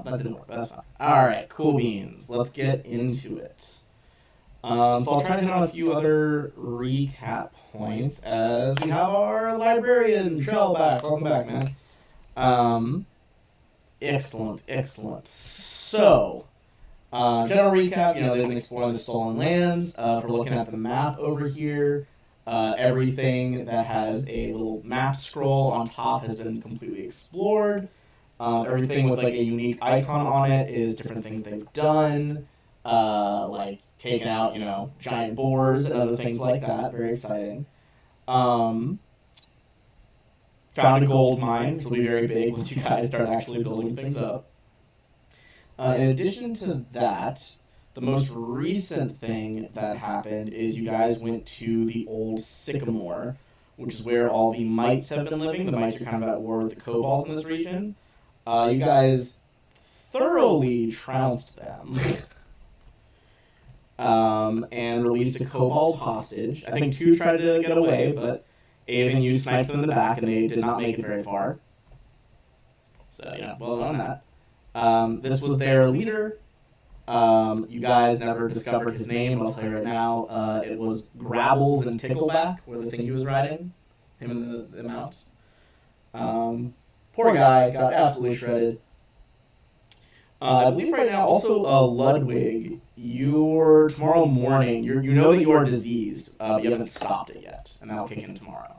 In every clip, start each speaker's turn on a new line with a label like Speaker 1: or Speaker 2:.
Speaker 1: that didn't work. That's fine. All right, cool beans. Let's get into it. So I'll try to hit on a few other recap points as we have our librarian Trell back. Welcome back, man. Excellent. So, general recap. They've been exploring the stolen lands. If we're looking at the map over here, everything that has a little map scroll on top has been completely explored. Everything with like a unique icon on it is different things they've done. Like taking out, giant boars and other things like that. Very exciting. Found a gold mine, which will be very big once you guys start actually building things up. In addition to that, the most recent thing that happened is you guys went to the old Sycamore, which is where all the mites have been living. The mites are kind of at war with the kobolds in this region. You guys thoroughly trounced them. And released a kobold hostage. I think 2 tried to get away, but Ava and you sniped them in the back, and they did not make it very far. So, well done on that. This was their leader. You guys never discovered his name, but I'll tell you right now. It was Grabbles and Tickleback were the thing he was riding. Him and the mount. Poor guy, got absolutely shredded. I believe right now, also, Ludwig, tomorrow morning, you know that you are diseased, but you haven't stopped it yet, and that'll kick in tomorrow.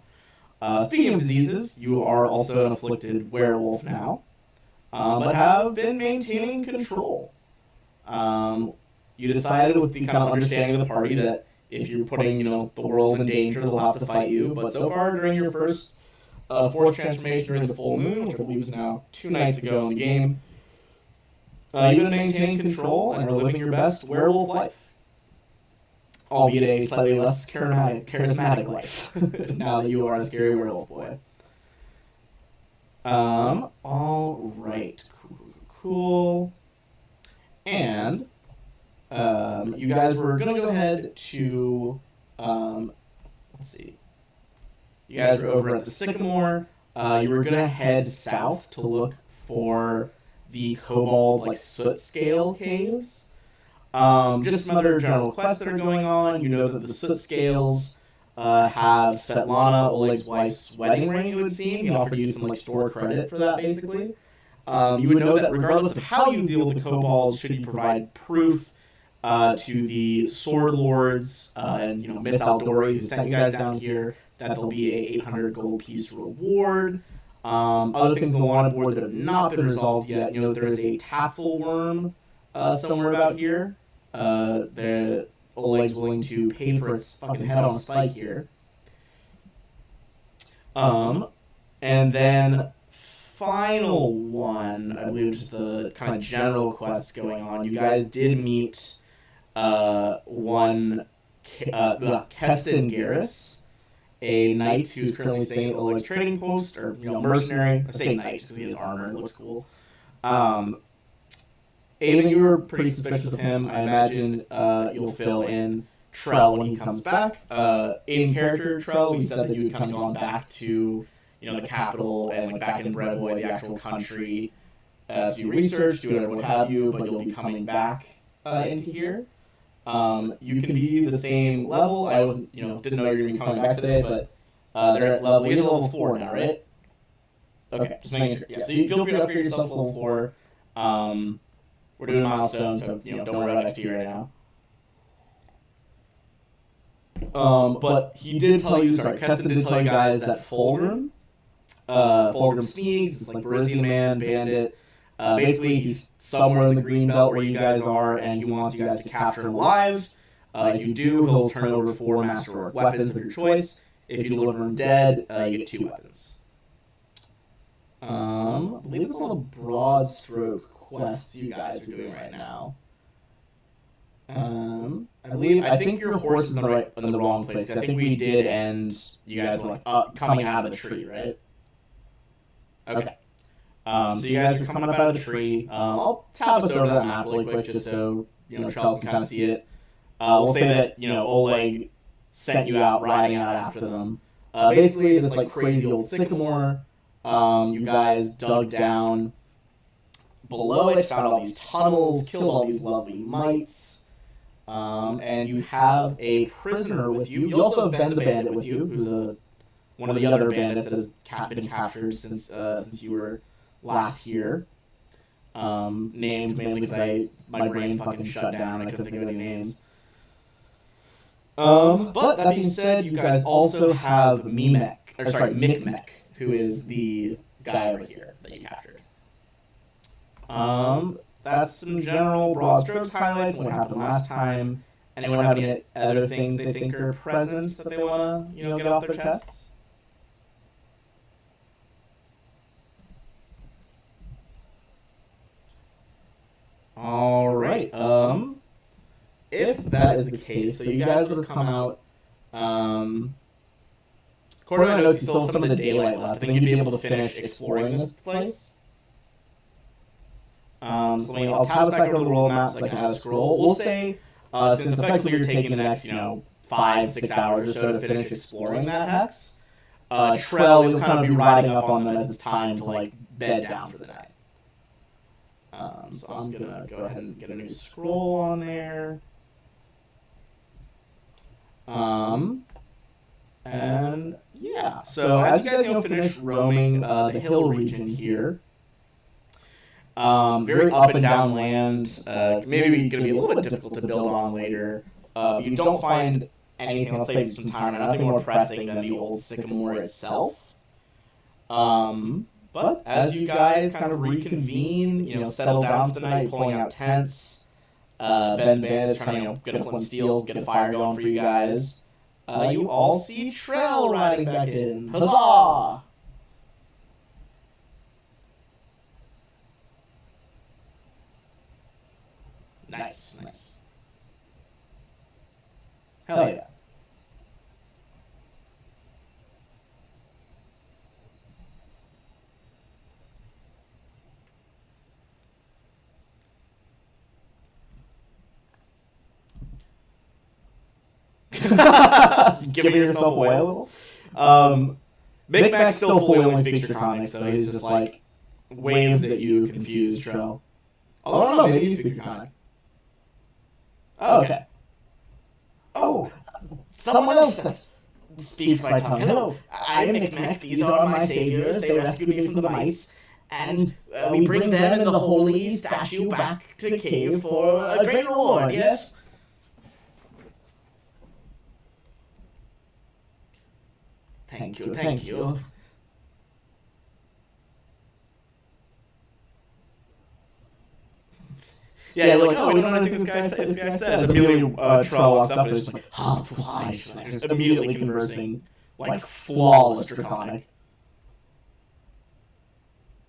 Speaker 1: Speaking of diseases, you are also an afflicted werewolf now, but have been maintaining control. You decided with the kind of understanding of the party that if you're putting, the world in danger, they'll have to fight you, but so far during your first forced transformation during the full moon, which I believe is now 2 nights ago in the game, you've been maintaining control and are living your best werewolf life. Albeit a slightly less charismatic life, now that you are a scary werewolf boy. All right. Cool. And, you guys were going to go ahead to, let's see. You guys were over at the Sycamore. You were going to head south to look for the kobold soot scale caves. Just some other general quests that are going on. You know that the soot scales have Svetlana, Oleg's wife's wedding ring, it would seem. He offered you some store credit for that, basically. You would know that regardless of how you deal with the kobolds, should you provide proof to the sword lords and Miss Aldori, who sent you guys down here, that there'll be a 800 gold piece reward. Other things on the wanted board that have not been resolved yet. There is a tassel worm somewhere about here. Oleg's willing to pay for its fucking head on a spike here. And then final one, I believe, just the kind of general quests going on. You guys did meet one Keston Garrus, a knight who's currently staying at Oleg's trading post, or mercenary. I say knight because he has armor. It looks cool. Ava, you were pretty suspicious of him. I imagine you'll fill in Trell when he comes back. In character, Trell, he said that you had kind of gone back to the capital and back in Brevoy, the actual country, to do research, do whatever, what have you. But you'll be coming back into here. You can be the same level. I wasn't, didn't know you were going to be coming back today, but they're at level, he's at level 4 now, right? Okay, just making sure. Yeah, so you feel free to upgrade yourself to level 4. We're doing milestones, so, don't worry about XP right now. But he did tell you, Keston did tell you guys that Fulgrim Sneaks, this Verizian man, bandit, basically he's somewhere in the green belt where you guys are, and he wants you guys to capture him alive. If you do, he'll turn over 4 masterwork weapons of your choice. If you deliver him dead, you get 2 weapons. I believe it's all the broad stroke quests you guys are doing right now. I think your horse is in the wrong place, because I think we did end, you guys were coming out of the tree, right? Okay. So you guys are coming up out of the tree. I'll tap us over that map really quick just so, Trell can kind of see it. We'll say that, Oleg sent you out, riding out after them. Basically, this crazy old sycamore. You guys dug down below it, found all these tunnels, killed all these lovely mites. And you have a prisoner with you. You also have Ben the Bandit with you, who's one of the other bandits that has been captured since you were last here. Named mainly because my brain fucking shut down and I couldn't think of any names. But that being said, you guys also have Micmec, who is the guy over here that you captured. That's some general broad strokes highlights of what happened last time. Anyone have any other things they think are present that they want to, get off their chests? All right. If that is the case, so you guys would have come out. According to my notes, you still have some of the daylight left. I think you'd be able to finish exploring this place. So I'll tab us back over the world map so I can add a scroll. We'll say, since effectively you're taking the next, 5-6 hours or so to finish exploring that hex, Trell, you'll kind of be riding up on them as it's time to bed down for the night. So I'm gonna go ahead and get a new scroll on there. And yeah, so as you guys finish roaming the hill region here. Very up and down land. Maybe going to be a little bit difficult to build on later. You don't find anything, let's say, some time, nothing more pressing than the old sycamore itself. But as you guys kind of reconvene, settle down for the night, pulling out tents, Ben the Bandit is trying to get a flint steel, get a fire going for you guys. You all see Trell riding back in. Huzzah! Nice. Hell yeah. Giving yourself away a little. Micmac still fully only speaks Draconic, so he's just waves at you, confused Trell. Oh, I don't know, maybe you speak Draconic. Oh, okay. Oh, someone else speaks my tongue. Hello, I'm Micmac. These are my saviors. They rescued me from the mites. And we bring them and the holy statue back to cave for a great reward, yes? Thank you. Yeah, you're like, oh, we don't know anything this guy says. Immediately, Trell walks up and is just like, why? Just immediately conversing, flawless Draconic.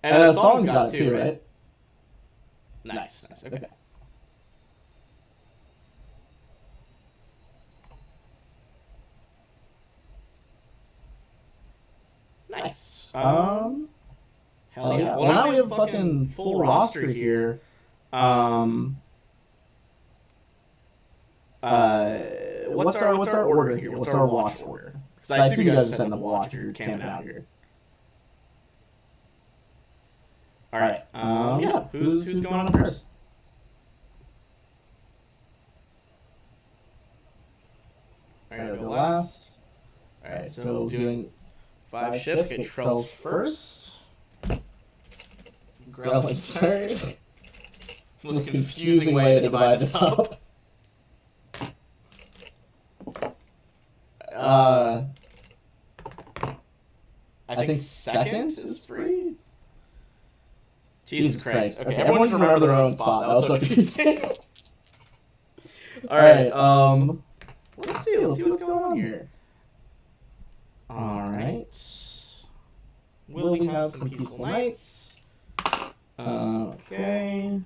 Speaker 1: And the song's got it too, right? Nice, okay. Nice. Hell yeah. Well, now we have a fucking full roster here. What's our order here? What's our watch order? Because I assume you guys are setting up watch if you're camping out here. All right. Yeah. Who's going on first? All right, I'll go last. All right, so doing 5 shifts. Get Trell's first. Grellin's third. Most confusing way to divide this up. I think second is free. Jesus Christ. Okay, everyone just remember their own spot. That was so confusing. Alright, let's see what's going on here. Alright. Will we have some peaceful nights? Okay.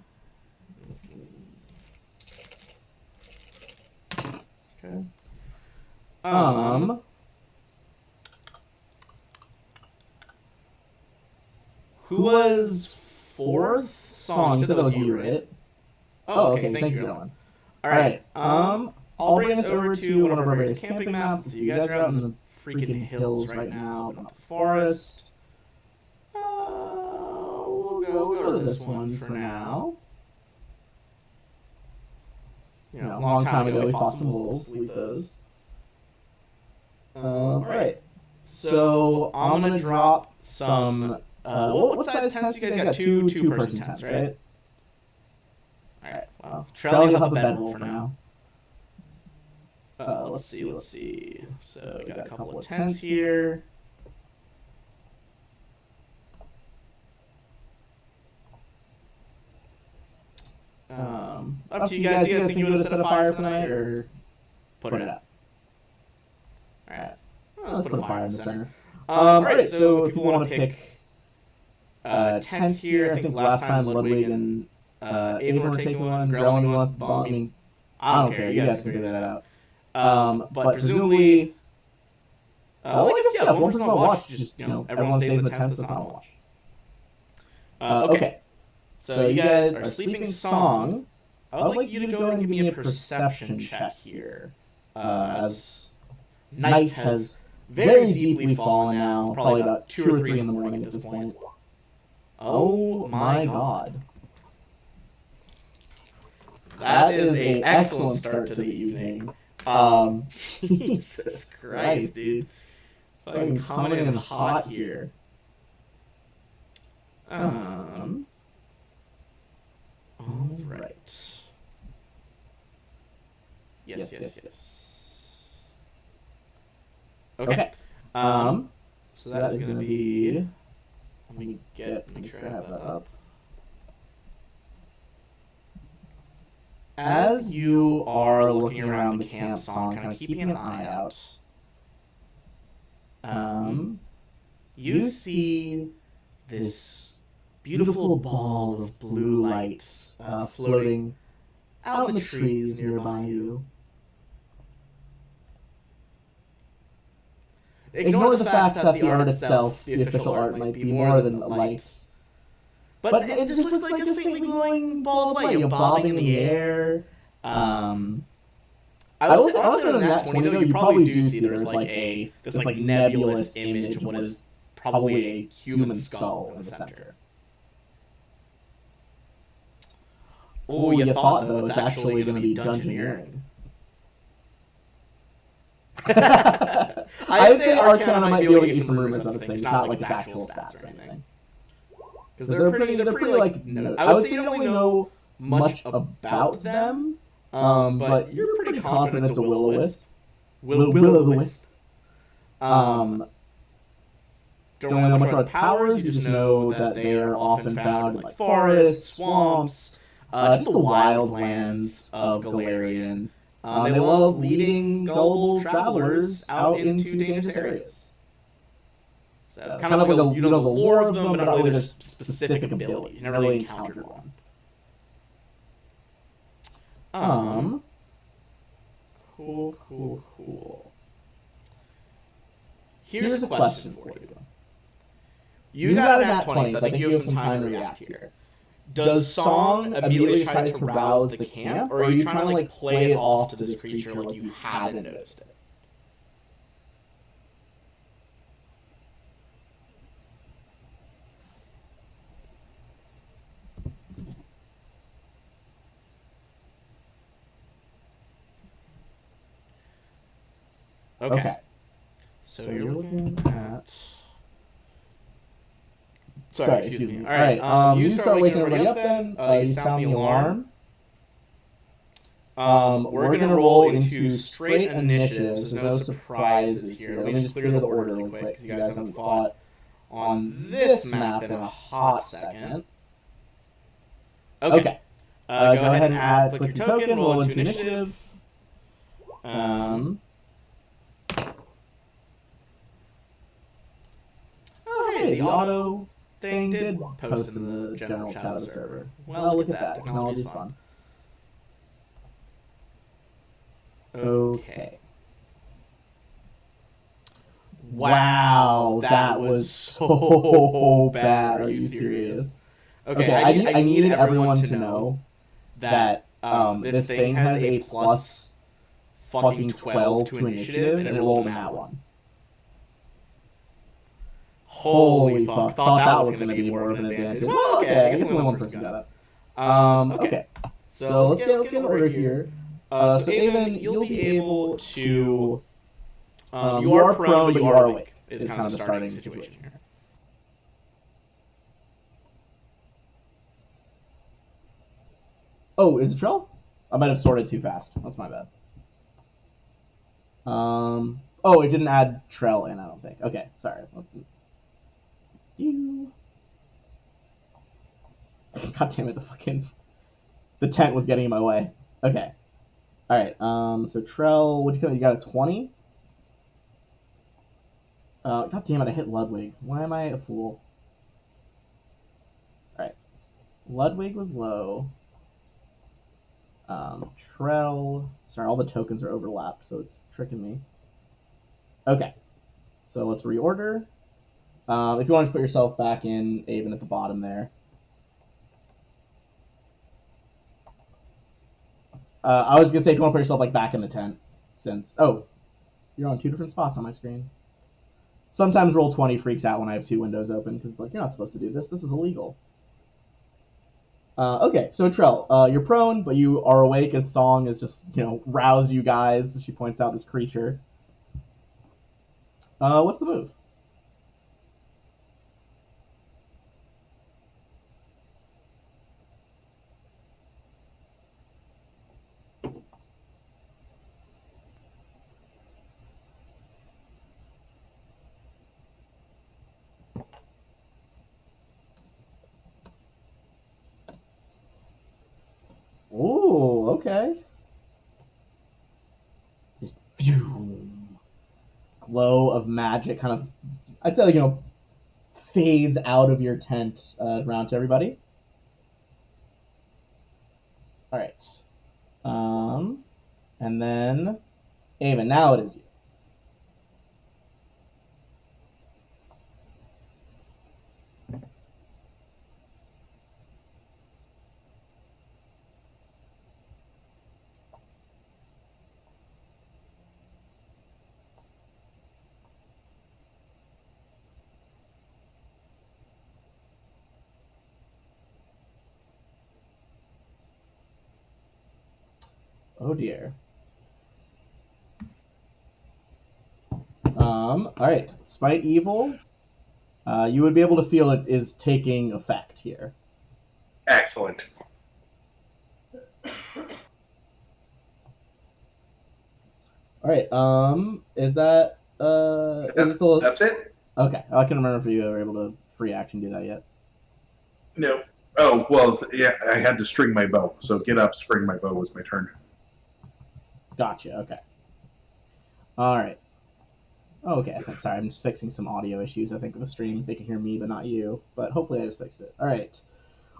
Speaker 1: Okay. Who was fourth song? You said that was you, right? Oh, okay. Thank you, Dylan. All right. I'll bring us over to one of our various camping maps. So you guys are out in the freaking hills right now, not the forest. We'll we'll go to this one for now. You know, a long time ago we fought some wolves. Delete those. Alright. So I'm gonna drop some. What size tents do you guys got? Two-person tents, right? Alright. Well, Trell, you'll have a bedroll for now. Let's see. So we got a couple of tents here. Up to you guys. Do you guys think you would have set a fire for the night, or put it out? Alright. Let's put a fire in the center. Alright, so if people want to pick tents here, I think last time Ludwig and Avon were taking one. Grelling wants to bomb. I mean, I don't care. You guys can figure that out. But presumably, well, I guess, yeah, if one person on watch, just, you know, everyone stays in the tent that's not on watch. Okay. So you guys are sleeping song. I would like you to go and give me a perception check here. As night has very deeply fallen now, probably about 2 or 3 in the morning at this point. Oh my god. That is an excellent start to the evening. Jesus Christ, dude. Fucking coming in hot here. Alright. Yes. Okay. So that is going to be... Let me make sure I have that up. As you are looking around the camp, Song, kind of keeping an eye out, you see this beautiful ball of blue light floating out in the trees nearby you. Ignore the fact that the art itself, the official art, might be more than light. But it just looks like a faintly glowing ball of light, you know, bobbing in the air. I was on that 20 though, you probably do see there's like this nebulous image of what is probably a human skull in the center. Oh, you thought though it's actually going to be dungeoneering. I'd say Arcana might be able to get you some rumors on this thing, not like its actual stats or anything. Because they're pretty like, I would say you don't really know much about them, but you're pretty confident it's a will-o-wisp. Will-o-wisp. Don't really know much about its powers, you just know that they are often found in like forests, swamps, just the wildlands of Galarian. They love leading gullible travelers out into dangerous areas. So kind of like you know the lore of them, but not really their specific abilities. You never really encountered one. Cool. Here's a question for you. You got an at 20, so I think you have some time to react here. Does Song immediately try to rouse the camp, or are you trying to like play it off to this creature like you hadn't noticed it? Okay. So you're looking at... Sorry, excuse me. All right, you start waking everybody up then. You sound the alarm. We're going to roll into straight initiative, so there's no surprises here. Let me just clear the order really quick, because you guys haven't fought on this map in a hot second. Okay. Go ahead and click your token, roll into initiative. Oh, hey, the auto thing did post in the general chat of the server. Well, look at that. Technology's fun. Okay. Wow, that was so bad. Are you serious? Okay, I needed everyone to know that this thing has a plus fucking 12 to initiative, and it rolled in that one. Holy fuck. Thought that was going to be more of an advantage. Well, okay. I guess only one person got it. Okay. So let's get an order here. So Avon, you'll be able to. You are prone, but you are awake. Is kind of the starting situation here. Oh, is it Trell? I might have sorted too fast. That's my bad. Oh, it didn't add Trell in, I don't think. Okay, sorry. God damn it, the tent was getting in my way. Okay. Alright, so Trell, what'd you get? You got a 20? God damn it, I hit Ludwig. Why am I a fool? Alright. Ludwig was low. Trell. Sorry, all the tokens are overlapped, so it's tricking me. Okay. So let's reorder. If you want to put yourself back in Avon at the bottom there. I was gonna say if you want to put yourself like back in the tent, since you're on two different spots on my screen. Sometimes Roll20 freaks out when I have two windows open because it's like you're not supposed to do this. This is illegal. Okay, so Trell, you're prone, but you are awake as Song has just roused you guys. She points out this creature. What's the move? Ooh, okay. This glow of magic kind of, I'd say, fades out of your tent around to everybody. All right. And then, Avon, now it is you. Oh dear. All right. Spite Evil. You would be able to feel it is taking effect here.
Speaker 2: Excellent.
Speaker 1: All right. Is that is it still?
Speaker 2: That's it.
Speaker 1: Okay. I can remember if you were able to free action do that yet.
Speaker 2: No. Oh well, yeah. I had to string my bow. So get up, string my bow was my turn.
Speaker 1: Gotcha. Okay. All right. Oh, okay. Sorry, I'm just fixing some audio issues. I think with the stream, they can hear me but not you. But hopefully, I just fixed it. All right.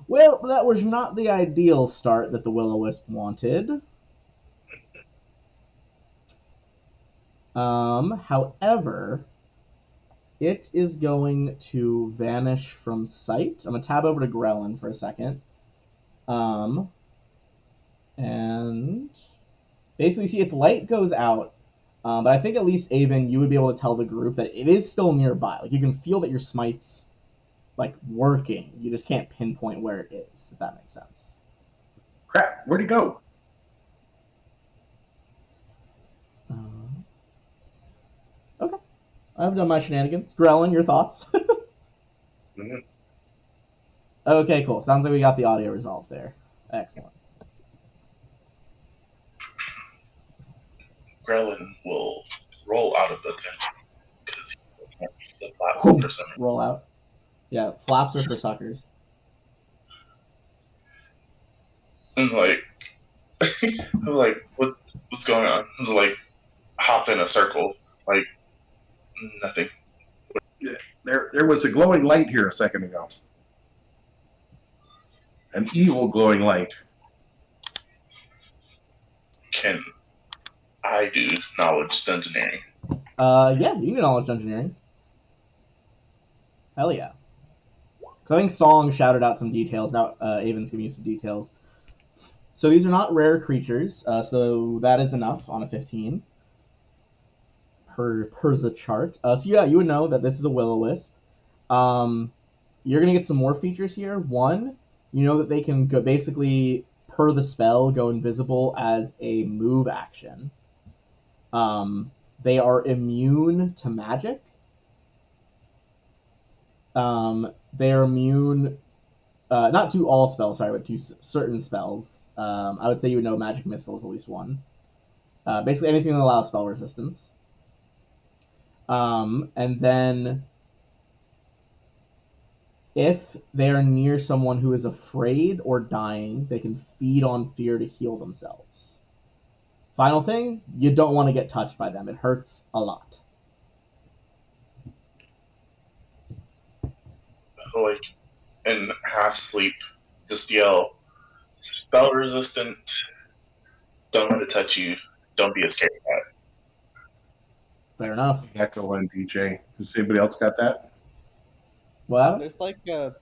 Speaker 1: Well, that was not the ideal start that the Will-O-Wisp wanted. However, it is going to vanish from sight. I'm gonna tab over to Grellin for a second. And basically, see, its light goes out. But I think at least Avon, you would be able to tell the group that it is still nearby. Like you can feel that your smite's like working. You just can't pinpoint where it is, if that makes sense.
Speaker 2: Crap, where'd he go?
Speaker 1: Okay. I've done my shenanigans. Grellin, your thoughts?
Speaker 2: Mm-hmm.
Speaker 1: Okay, cool. Sounds like we got the audio resolved there. Excellent.
Speaker 3: Grellin will roll out of the tent because he can't use the platform for some reason.
Speaker 1: Roll out. Yeah, flaps are for suckers.
Speaker 3: And what's going on? Like, hop in a circle, like nothing.
Speaker 2: There was a glowing light here a second ago. An evil glowing light.
Speaker 3: Can I do knowledge dungeoneering?
Speaker 1: Yeah, you can do knowledge engineering. Hell yeah. Because I think Song shouted out some details. Now Avon's giving you some details. So these are not rare creatures, so that is enough on a 15 per the chart. So yeah, you would know that this is a Will-O-Wisp. You're gonna get some more features here. One, you know that they can go basically per the spell go invisible as a move action. They are immune to magic. They are immune, not to all spells, sorry, but to certain spells. I would say you would know magic missile is at least one. Basically anything that allows spell resistance. And then if they are near someone who is afraid or dying, they can feed on fear to heal themselves. Final thing, you don't want to get touched by them. It hurts a lot.
Speaker 3: Like in half sleep, just yell, spell resistant. Don't let it touch you. Don't be a scared cat.
Speaker 1: Fair enough.
Speaker 2: Echo and DJ. Does anybody else got that?
Speaker 1: What?
Speaker 4: There's like a.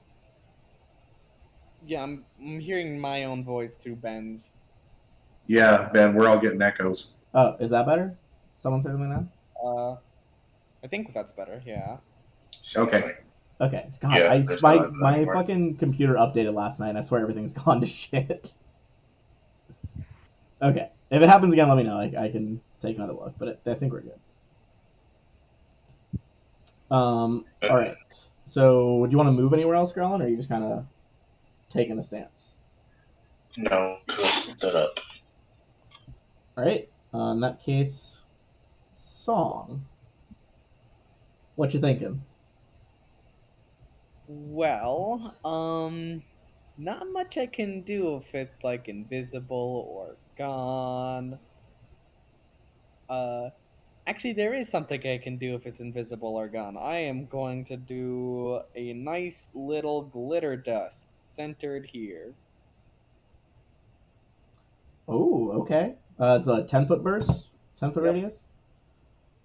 Speaker 4: Yeah, I'm hearing my own voice through Ben's.
Speaker 2: Yeah, Ben, we're all getting echoes.
Speaker 1: Oh, is that better? Someone say something now?
Speaker 4: I think that's better. Yeah.
Speaker 2: Okay.
Speaker 1: Okay. God,
Speaker 3: Yeah,
Speaker 1: my fucking computer updated last night, and I swear everything's gone to shit. Okay. If it happens again, let me know. I can take another look, but I think we're good. All right. So, would you want to move anywhere else, Grellin, or are you just kind of taking a stance?
Speaker 3: No, because I stood up.
Speaker 1: All right. In that case, Song. What you thinking?
Speaker 4: Well, not much I can do if it's like invisible or gone. Actually, there is something I can do if it's invisible or gone. I am going to do a nice little glitter dust centered here.
Speaker 1: Oh, okay. It's a 10-foot burst, 10-foot
Speaker 4: Yep.
Speaker 1: radius.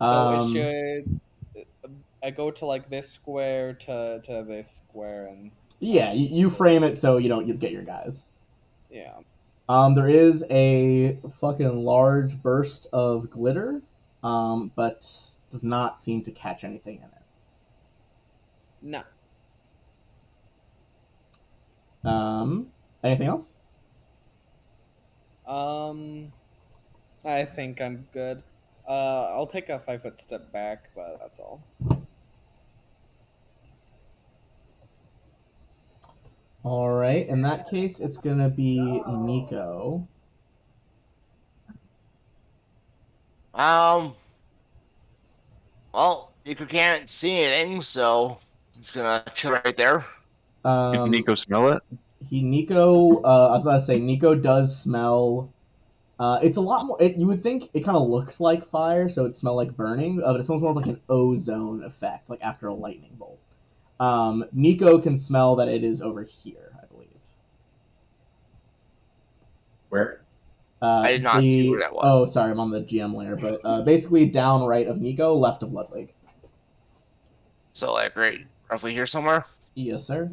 Speaker 4: So it should. I go to like this square to this square and.
Speaker 1: Yeah, you frame it so you get your guys.
Speaker 4: Yeah.
Speaker 1: There is a fucking large burst of glitter, but does not seem to catch anything in it.
Speaker 4: No.
Speaker 1: Anything else?
Speaker 4: I think I'm good. I'll take a 5-foot step back, but that's all.
Speaker 1: All right. In that case, it's gonna be Nico.
Speaker 5: Well, Nico can't see anything, so he's gonna chill right there.
Speaker 6: Did Nico smell it?
Speaker 1: Nico. I was about to say Nico does smell. It's a lot more. You would think it kind of looks like fire, so it smells like burning, but it smells more like an ozone effect, like after a lightning bolt. Nico can smell that it is over here, I believe.
Speaker 2: Where?
Speaker 5: I did not see where that was.
Speaker 1: Oh, sorry, I'm on the GM layer, but basically down right of Nico, left of Ludwig.
Speaker 5: So, like, right roughly here somewhere?
Speaker 1: Yes, sir.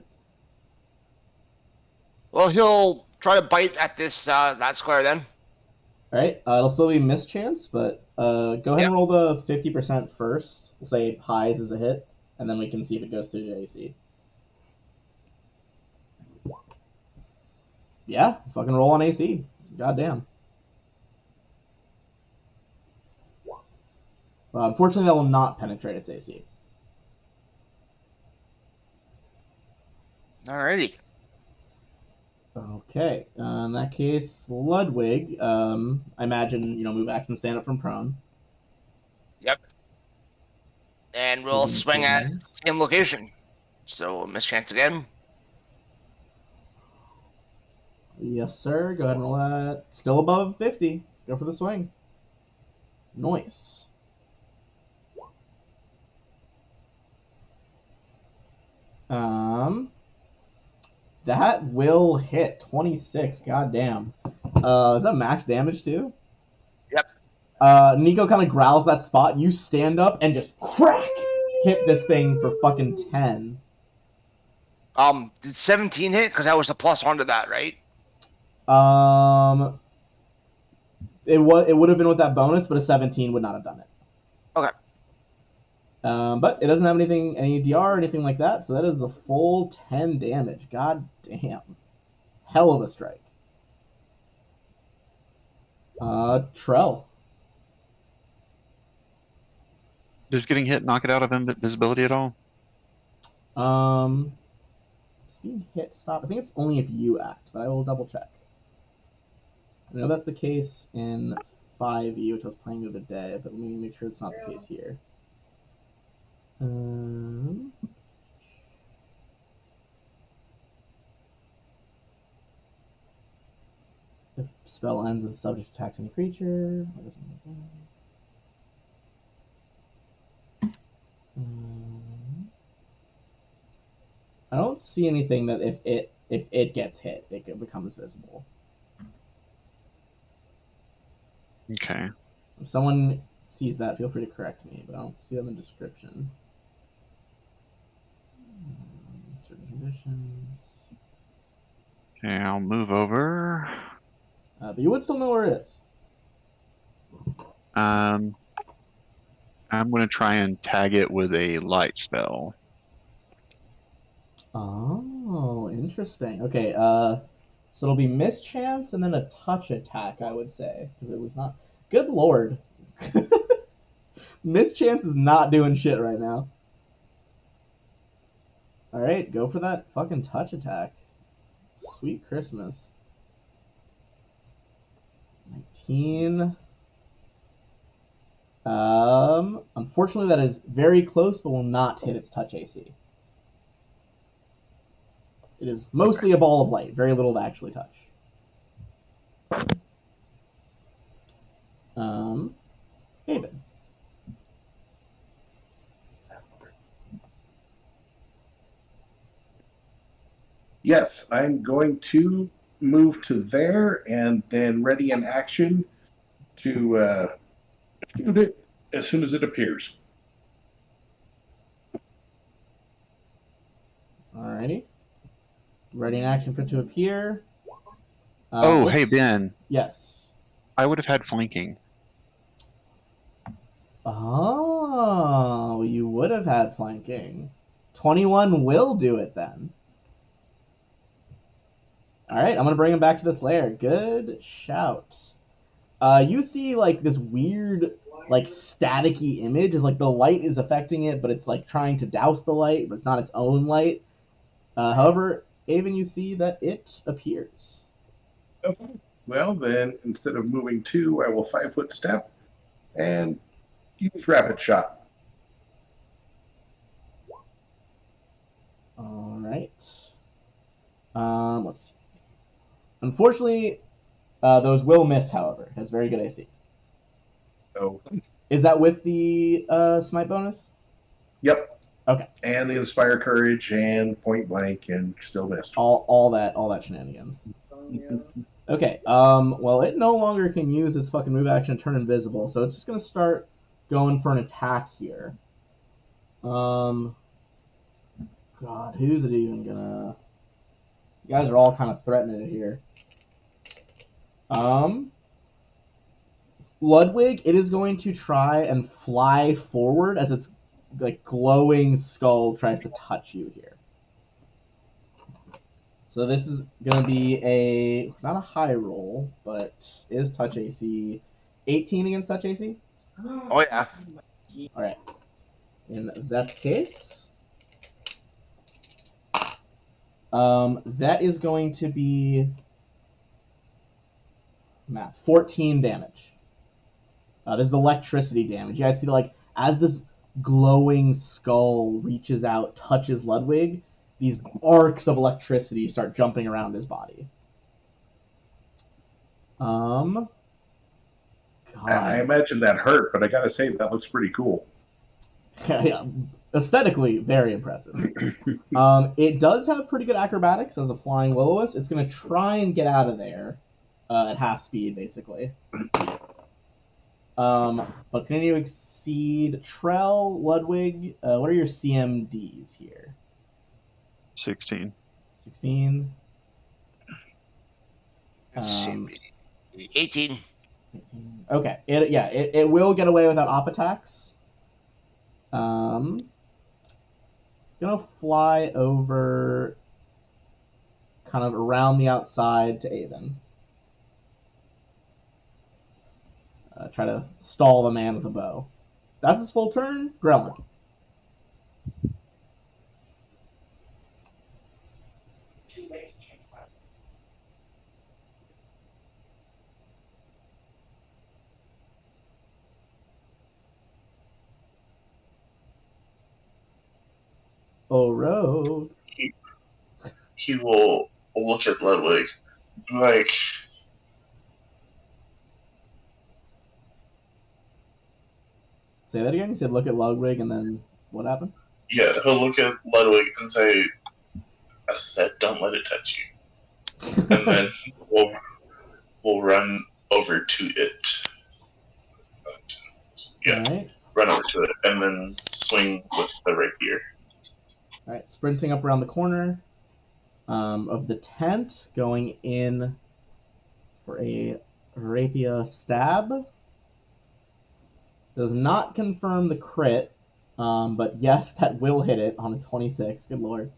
Speaker 5: Well, he'll try to bite at this, that square then.
Speaker 1: Alright, it'll still be mischance, but go ahead and roll the 50% first. We'll say pies is a hit, and then we can see if it goes through to AC. Yeah, fucking roll on AC. Goddamn. Unfortunately, that will not penetrate its AC.
Speaker 5: Alrighty.
Speaker 1: Okay, in that case, Ludwig, I imagine, move back and stand up from prone.
Speaker 5: Yep. And we'll swing at the same location. So, mischance again.
Speaker 1: Yes, sir. Go ahead and roll that. Still above 50. Go for the swing. Nice. That will hit 26. Goddamn. Is that max damage too?
Speaker 5: Yep.
Speaker 1: Nico kind of growls that spot. You stand up and just crack hit this thing for fucking 10.
Speaker 5: Did 17 hit? Because that was a +1 to that, right?
Speaker 1: It would have been with that bonus, but a 17 would not have done it.
Speaker 5: Okay.
Speaker 1: But it doesn't have any DR or anything like that, so that is a full 10 damage. God damn. Hell of a strike. Trell.
Speaker 6: Does getting hit knock it out of invisibility at all?
Speaker 1: Being hit, stop. I think it's only if you act, but I will double check. I know that's the case in 5e, which I was playing the other day, but let me make sure it's not the case here. If spell ends and the subject attacks any creature, I don't see anything that if it gets hit, it becomes visible.
Speaker 6: Okay.
Speaker 1: If someone sees that, feel free to correct me, but I don't see that in the description. Certain conditions.
Speaker 6: Okay, I'll move over.
Speaker 1: But you would still know where it is.
Speaker 6: I'm going to try and tag it with a light spell.
Speaker 1: Oh, interesting. Okay, so it'll be mischance and then a touch attack, I would say, because it was not. Good lord, mischance is not doing shit right now. All right, go for that fucking touch attack. Sweet Christmas. 19. Unfortunately, that is very close, but will not hit its touch AC. It is mostly a ball of light, very little to actually touch. Haven.
Speaker 2: Yes, I'm going to move to there and then ready in action to shoot it as soon as it appears.
Speaker 1: Alrighty. Ready in action for it to appear.
Speaker 6: Hey, Ben.
Speaker 1: Yes.
Speaker 6: I would have had flanking.
Speaker 1: Oh, you would have had flanking. 21 will do it then. Alright, I'm going to bring him back to this lair. Good shout. You see, like, this weird, like, staticky image. Is like the light is affecting it, but it's, like, trying to douse the light, but it's not its own light. However, Avon, you see that it appears.
Speaker 2: Okay. Well, then, instead of moving 2, I will 5-foot step and use rapid shot.
Speaker 1: Alright. Let's see. Unfortunately, those will miss, however. It has very good AC.
Speaker 2: So,
Speaker 1: Is that with the smite bonus?
Speaker 2: yep.
Speaker 1: Okay.
Speaker 2: And the Inspire Courage and Point Blank and still missed.
Speaker 1: All that shenanigans. Okay, well, it no longer can use its fucking move action to turn invisible, so it's just gonna start going for an attack here. God, who's it even gonna... You guys are all kind of threatening it here. Ludwig, it is going to try and fly forward as its like glowing skull tries to touch you here. So this is going to be not a high roll, but is touch AC 18 against touch AC?
Speaker 5: Oh yeah.
Speaker 1: All right. In that case, that is going to be 14 damage. This is electricity damage. You guys see, like, as this glowing skull reaches out, touches Ludwig, these arcs of electricity start jumping around his body. God.
Speaker 2: I imagine that hurt, but I gotta say, that looks pretty cool.
Speaker 1: Yeah, aesthetically, very impressive. It does have pretty good acrobatics as a flying will-o-wisp. It's going to try and get out of there at half speed, basically. But it's going to exceed Trell, Ludwig. What are your CMDs here?
Speaker 6: 16.
Speaker 1: 16.
Speaker 5: Let's see. 18.
Speaker 1: 18. Okay. It will get away without op attacks. It's gonna fly over, kind of around the outside to Avon. Try to stall the man with a bow. That's his full turn. Grelin. Oh, rogue.
Speaker 3: He will look at Ludwig like,
Speaker 1: Say that again? You said look at Ludwig and then what happened?
Speaker 3: yeah, he'll look at Ludwig and say, I said don't let it touch you. And then we'll run over to it. Yeah,
Speaker 1: Alright.
Speaker 3: run over to it and then swing with the rapier.
Speaker 1: Alright, sprinting up around the corner of the tent, going in for a rapier stab. Does not confirm the crit, but yes, that will hit it on a 26. Good lord.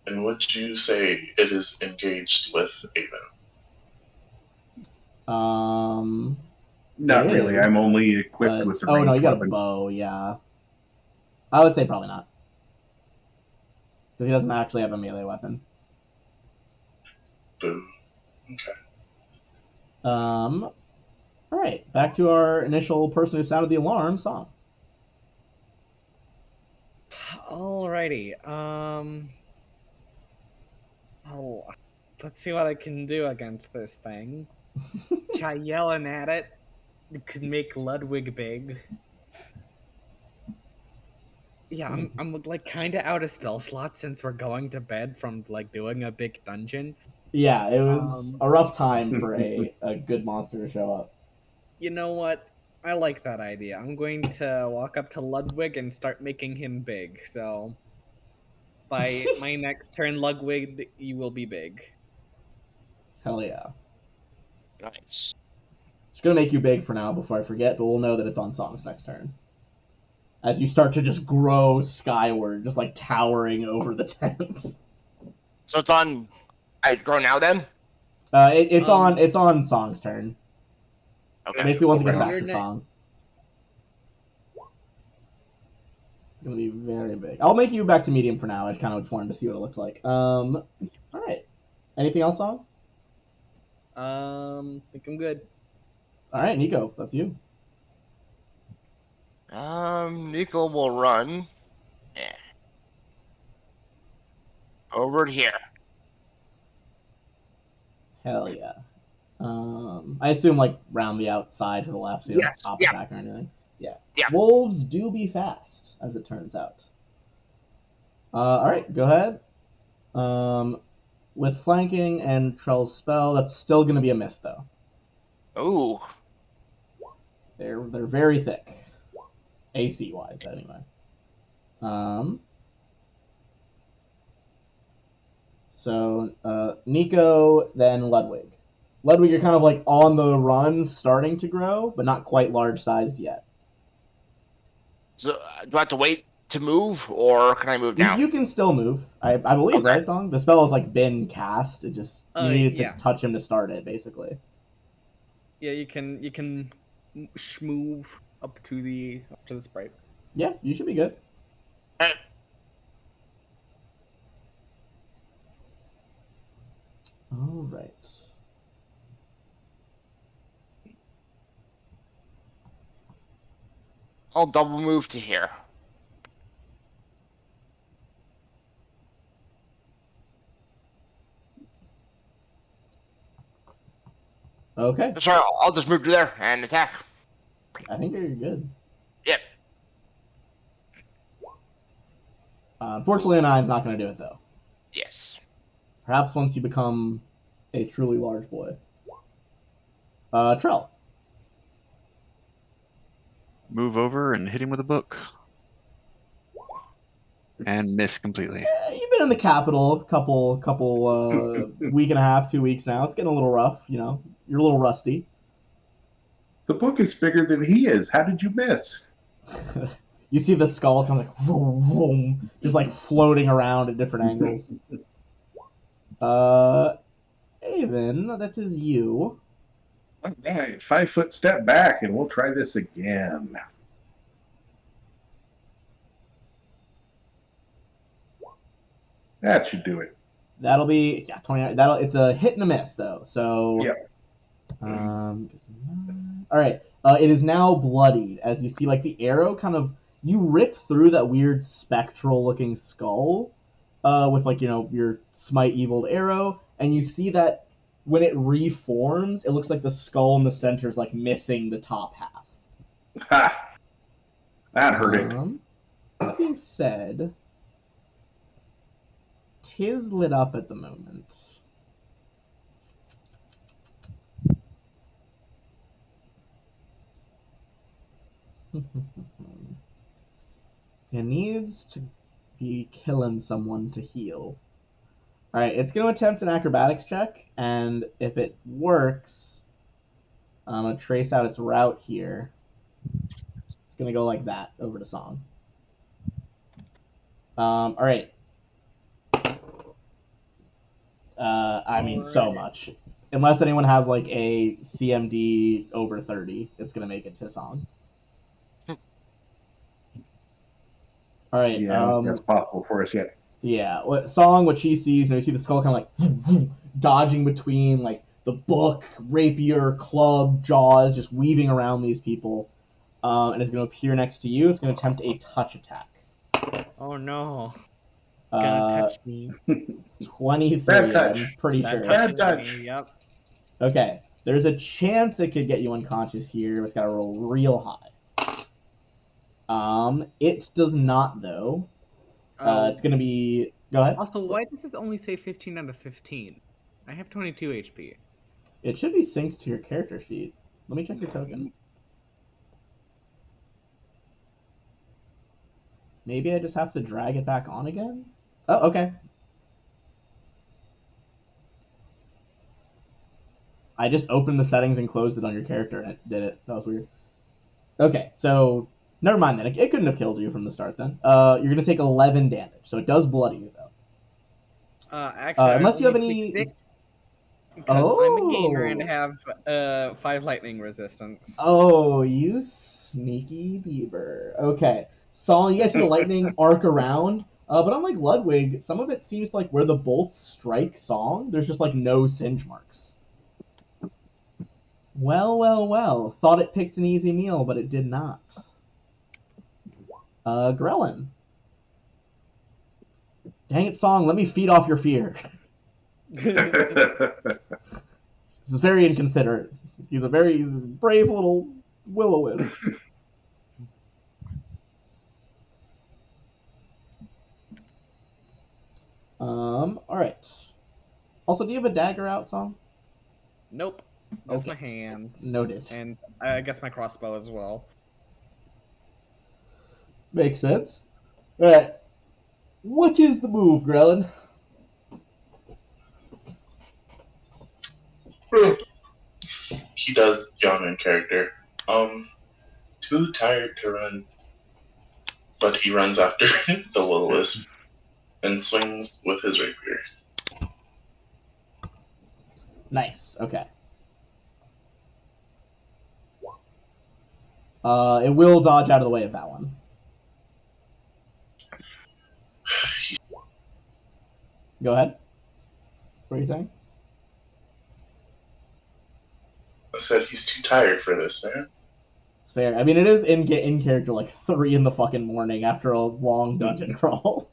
Speaker 3: And would you say it is engaged with Avon?
Speaker 2: Not
Speaker 1: It
Speaker 2: really.
Speaker 1: is,
Speaker 2: I'm only equipped
Speaker 1: but
Speaker 2: with a
Speaker 1: oh no,
Speaker 2: ranged
Speaker 1: you got a
Speaker 2: weapon.
Speaker 1: bow. Yeah, I would say probably not, because he doesn't actually have a melee weapon.
Speaker 3: Boo. Okay.
Speaker 1: All right, back to our initial person who sounded the alarm song.
Speaker 4: Alrighty. Oh, let's see what I can do against this thing. Try yelling at it. It could make Ludwig big. Yeah, I'm like kind of out of spell slots since we're going to bed from like doing a big dungeon.
Speaker 1: Yeah, it was a rough time for
Speaker 2: Mhm.
Speaker 1: a good monster to show up.
Speaker 4: You know what? I like that idea. I'm going to walk up to Ludwig and start making him big. So by my next turn, Ludwig, you will be big.
Speaker 1: Hell yeah.
Speaker 5: Nice.
Speaker 1: It's gonna make you big for now before I forget, but we'll know that it's on Song's next turn. As you start to just grow skyward, just like towering over the tent.
Speaker 5: So it's on. I grow now then.
Speaker 1: It's on Song's turn.
Speaker 5: Okay.
Speaker 1: Basically, once it gets
Speaker 2: Okay.
Speaker 1: back
Speaker 4: Your
Speaker 1: to
Speaker 4: ne-
Speaker 1: Song, it's gonna be very big. I'll make you back to medium for now. I just kind of just wanted to see what it looked like. All right. Anything else, Song?
Speaker 4: think I'm good.
Speaker 1: All right, Nico, that's you.
Speaker 5: Nico will run. Yeah. Over to here.
Speaker 1: Hell yeah. I assume like round the outside to the left, so you don't
Speaker 5: Yes.
Speaker 1: top
Speaker 5: Yeah.
Speaker 1: attack or anything. Yeah.
Speaker 5: Yeah.
Speaker 1: Wolves do be fast, as it turns out. All right, go ahead. With flanking and Trell's spell, that's still going to be a miss though.
Speaker 5: Ooh.
Speaker 1: They're very thick, AC wise anyway. So Nico, then Ludwig. Ludwig, you're kind of like on the run, starting to grow, but not quite large sized yet.
Speaker 5: So do I have to wait to move, or can I move now?
Speaker 1: You can still move, I believe,
Speaker 5: Okay.
Speaker 1: right, Song? The spell has like been cast. It just you needed
Speaker 4: Yeah.
Speaker 1: to touch him to start it, basically.
Speaker 4: Yeah, you can schmoove up to the sprite.
Speaker 1: Yeah, you should be good.
Speaker 5: Eh,
Speaker 1: All right.
Speaker 5: I'll double move to here.
Speaker 1: Okay.
Speaker 5: Sorry, I'll just move to there and attack.
Speaker 1: I think you're good.
Speaker 5: Yep.
Speaker 1: Unfortunately, a 9's not going to do it, though.
Speaker 5: Yes.
Speaker 1: Perhaps once you become a truly large boy. Trell.
Speaker 6: Move over and hit him with a book. And miss completely.
Speaker 1: You've been in the capital a couple week and a half, 2 weeks now. It's getting a little rough, you know. You're a little rusty.
Speaker 2: The book is bigger than he is. How did you miss?
Speaker 1: You see the skull kind of like vroom, vroom, just like floating around at different angles. Avon, that is you.
Speaker 2: All right, 5 foot step back, and we'll try this again. That should do it.
Speaker 1: That'll be 29. It's a hit and a miss though. So
Speaker 2: Yep.
Speaker 1: all right. It is now bloodied as you see like the arrow kind of you rip through that weird spectral looking skull with like your smite evil arrow, and you see that when it reforms, it looks like the skull in the center is like missing the top half.
Speaker 2: Ha! That hurt it.
Speaker 1: That being said, tis lit up at the moment. It needs to be killing someone to heal. Alright, it's going to attempt an acrobatics check, and if it works, I'm going to trace out its route here. It's going to go like that over to Song. Alright. I mean, so much. Unless anyone has like a CMD over 30, it's going to make it to Song. Alright.
Speaker 2: Yeah, that's possible for us yet.
Speaker 1: Yeah, Song, what she sees, you see the skull kind of like dodging between like the book, rapier, club, jaws, just weaving around these people, and it's going to appear next to you. It's going to attempt a touch attack.
Speaker 4: Oh no! Gonna touch me.
Speaker 1: 23.
Speaker 2: Bad touch.
Speaker 1: I'm pretty
Speaker 4: That
Speaker 1: sure.
Speaker 2: Bad
Speaker 4: touches
Speaker 2: touch.
Speaker 4: me, yep.
Speaker 1: Okay, there's a chance it could get you unconscious here. It's got to roll real high. It does not though. It's going to be. Go ahead.
Speaker 4: Also, why does this only say 15 out of 15? I have 22 HP.
Speaker 1: It should be synced to your character sheet. Let me check your token. Maybe I just have to drag it back on again? Oh, okay. I just opened the settings and closed it on your character and it did it. That was weird. Okay, so never mind then. It couldn't have killed you from the start then. You're going to take 11 damage, so it does bloody you though.
Speaker 4: Actually,
Speaker 1: unless you have
Speaker 4: only
Speaker 1: any...
Speaker 4: take 6 because I'm a gamer
Speaker 1: Oh.
Speaker 4: and have 5 lightning resistance.
Speaker 1: Oh, you sneaky beaver. Okay. Song, you guys see the lightning arc around, but unlike Ludwig, some of it seems like where the bolts strike Song, there's just like no singe marks. Well, well, well. Thought it picked an easy meal, but it did not. Grellin. Dang it, Song, let me feed off your fear. This is very inconsiderate. He's a brave little will-o-wisp. Alright. Also, do you have a dagger out, Song?
Speaker 4: Nope. Just
Speaker 1: Okay.
Speaker 4: my hands.
Speaker 1: Noted.
Speaker 4: And I guess my crossbow as well.
Speaker 1: Makes sense. Alright. What is the move, Grellin?
Speaker 3: He does John in character. Too tired to run. But he runs after the will-o-wisp and swings with his rapier.
Speaker 1: Nice. Okay. It will dodge out of the way of that one. Go ahead. What are you saying?
Speaker 3: I said he's too tired for this, man.
Speaker 1: It's fair. I mean, it is in character like 3 in the fucking morning after a long dungeon crawl.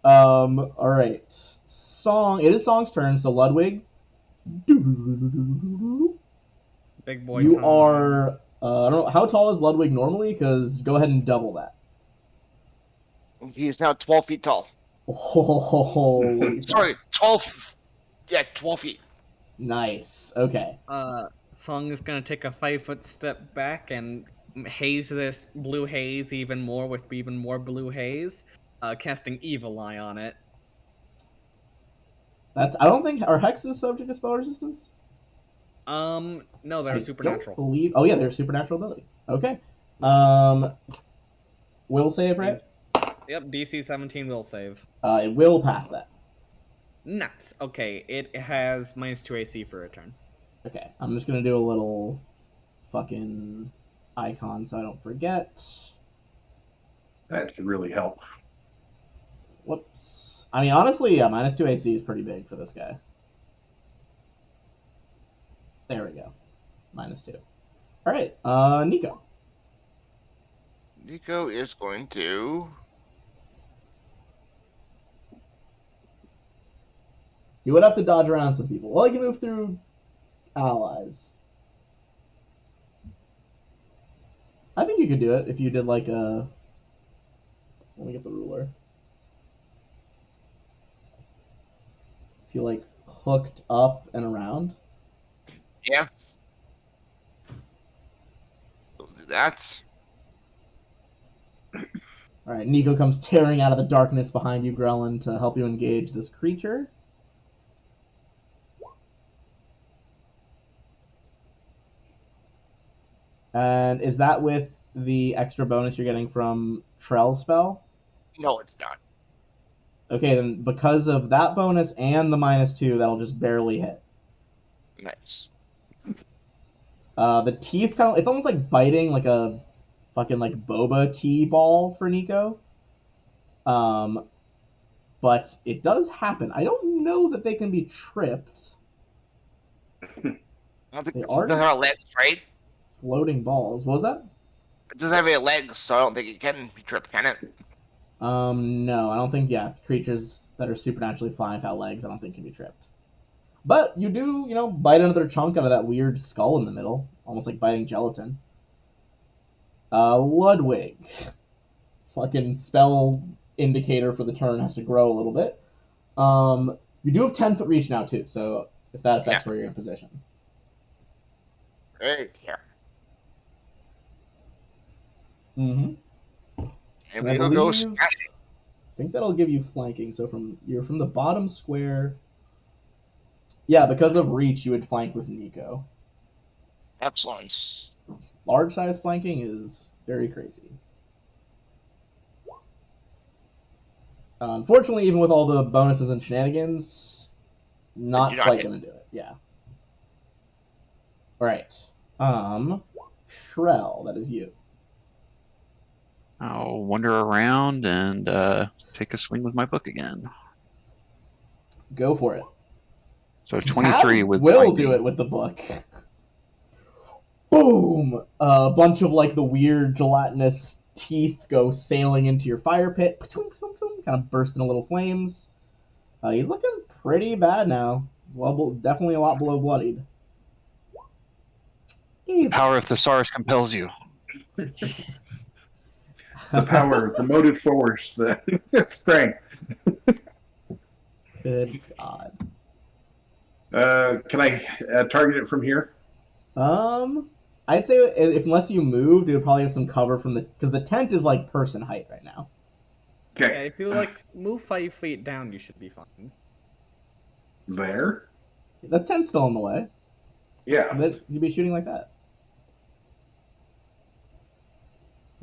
Speaker 1: All right. Song. It is Song's turn. So Ludwig.
Speaker 4: Big boy.
Speaker 1: You
Speaker 4: time.
Speaker 1: are. I don't know how tall is Ludwig normally. Because go ahead and double that.
Speaker 5: He is now 12 feet tall.
Speaker 1: Holy
Speaker 5: Sorry, 12. Yeah, 12 feet.
Speaker 1: Nice. Okay.
Speaker 4: Song is gonna take a 5-foot step back and haze this blue haze even more with even more blue haze, casting Evil Eye on it.
Speaker 1: I don't think are hexes subject to spell resistance.
Speaker 4: No, they're
Speaker 1: I
Speaker 4: supernatural.
Speaker 1: Don't believe. Oh yeah, they're a supernatural ability. Okay. Will save, right?
Speaker 4: Yep, DC 17 will save.
Speaker 1: It will pass that.
Speaker 4: Nuts. Okay, it has -2 AC for a turn.
Speaker 1: Okay, I'm just gonna do a little fucking icon so I don't forget.
Speaker 2: That should really help.
Speaker 1: Whoops. I mean, honestly, yeah, -2 AC is pretty big for this guy. There we go. -2. All right, Nico.
Speaker 5: Nico is going to.
Speaker 1: You would have to dodge around some people. Well, you can move through allies. I think you could do it if you did like a. Let me get the ruler. If you like hooked up and around.
Speaker 5: Yeah. We'll do that.
Speaker 1: All right, Nico comes tearing out of the darkness behind you, Grellin, to help you engage this creature. And is that with the extra bonus you're getting from Trell's spell?
Speaker 5: No, it's not.
Speaker 1: Okay, then because of that bonus and the -2, that'll just barely hit.
Speaker 5: Nice.
Speaker 1: The teeth kind of, it's almost like biting like a fucking like boba tea ball for Nico. But it does happen. I don't know that they can be tripped.
Speaker 5: I don't think
Speaker 1: They
Speaker 5: it
Speaker 1: are
Speaker 5: doesn't have legs, right?
Speaker 1: floating balls. What was that?
Speaker 5: It doesn't have any legs, so I don't think it can be tripped, can it?
Speaker 1: No, I don't think, yeah, creatures that are supernaturally flying without legs, I don't think can be tripped. But you do, bite another chunk out of that weird skull in the middle, almost like biting gelatin. Ludwig. Fucking spell indicator for the turn has to grow a little bit. You do have 10-foot reach now, too, so if that affects where you're in position.
Speaker 5: Right here.
Speaker 1: Mm-hmm.
Speaker 5: And
Speaker 1: I
Speaker 5: we'll go
Speaker 1: believe-
Speaker 5: smashing.
Speaker 1: I think that'll give you flanking. So you're from the bottom square. Yeah, because of reach, you would flank with Nico.
Speaker 5: Excellent.
Speaker 1: Large size flanking is very crazy. Unfortunately, even with all the bonuses and shenanigans, not
Speaker 5: You're not
Speaker 1: quite
Speaker 5: hitting.
Speaker 1: gonna do it. Yeah. All right. Shrell, that is you.
Speaker 6: I'll wander around and take a swing with my book again.
Speaker 1: Go for it.
Speaker 6: So 23 with
Speaker 1: will
Speaker 6: flanking.
Speaker 1: do it with the book. Boom! A bunch of like the weird gelatinous teeth go sailing into your fire pit. Kind of burst into little flames. He's looking pretty bad now. Well, definitely a lot below bloodied.
Speaker 6: The power of Thesaurus compels you.
Speaker 2: The power, the motive force, the strength.
Speaker 1: Good God.
Speaker 2: Can I target it from here?
Speaker 1: I'd say if unless you moved, it would probably have some cover from because the tent is like person height right now.
Speaker 4: Yeah,
Speaker 2: Okay.
Speaker 4: if you like move 5 feet down, you should be fine.
Speaker 2: There?
Speaker 1: The tent's still in the way.
Speaker 2: Yeah.
Speaker 1: But you'd be shooting like that.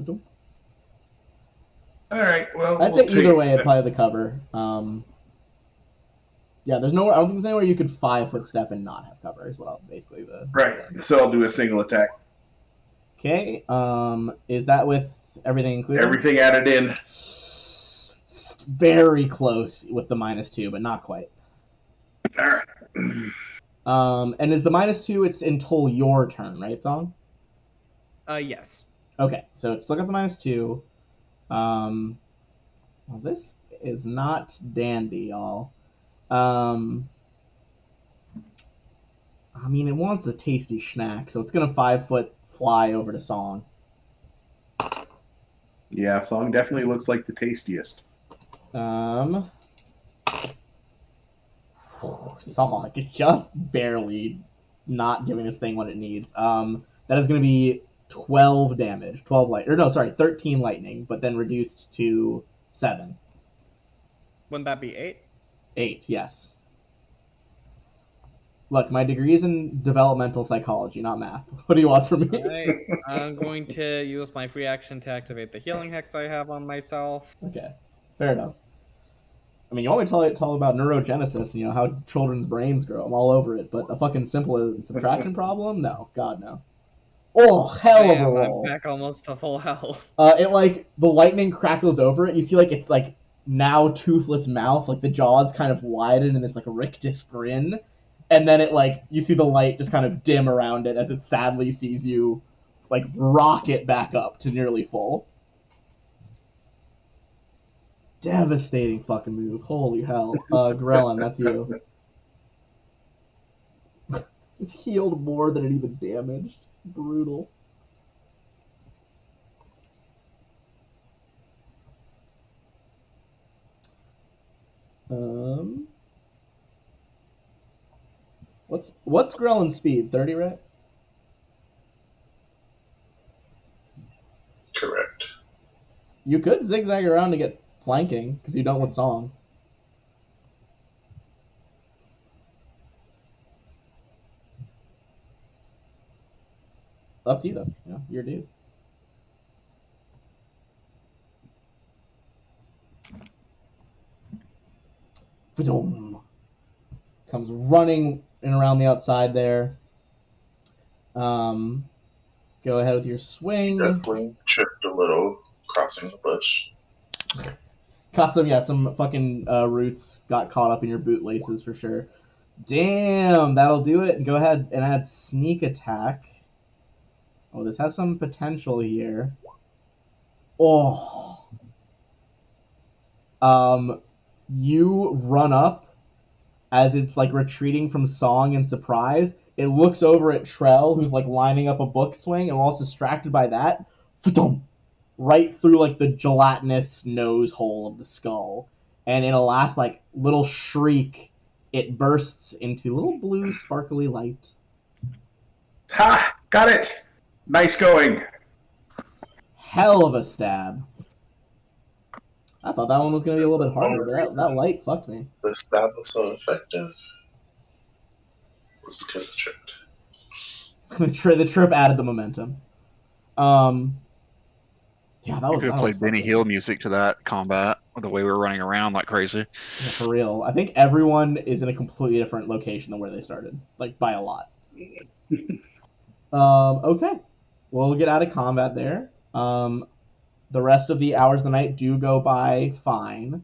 Speaker 2: All right. Well,
Speaker 1: I'd say either way, I'd probably have the cover. Yeah, there's nowhere. I don't think there's anywhere you could 5-foot step and not have cover. Is what basically the
Speaker 2: Right.
Speaker 1: thing.
Speaker 2: So I'll do a single attack.
Speaker 1: Okay. Is that with everything included?
Speaker 2: Everything added in.
Speaker 1: Very close with the -2, but not quite.
Speaker 2: All right.
Speaker 1: And is the -2? It's until your turn, right, Song?
Speaker 4: Yes.
Speaker 1: Okay, so it's still got the -2. Well, this is not dandy, y'all. I mean, it wants a tasty snack, so it's gonna 5-foot fly over to Song.
Speaker 2: Yeah, Song definitely looks like the tastiest.
Speaker 1: Song is just barely not giving this thing what it needs. That is gonna be 12 damage. 13 lightning, but then reduced to 7.
Speaker 4: Wouldn't that be 8?
Speaker 1: 8, yes. Look, my degree is in developmental psychology, not math. What do you want from me?
Speaker 4: Alright, I'm going to use my free action to activate the healing hex I have on myself.
Speaker 1: Okay, fair enough. I mean, you want me to tell about neurogenesis and how children's brains grow? I'm all over it. But a fucking simple subtraction problem? No, God no. Oh, hell of a
Speaker 4: Damn, I'm
Speaker 1: roll.
Speaker 4: back almost to full health.
Speaker 1: It the lightning crackles over it. You see it's now toothless mouth, the jaws kind of widen in this rictus grin, and then you see the light just kind of dim around it as it sadly sees you rocket back up to nearly full. Devastating fucking move. Holy hell. Grellin, that's you. It healed more than it even damaged. Brutal. What's Grellin's speed? 30, right?
Speaker 3: Correct.
Speaker 1: You could zigzag around to get flanking, because you don't with Song. Up to you, though. Yeah, you're a dude. Boom. Comes running and around the outside there. Go ahead with your swing.
Speaker 3: Definitely tripped a little crossing the bush.
Speaker 1: Got some fucking roots got caught up in your bootlaces for sure. Damn, that'll do it. And go ahead and add sneak attack. Oh, this has some potential here. Oh. You run up as it's retreating from Song in surprise. It looks over at Trell, who's lining up a book swing, and while it's distracted by that, right through the gelatinous nose hole of the skull. And in a last little shriek, it bursts into little blue sparkly light.
Speaker 2: Ha! Got it! Nice going.
Speaker 1: Hell of a stab. I thought that one was going to be a little bit harder, but that light fucked me.
Speaker 3: The stab was so effective was because it tripped.
Speaker 1: The trip added the momentum. Yeah, that was.
Speaker 6: You could have played Benny Hill music to that combat, the way we were running around like crazy.
Speaker 1: Yeah, for real. I think everyone is in a completely different location than where they started, by a lot. Okay. We'll get out of combat there. The rest of the hours of the night do go by fine.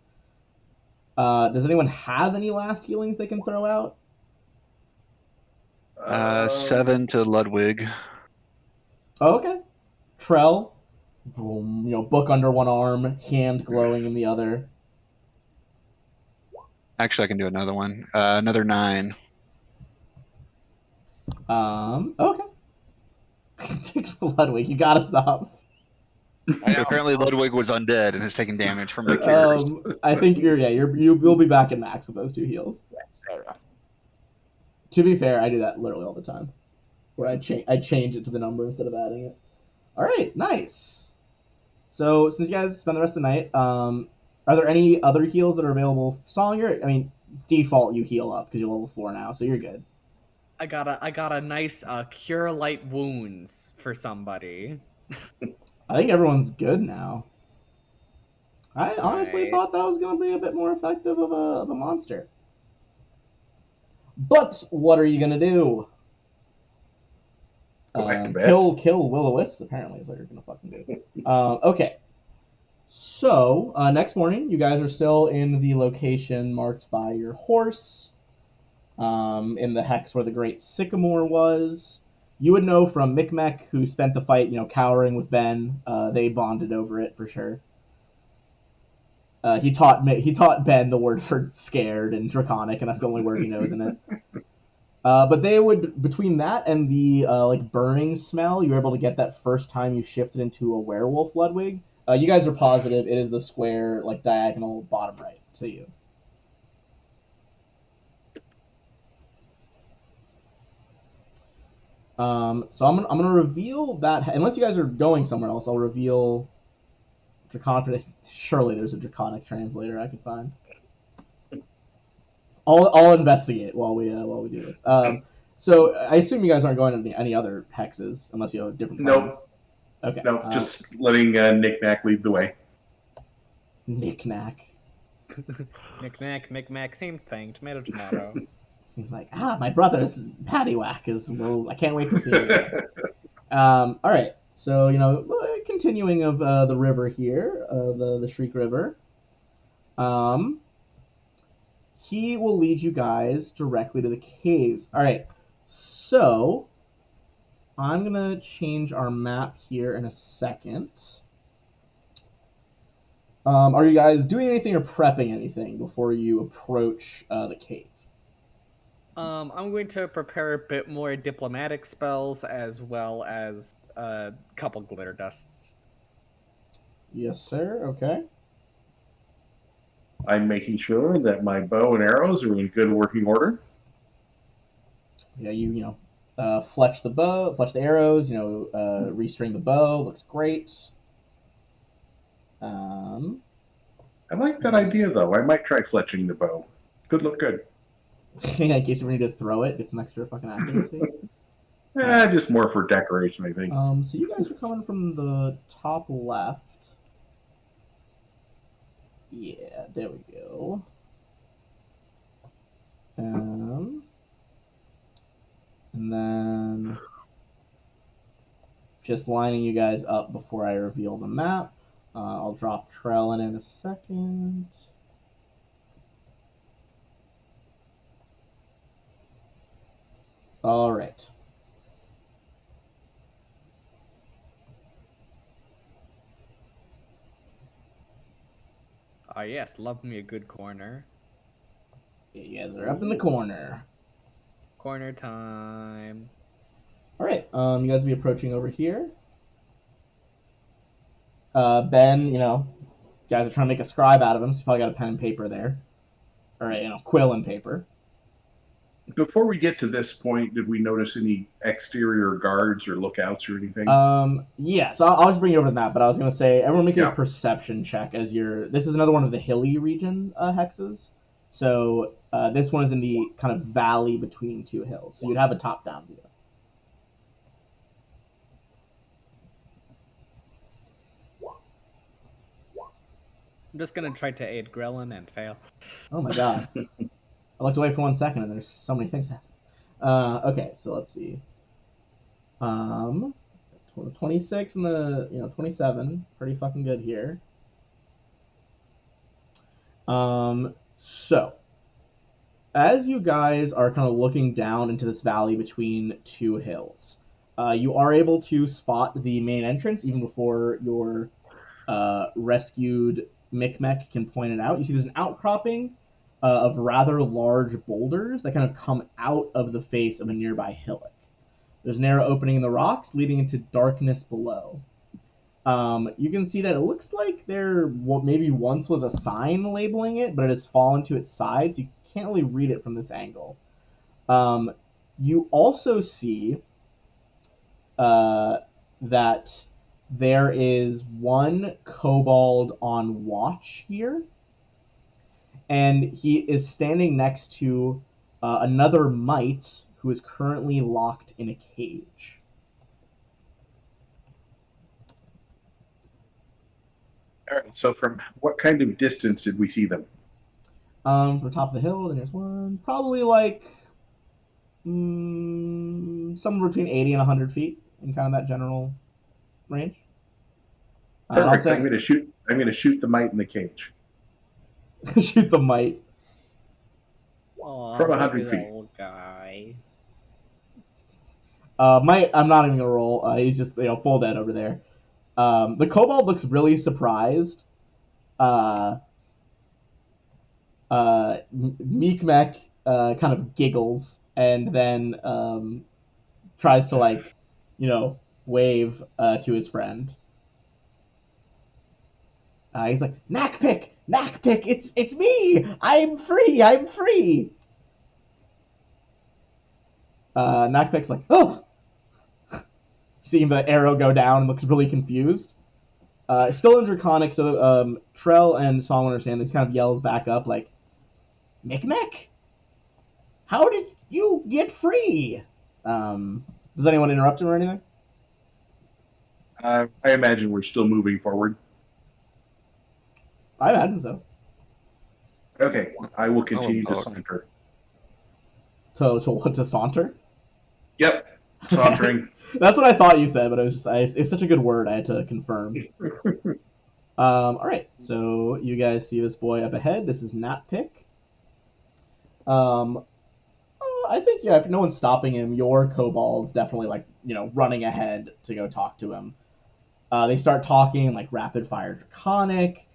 Speaker 1: Does anyone have any last healings they can throw out?
Speaker 6: 7 to Ludwig.
Speaker 1: Oh, okay. Trell, book under one arm, hand glowing in the other.
Speaker 6: Actually, I can do another one. Another 9.
Speaker 1: Okay. Ludwig, you gotta stop.
Speaker 6: Apparently, Ludwig was undead and has taken damage from the cures.
Speaker 1: I think you'll be back in max with those 2 heals. To be fair, I do that literally all the time, where I change it to the number instead of adding it. All right, nice. So since you guys spend the rest of the night, are there any other heals that are available? Song, default you heal up because you're level 4 now, so you're good.
Speaker 4: I got a nice cure light wounds for somebody.
Speaker 1: I think everyone's good now. I honestly thought that was going to be a bit more effective of a monster. But what are you going to do? Kill Will-O-Wisps, apparently, is what you're going to fucking do. Okay. So, next morning, you guys are still in the location marked by your horse, in the hex where the Great Sycamore was. You would know from Micmac, who spent the fight, cowering with Ben. They bonded over it for sure. He taught Ben the word for scared and draconic, and that's the only word he knows in it. But they would, between that and the burning smell, you were able to get that first time you shifted into a werewolf, Ludwig. You guys are positive it is the square diagonal bottom right to you. So I'm gonna reveal that, unless you guys are going somewhere else. I'll reveal Draconic. Surely there's a Draconic translator I could find. I'll investigate while we do this. So I assume you guys aren't going to any other hexes unless you have different plans.
Speaker 2: Nope.
Speaker 1: Okay.
Speaker 2: No, just letting Nick Knack lead the way.
Speaker 1: Knick-knack.
Speaker 4: Knick-knack, Mick-mac, same thing. Tomato, tomato.
Speaker 1: He's like, my brother's paddywhack I can't wait to see him again. All right. So continuing of the river here, the Shriek River. He will lead you guys directly to the caves. All right. So I'm gonna change our map here in a second. Are you guys doing anything or prepping anything before you approach the cave?
Speaker 4: I'm going to prepare a bit more diplomatic spells as well as a couple glitter dusts.
Speaker 1: Yes, sir. Okay.
Speaker 2: I'm making sure that my bow and arrows are in good working order.
Speaker 1: Yeah, fletch the arrows. Restring the bow. Looks great.
Speaker 2: I like that idea, though. I might try fletching the bow. Could look good.
Speaker 1: In case we need to throw it, get some extra fucking accuracy.
Speaker 2: Just more for decoration, I think.
Speaker 1: So you guys are coming from the top left. Yeah, there we go. And then just lining you guys up before I reveal the map. I'll drop Trell in a second. All right.
Speaker 4: Ah, yes, love me a good corner.
Speaker 1: Yeah, you guys are up in the corner.
Speaker 4: Corner time.
Speaker 1: All right. You guys will be approaching over here. Ben, guys are trying to make a scribe out of him, so you probably got a pen and paper there. Or, quill and paper.
Speaker 2: Before we get to this point, did we notice any exterior guards or lookouts or anything?
Speaker 1: Yeah, so I'll just bring you over to that, but I was going to say, everyone make a perception check as this is another one of the hilly region hexes. So this one is in the kind of valley between two hills, so you'd have a top-down view.
Speaker 4: I'm just gonna try to aid Grellin and fail.
Speaker 1: Oh my god. I looked away for 1 second and there's so many things happening. Okay, so let's see. 26 and the 27, pretty fucking good here. So as you guys are kind of looking down into this valley between two hills, you are able to spot the main entrance even before your rescued Micmac can point it out. You see there's an outcropping of rather large boulders that kind of come out of the face of a nearby hillock. There's a narrow opening in the rocks leading into darkness below. You can see that it looks like there maybe once was a sign labeling it, but it has fallen to its sides. You can't really read it from this angle. You also see that there is one kobold on watch here, and he is standing next to another mite who is currently locked in a cage.
Speaker 2: All right, so from what kind of distance did we see them?
Speaker 1: From top of the hill, then there's one. Probably like somewhere between 80 and 100 feet in kind of that general range.
Speaker 2: Perfect. I'm going to shoot the mite in the cage.
Speaker 1: Shoot the mite.
Speaker 4: Aww,
Speaker 2: from 100 feet.
Speaker 4: Old guy.
Speaker 1: Mite, I'm not even gonna roll. He's just full dead over there. The kobold looks really surprised. Meekmech kind of giggles and then tries to wave to his friend. He's like, Knackpick, it's me! I'm free! Knackpick's like, oh! Seeing the arrow go down, looks really confused. Still in Draconic, so Trell and Song understand. This kind of yells back up like, Micmac? How did you get free? Does anyone interrupt him or anything?
Speaker 2: I imagine we're still moving forward.
Speaker 1: I imagine so.
Speaker 2: Okay, I will continue to
Speaker 6: dog.
Speaker 2: saunter.
Speaker 1: To saunter?
Speaker 2: Yep, sauntering.
Speaker 1: That's what I thought you said, but it's such a good word, I had to confirm. All right, so you guys see this boy up ahead. This is Nat Pick. I think if no one's stopping him, your kobold's definitely running ahead to go talk to him. They start talking like rapid fire draconic.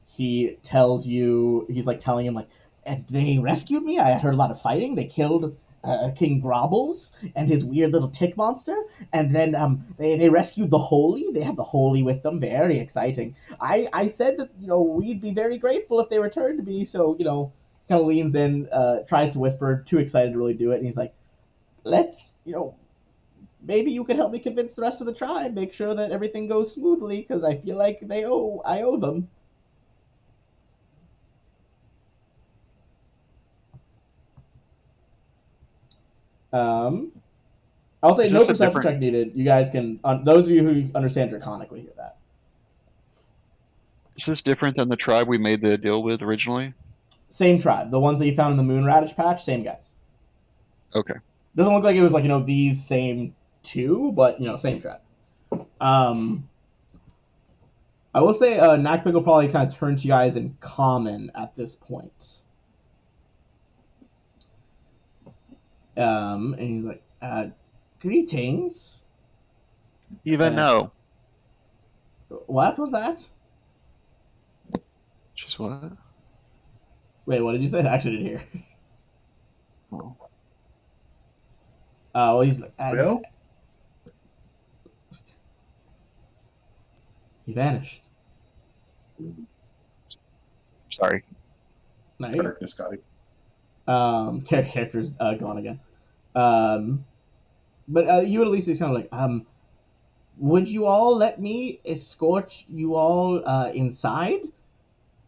Speaker 1: He tells you, he's telling him and they rescued me. I heard a lot of fighting. They killed King Grobbles and his weird little tick monster, and then they rescued the Holy. They have the Holy with them. Very exciting. I said that we'd be very grateful if they returned to me. So kind of leans in, tries to whisper, too excited to really do it, and he's like, let's maybe you could help me convince the rest of the tribe, make sure that everything goes smoothly, because I feel like I owe them. I'll say
Speaker 6: Is
Speaker 1: no
Speaker 6: this a
Speaker 1: perception
Speaker 6: different-
Speaker 1: check needed. You guys can, those of you who understand Draconic will hear that.
Speaker 6: Is this different than the tribe we made the deal with originally?
Speaker 1: Same tribe, the ones that you found in the Moon Radish patch, same guys.
Speaker 6: Okay.
Speaker 1: Doesn't look like it was these same two, but same tribe. I will say Nakpik will probably kind of turn to you guys in common at this point. And he's like, greetings.
Speaker 6: Even no.
Speaker 1: What was that?
Speaker 6: Just what?
Speaker 1: Wait, what did you say? I actually didn't hear.
Speaker 6: Oh.
Speaker 1: Well, he's like,
Speaker 2: Well,
Speaker 1: he vanished.
Speaker 6: Sorry.
Speaker 1: No, you're
Speaker 2: darkness got it.
Speaker 1: character's gone again. But you at least is kind of like, would you all let me escort you all inside?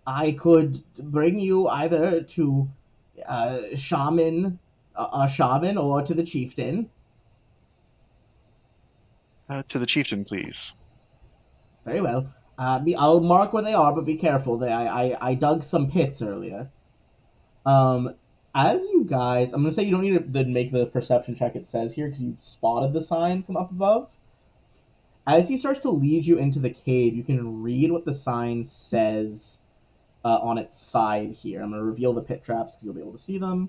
Speaker 1: I could bring you either to a shaman or to the chieftain.
Speaker 6: To the chieftain, please.
Speaker 1: Very well. I'll mark where they are, but be careful. I dug some pits earlier. As you guys, I'm gonna say you don't need to make the perception check it says here because you spotted the sign from up above. As he starts to lead you into the cave, you can read what the sign says on its side here. I'm gonna reveal the pit traps because you'll be able to see them.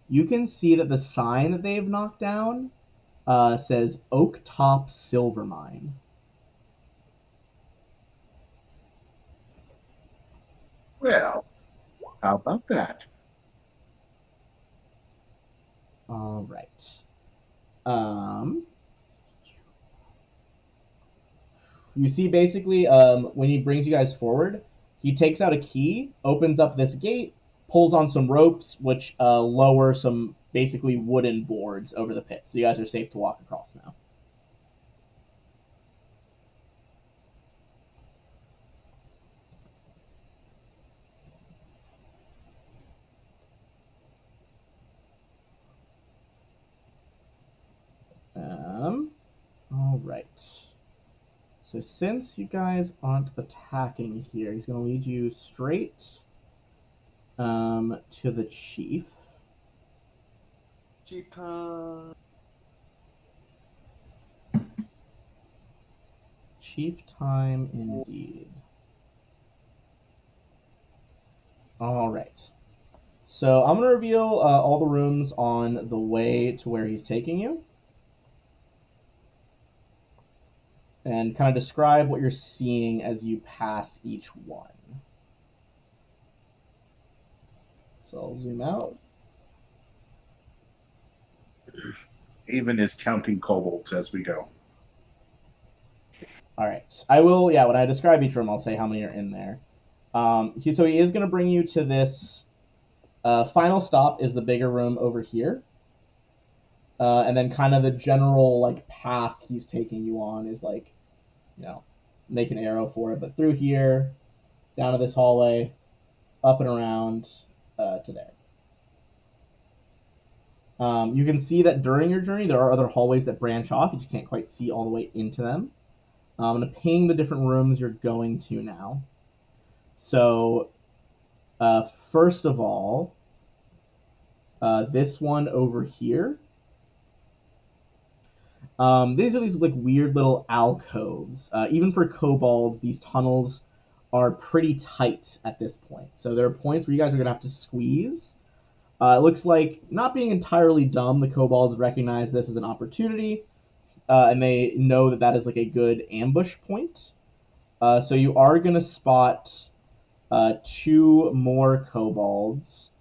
Speaker 1: You can see that the sign that they've knocked down says Oak Top Silver Mine.
Speaker 2: Well, how about that?
Speaker 1: All right. You see, basically, when he brings you guys forward, he takes out a key, opens up this gate, pulls on some ropes, which lower some basically wooden boards over the pit. So you guys are safe to walk across now. All right. So since you guys aren't attacking here, he's going to lead you straight to the chief.
Speaker 4: Chief time.
Speaker 1: Chief time indeed. All right. So I'm going to reveal all the rooms on the way to where he's taking you. And kind of describe what you're seeing as you pass each one. So I'll zoom out.
Speaker 2: Even is counting kobolds as we go.
Speaker 1: All right. I will, yeah, when I describe each room, I'll say how many are in there. So he is going to bring you to this final stop is the bigger room over here. And then kind of the general path he's taking you on is make an arrow for it. But through here, down to this hallway, up and around, to there. You can see that during your journey, there are other hallways that branch off. You just can't quite see all the way into them. I'm going to ping the different rooms you're going to now. So, first of all, this one over here. These are these like weird little alcoves. Even for kobolds, these tunnels are pretty tight at this point. So there are points where you guys are going to have to squeeze. It looks like, not being entirely dumb, the kobolds recognize this as an opportunity, and they know that that is like a good ambush point. So you are going to spot 2 more kobolds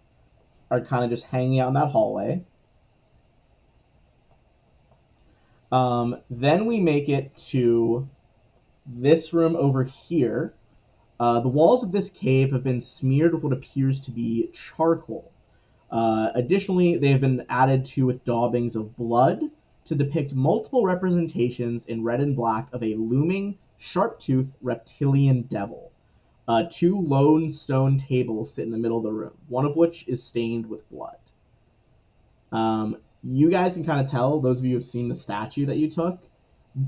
Speaker 1: are kind of just hanging out in that hallway. Then we make it to this room over here. The walls of this cave have been smeared with what appears to be charcoal. Additionally, they have been added to with daubings of blood to depict multiple representations in red and black of a looming, sharp-toothed reptilian devil. 2 lone stone tables sit in the middle of the room, one of which is stained with blood. You guys can kind of tell, those of you who have seen the statue that you took,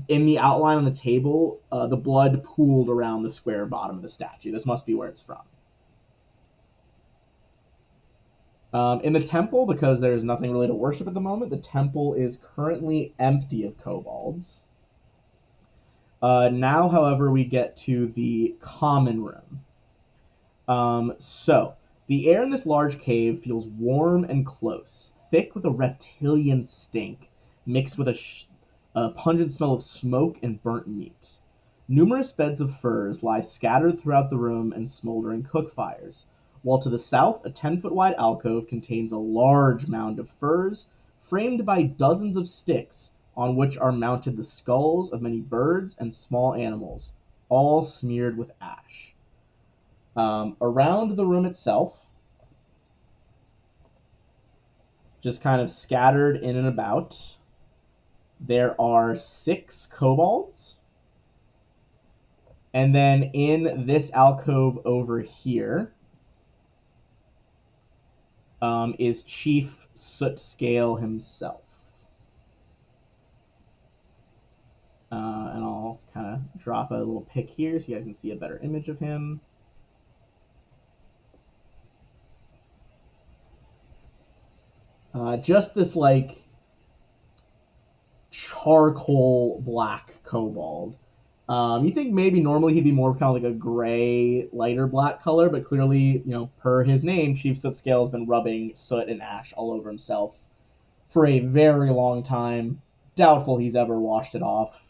Speaker 1: in the outline on the table, the blood pooled around the square bottom of the statue. This must be where it's from. In the temple, because there's nothing really to worship at the moment, the temple is currently empty of kobolds. Now, however, we get to the common room. So, the air in this large cave feels warm and close, thick with a reptilian stink, mixed with a pungent smell of smoke and burnt meat. Numerous beds of furs lie scattered throughout the room and smoldering cook fires, while to the south a 10-foot wide alcove contains a large mound of furs, framed by dozens of sticks on which are mounted the skulls of many birds and small animals, all smeared with ash. Around the room itself, just kind of scattered in and about, there are 6 kobolds. And then in this alcove over here is Chief Sootscale himself. And I'll kind of drop a little pic here so you guys can see a better image of him. Just this like charcoal black kobold. You think maybe normally he'd be more kind of like a gray, lighter black color, but clearly, per his name, Chief Sootscale has been rubbing soot and ash all over himself for a very long time. Doubtful he's ever washed it off.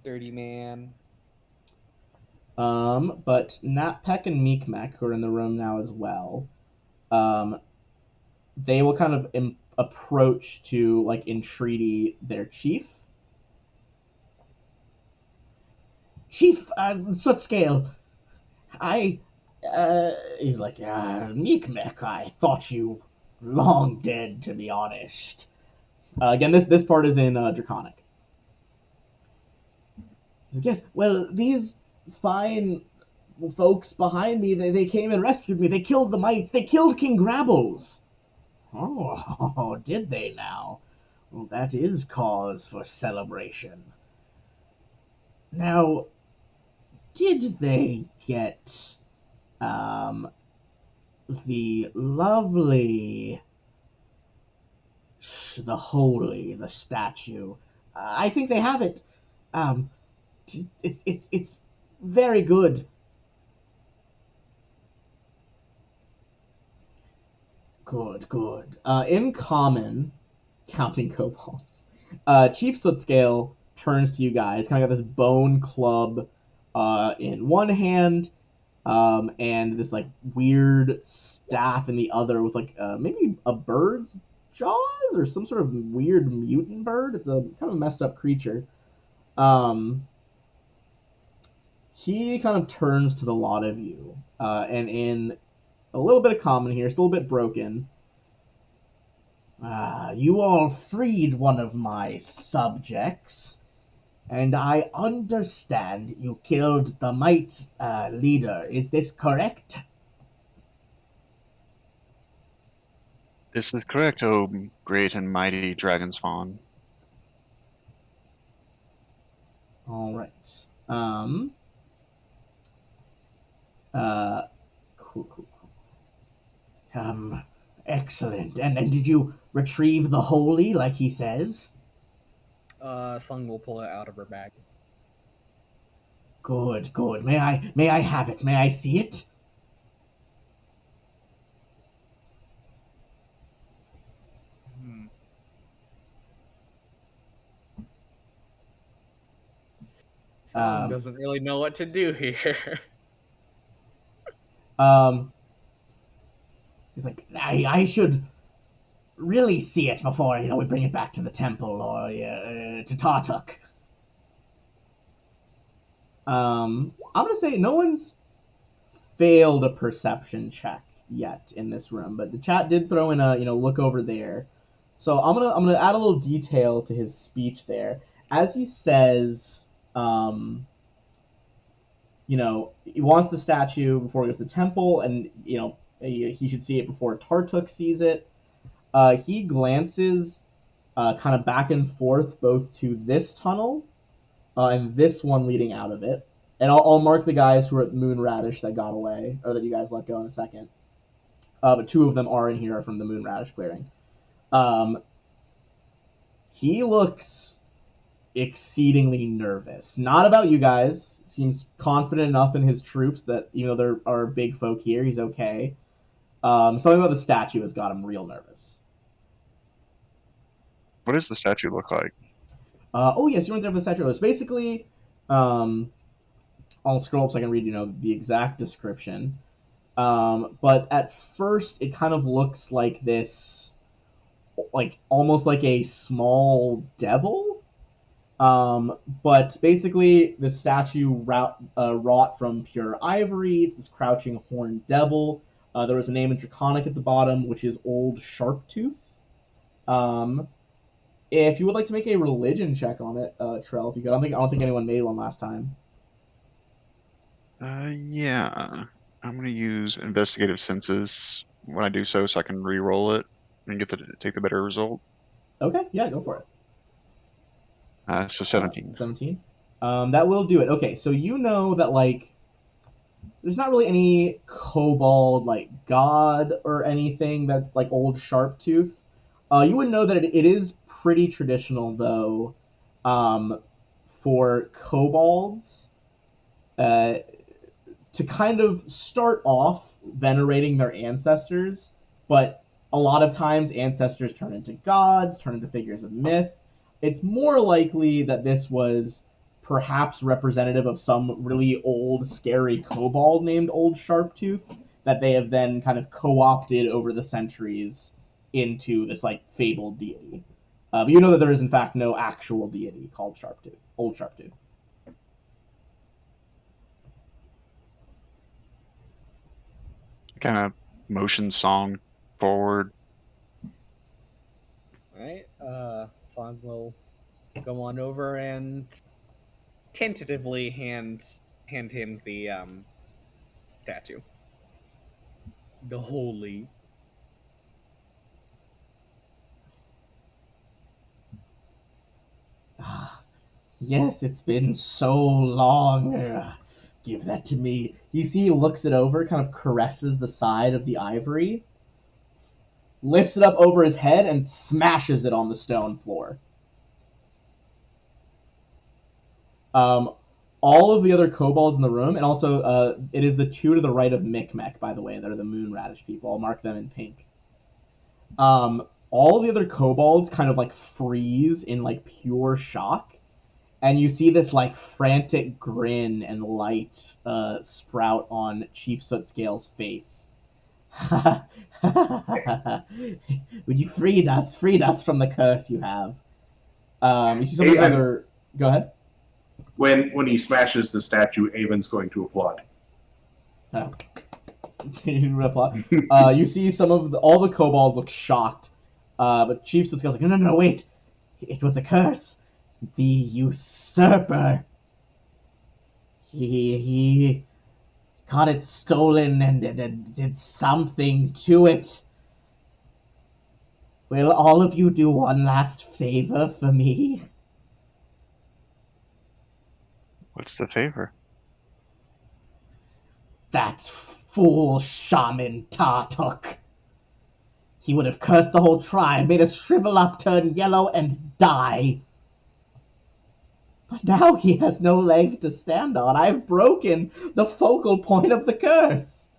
Speaker 4: Dirty man.
Speaker 1: But Natpek and Meekmek, who are in the room now as well, they will kind of approach to like entreaty their chief. Chief Sootscale, he's like, Meekmek, I thought you long dead, to be honest. Again, this part is in Draconic. Yes, well, these fine folks behind me, they came and rescued me. They killed the mites. They killed King Grabbles. Oh, did they now? Well, that is cause for celebration. Now, did they get the lovely, the statue? I think they have it. It's very good. Good. In common, counting kobolds, Chief Sootscale turns to you guys, kind of got this bone club in one hand, and this like weird staff in the other with like maybe a bird's jaws or some sort of weird mutant bird. It's a kind of messed up creature. He kind of turns to the lot of you, and in a little bit of common here, it's a little bit broken. You all freed one of my subjects, and I understand you killed the mite leader. Is this correct?
Speaker 6: This is correct, O great and mighty dragon spawn.
Speaker 1: All right. Cool. Excellent. And did you retrieve the holy like he says?
Speaker 4: Sung will pull it out of her bag.
Speaker 1: Good. May I have it? May I see it?
Speaker 4: Sung doesn't really know what to do here.
Speaker 1: He's like, I should really see it before we bring it back to the temple or to Tartuk. I'm gonna say no one's failed a perception check yet in this room, but the chat did throw in a look over there. So I'm gonna add a little detail to his speech there as he says, he wants the statue before he goes to the temple, and he should see it before Tartuk sees it. He glances kind of back and forth both to this tunnel and this one leading out of it. And I'll mark the guys who are at Moon Radish that got away, or that you guys let go in a second. But two of them are in here from the Moon Radish clearing. He looks exceedingly nervous. Not about you guys. Seems confident enough in his troops that there are big folk here, he's okay. Something about the statue has got him real nervous.
Speaker 6: What does the statue look like?
Speaker 1: Oh yes, you went there for the statue. It's basically, I'll scroll up so I can read the exact description. But at first, it kind of looks like this, almost like a small devil. But basically, the statue wrought from pure ivory. It's this crouching horned devil. There was a name in Draconic at the bottom, which is Old Sharptooth. If you would like to make a religion check on it, Trell, if you could. I don't think anyone made one last time.
Speaker 6: Yeah. I'm gonna use investigative senses when I do so I can re-roll it and take the better result.
Speaker 1: Okay, yeah, go for it.
Speaker 6: So 17.
Speaker 1: 17. That will do it. Okay, so you know that there's not really any kobold god or anything that's Old Sharptooth. You would know that it is pretty traditional though, for kobolds to kind of start off venerating their ancestors, but a lot of times ancestors turn into gods, turn into figures of myth. It's more likely that this was perhaps representative of some really old, scary kobold named Old Sharptooth that they have then kind of co-opted over the centuries into this fabled deity. But you know that there is in fact no actual deity called Sharptooth, Old Sharptooth.
Speaker 6: Kind of motion song forward.
Speaker 4: Alright, Song will go on over and tentatively hand him the statue. The holy.
Speaker 1: Yes, it's been so long. Give that to me. You see, he looks it over, kind of caresses the side of the ivory, lifts it up over his head, and smashes it on the stone floor. All of the other kobolds in the room, and also it is the two to the right of Micmac, by the way, that are the Moon Radish people. I'll mark them in pink. All the other kobolds kind of freeze in pure shock, and you see this frantic grin and light sprout on Chief Sootscale's face. Would you freed us from the curse you have? You see some of the other. Go ahead.
Speaker 2: When he smashes the statue, Avon's going to applaud.
Speaker 1: Oh. You see some of all the kobolds look shocked, but Chief Sootscale's like, no, wait, it was a curse. The usurper. He got it stolen and did something to it. Will all of you do one last favor for me?
Speaker 6: What's the favor?
Speaker 1: That fool shaman Tartuk. He would have cursed the whole tribe, made us shrivel up, turn yellow, and die. But now he has no leg to stand on. I've broken the focal point of the curse.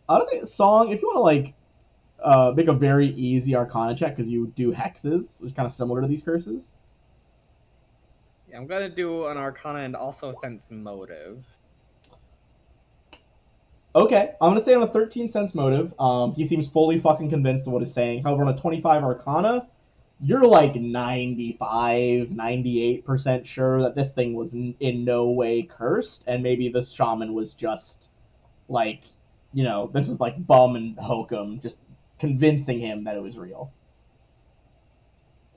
Speaker 1: Honestly, Song, if you want to make a very easy Arcana check, because you do hexes, which is kind of similar to these curses.
Speaker 4: Yeah, I'm gonna do an Arcana and also sense motive.
Speaker 1: Okay, I'm gonna say on a 13 sense motive, he seems fully fucking convinced of what he's saying. However, on a 25 Arcana, you're like 95, 98% sure that this thing was in no way cursed, and maybe the shaman was just like, this was like Bum and Hokum just convincing him that it was real.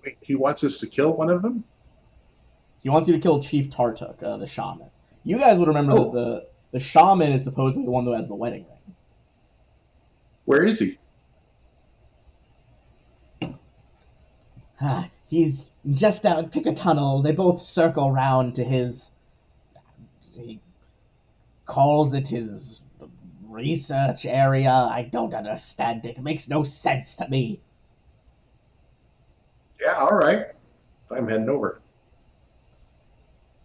Speaker 2: Wait, he wants us to kill one of them?
Speaker 1: He wants you to kill Chief Tartuk, the shaman. You guys would remember that the shaman is supposedly the one who has the wedding ring.
Speaker 2: Where is he?
Speaker 1: He's just down. Pick a tunnel. They both circle round to his. He calls it his research area. I don't understand it. It makes no sense to me.
Speaker 2: Yeah, all right. I'm heading over.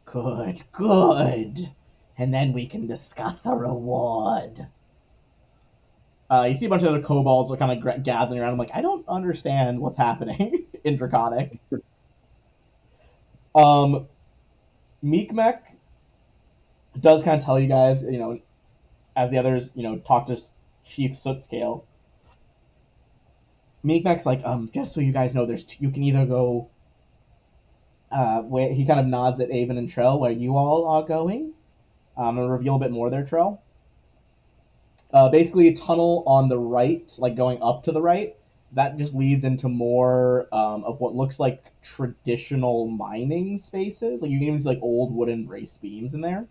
Speaker 1: Good, good. And then we can discuss a reward. You see a bunch of other kobolds are kind of gathering around. I'm like, I don't understand what's happening in Draconic. Meekmech does kind of tell you guys, as the others, talk to Chief Sootscale. Meekmech's like, just so you guys know, you can either go. Where he kind of nods at Avon and Trell, where you all are going. I'm gonna reveal a bit more there, Trell. Basically, a tunnel on the right, like going up to the right, that just leads into more of what looks like traditional mining spaces. Like you can even see like old wooden braced beams in there.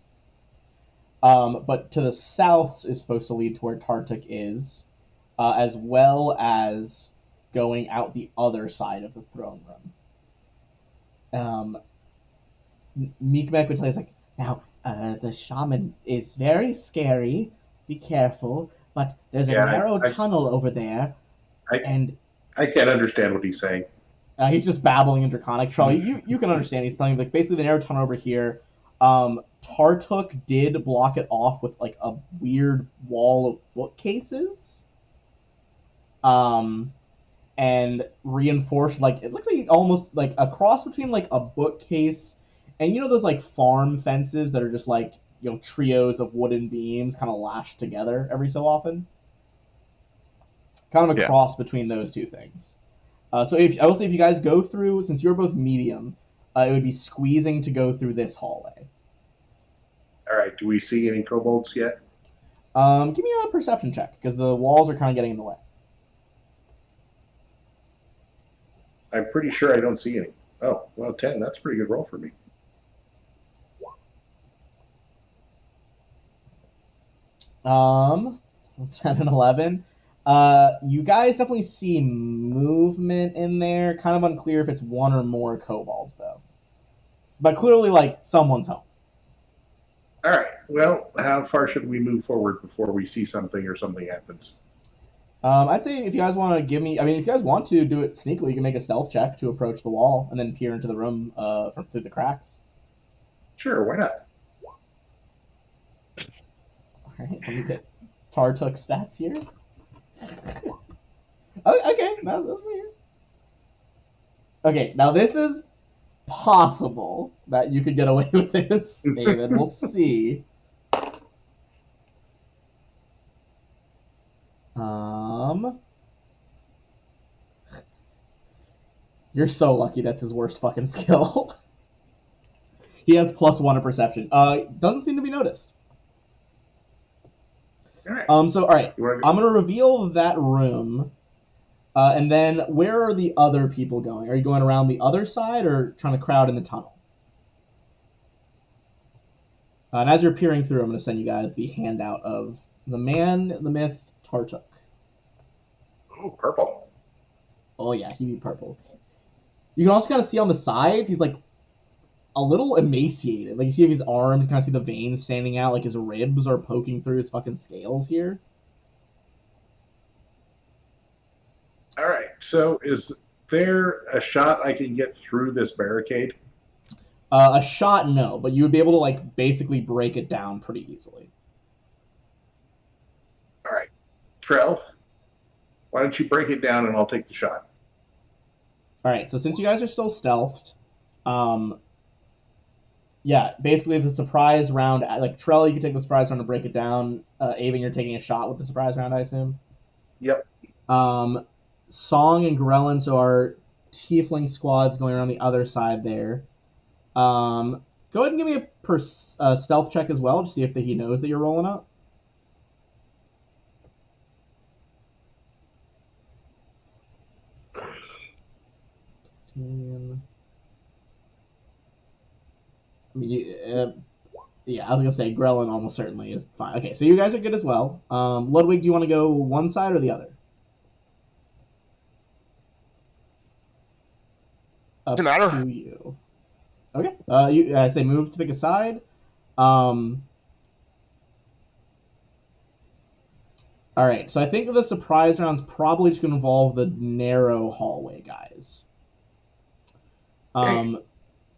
Speaker 1: But to the south is supposed to lead to where Tartuk is, as well as going out the other side of the throne room. Meekmech would tell you, like, now, the shaman is very scary. Be careful. But there's a narrow tunnel over there. And
Speaker 2: I can't understand what he's saying.
Speaker 1: He's just babbling in Draconic. Charlie, you can understand. He's telling you, like, basically the narrow tunnel over here. Tartuk did block it off with, like, a weird wall of bookcases. And reinforced, like, it looks like almost like a cross between, like, a bookcase and those like farm fences that are just like trios of wooden beams kind of lashed together every so often. Kind of a cross between those two things. So I will say if you guys go through, since you're both medium, it would be squeezing to go through this hallway.
Speaker 2: All right. Do we see any kobolds yet?
Speaker 1: Give me a perception check because the walls are kind of getting in the way.
Speaker 2: I'm pretty sure I don't see any. Oh, well, 10. That's a pretty good roll for me.
Speaker 1: 10 and 11. You guys definitely see movement in there. Kind of unclear if it's one or more kobolds, though. But clearly, like, someone's home.
Speaker 2: All right. Well, how far should we move forward before we see something or something happens?
Speaker 1: I'd say if you guys want to give me... I mean, if you guys want to do it sneakily, you can make a stealth check to approach the wall and then peer into the room through the cracks.
Speaker 2: Sure, why not?
Speaker 1: All right, let me get Tartuk stats here. Okay, that's weird. Okay, now this is possible that you could get away with this, David. We'll see. You're so lucky that's his worst fucking skill. He has +1 in perception. Doesn't seem to be noticed.
Speaker 2: All right.
Speaker 1: All right. I'm going to reveal that room. And then where are the other people going? Are you going around the other side or trying to crowd in the tunnel? And as you're peering through, I'm going to send you guys the handout of the man, the myth, Tartuk.
Speaker 2: Oh, purple.
Speaker 1: Oh yeah, he beat purple. You can also kind of see on the sides, he's like a little emaciated. Like you see his arms, you kind of see the veins standing out, like his ribs are poking through his fucking scales here.
Speaker 2: All right. So is there a shot I can get through this barricade?
Speaker 1: A shot, no, but you would be able to like basically break it down pretty easily.
Speaker 2: All right. Trell, why don't you break it down and I'll take the shot.
Speaker 1: All right, so since you guys are still stealthed, yeah, basically the surprise round, like Trell, you can take the surprise round to break it down. Avon, you're taking a shot with the surprise round, I assume.
Speaker 2: Yep.
Speaker 1: Song and Grellin, so our tiefling squad's going around the other side there. Go ahead and give me a stealth check as well to see if he knows that you're rolling up. Yeah, I was gonna say Grellin almost certainly is fine. Okay, so you guys are good as well. Ludwig, do you want to go one side or the other? Up
Speaker 5: Doesn't matter.
Speaker 1: to you. Okay. I say move to pick a side. All right. So I think the surprise round's probably just gonna involve the narrow hallway guys.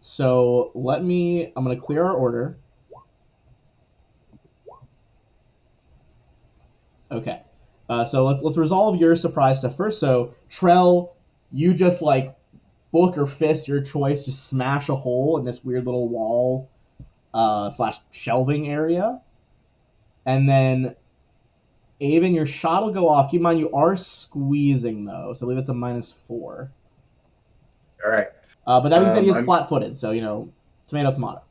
Speaker 1: So I'm gonna clear our order. Okay. So let's resolve your surprise stuff first. So Trell, you just like book or fist your choice, just smash a hole in this weird little wall / shelving area, and then Avon, your shot will go off. Keep in mind you are squeezing though, so I believe it's a -4.
Speaker 2: All right.
Speaker 1: But that being said, he is flat-footed, so tomato tomato.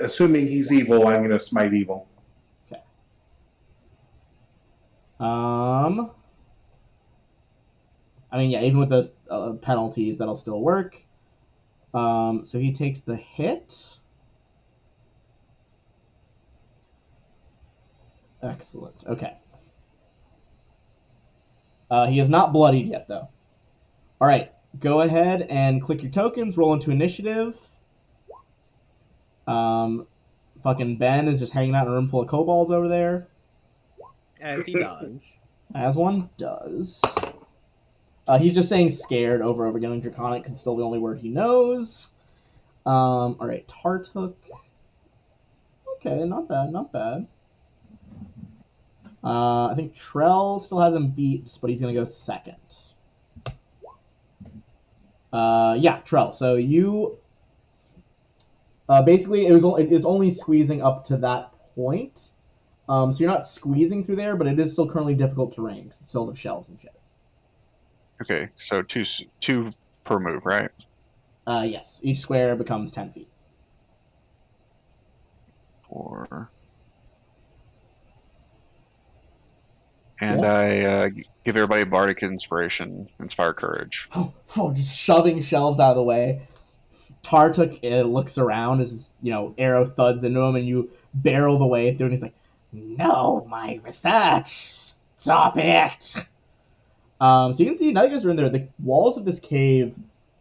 Speaker 2: Assuming he's evil, I'm going to smite evil.
Speaker 1: Okay. I mean, yeah, even with those penalties, that'll still work. So he takes the hit. Excellent. Okay. He is not bloodied yet, though. All right. Go ahead and click your tokens. Roll into initiative. Fucking Ben is just hanging out in a room full of kobolds over there.
Speaker 4: As he does.
Speaker 1: As one does. He's just saying scared over and over again in Draconic because it's still the only word he knows. All right, Tartuk. Okay, not bad, not bad. I think Trell still has him beat, but he's gonna go second. Yeah, Trell. So you basically it was only squeezing up to that point. So you're not squeezing through there, but it is still currently difficult terrain because it's filled with shelves and shit.
Speaker 6: Okay, so two per move, right?
Speaker 1: Yes. Each square becomes 10 feet.
Speaker 6: 4. And I give everybody bardic inspiration, inspire courage.
Speaker 1: Just shoving shelves out of the way. Tartuk looks around as arrow thuds into him, and you barrel the way through, and he's like, "No, my research! Stop it!" So you can see now you guys are in there. The walls of this cave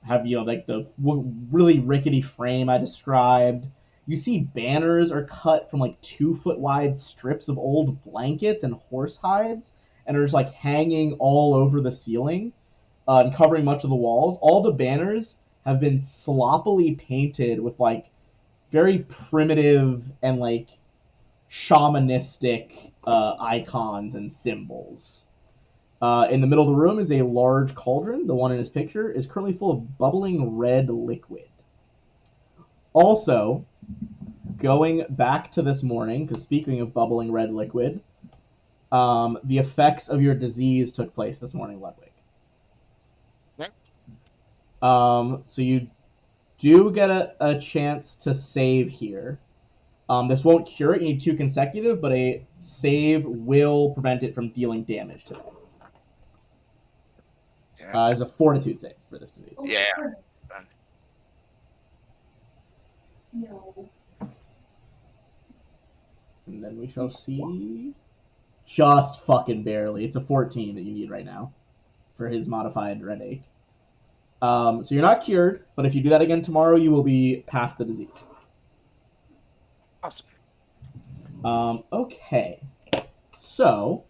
Speaker 1: have like the really rickety frame I described. You see banners are cut from like 2-foot wide strips of old blankets and horse hides, and are just like hanging all over the ceiling and covering much of the walls. All the banners have been sloppily painted with like very primitive and like shamanistic icons and symbols. In the middle of the room is a large cauldron. The one in his picture is currently full of bubbling red liquid. Also, going back to this morning, because speaking of bubbling red liquid, the effects of your disease took place this morning, Ludwig.
Speaker 5: Okay.
Speaker 1: So you do get a chance to save here. This won't cure it. You need 2 consecutive, but a save will prevent it from dealing damage to it. It's a fortitude save for this disease.
Speaker 5: Yeah.
Speaker 7: No.
Speaker 1: And then we shall see. Just fucking barely. It's a 14 that you need right now. for his modified Red. So you're not cured, but if you do that again tomorrow, you will be past the disease.
Speaker 5: Awesome.
Speaker 1: Okay. So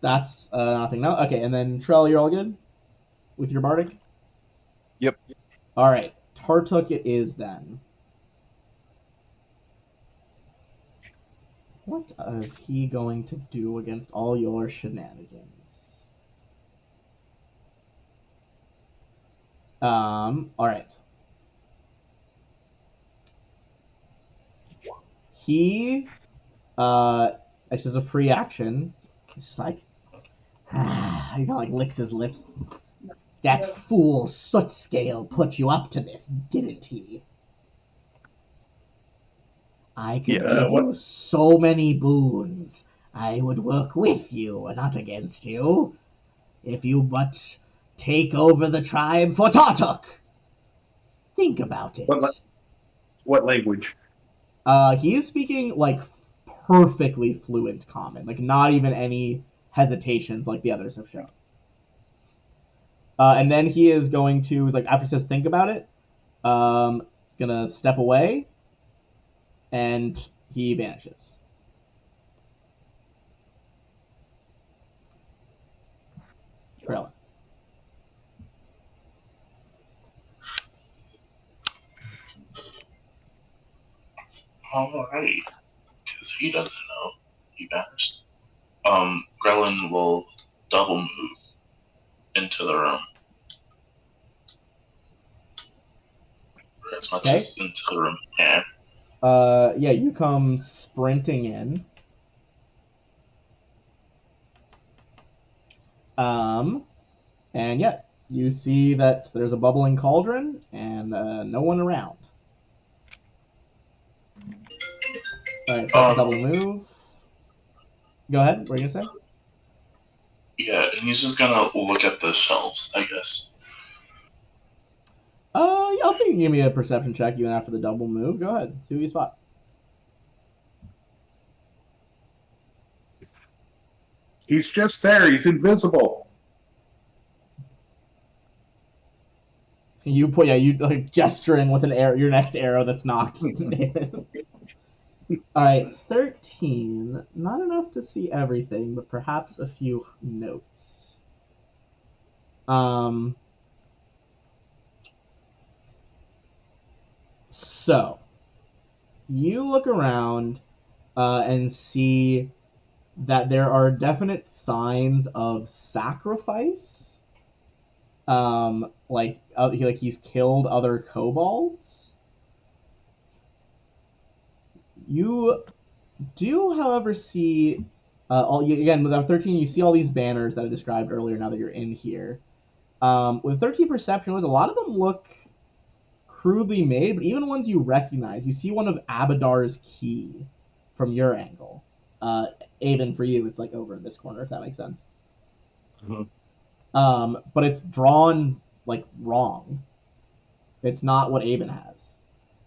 Speaker 1: that's nothing now. Okay, and then Trell, you're all good with your bardic?
Speaker 6: Yep.
Speaker 1: All right. Tartuk it is then. What is he going to do against all your shenanigans? All right. He, it's just a free action. He's just like, he kind of like licks his lips. That fool Sootscale put you up to this, didn't he? I could
Speaker 6: Yes.
Speaker 1: give you so many boons. I would work with you, not against you, if you but take over the tribe for Tartuk. Think about it.
Speaker 2: What language?
Speaker 1: He is speaking like perfectly fluent Common, like not even any hesitations like the others have shown. And then he is going to, like after he says think about it, he's gonna step away, and he vanishes. Krillin.
Speaker 3: Alright. Because he doesn't know. He vanished. Grelin will double move into the room. For as much as into the room he can.
Speaker 1: Yeah, you come sprinting in. And yeah, you see that there's a bubbling cauldron and no one around. Alright, so that's a double move. Go ahead, what are you gonna say?
Speaker 3: Yeah, and he's just gonna look at the shelves, I guess.
Speaker 1: Yeah, I'll say you can give me a perception check even after the double move. Go ahead, see what you spot.
Speaker 2: He's just there. He's invisible.
Speaker 1: You like gesturing with an arrow, your next arrow that's knocked. Alright, 13. Not enough to see everything, but perhaps a few notes. So, you look around and see that there are definite signs of sacrifice. He's killed other kobolds. You do, however, see again with 13. You see all these banners that I described earlier. Now that you're in here, with 13 perception, a lot of them look crudely made, but even ones you recognize. You see one of Abadar's key from your angle. Avon, for you, it's like over in this corner, if that makes sense. But it's drawn like wrong. It's not what Avon has.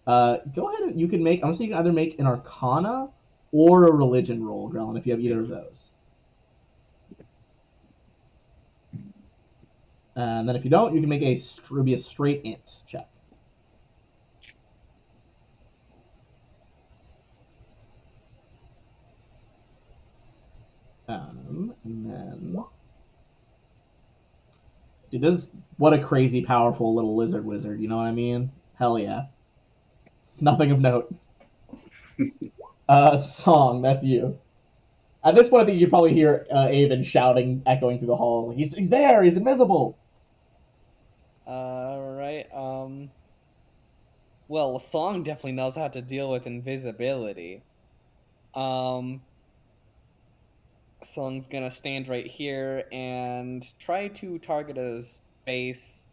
Speaker 1: Go ahead and you can make. Honestly, you can either make an Arcana or a Religion roll, Grellin, if you have either of those. And then if you don't, you can make it'll be a straight int check. And then, dude, what a crazy powerful little lizard wizard. You know what I mean? Hell yeah. Nothing of note. Song, that's you. At this point, I think you could probably hear Avon shouting, echoing through the halls. Like, he's there. He's invisible.
Speaker 4: Right. Well, Song definitely knows how to deal with invisibility. Song's gonna stand right here and try to target a space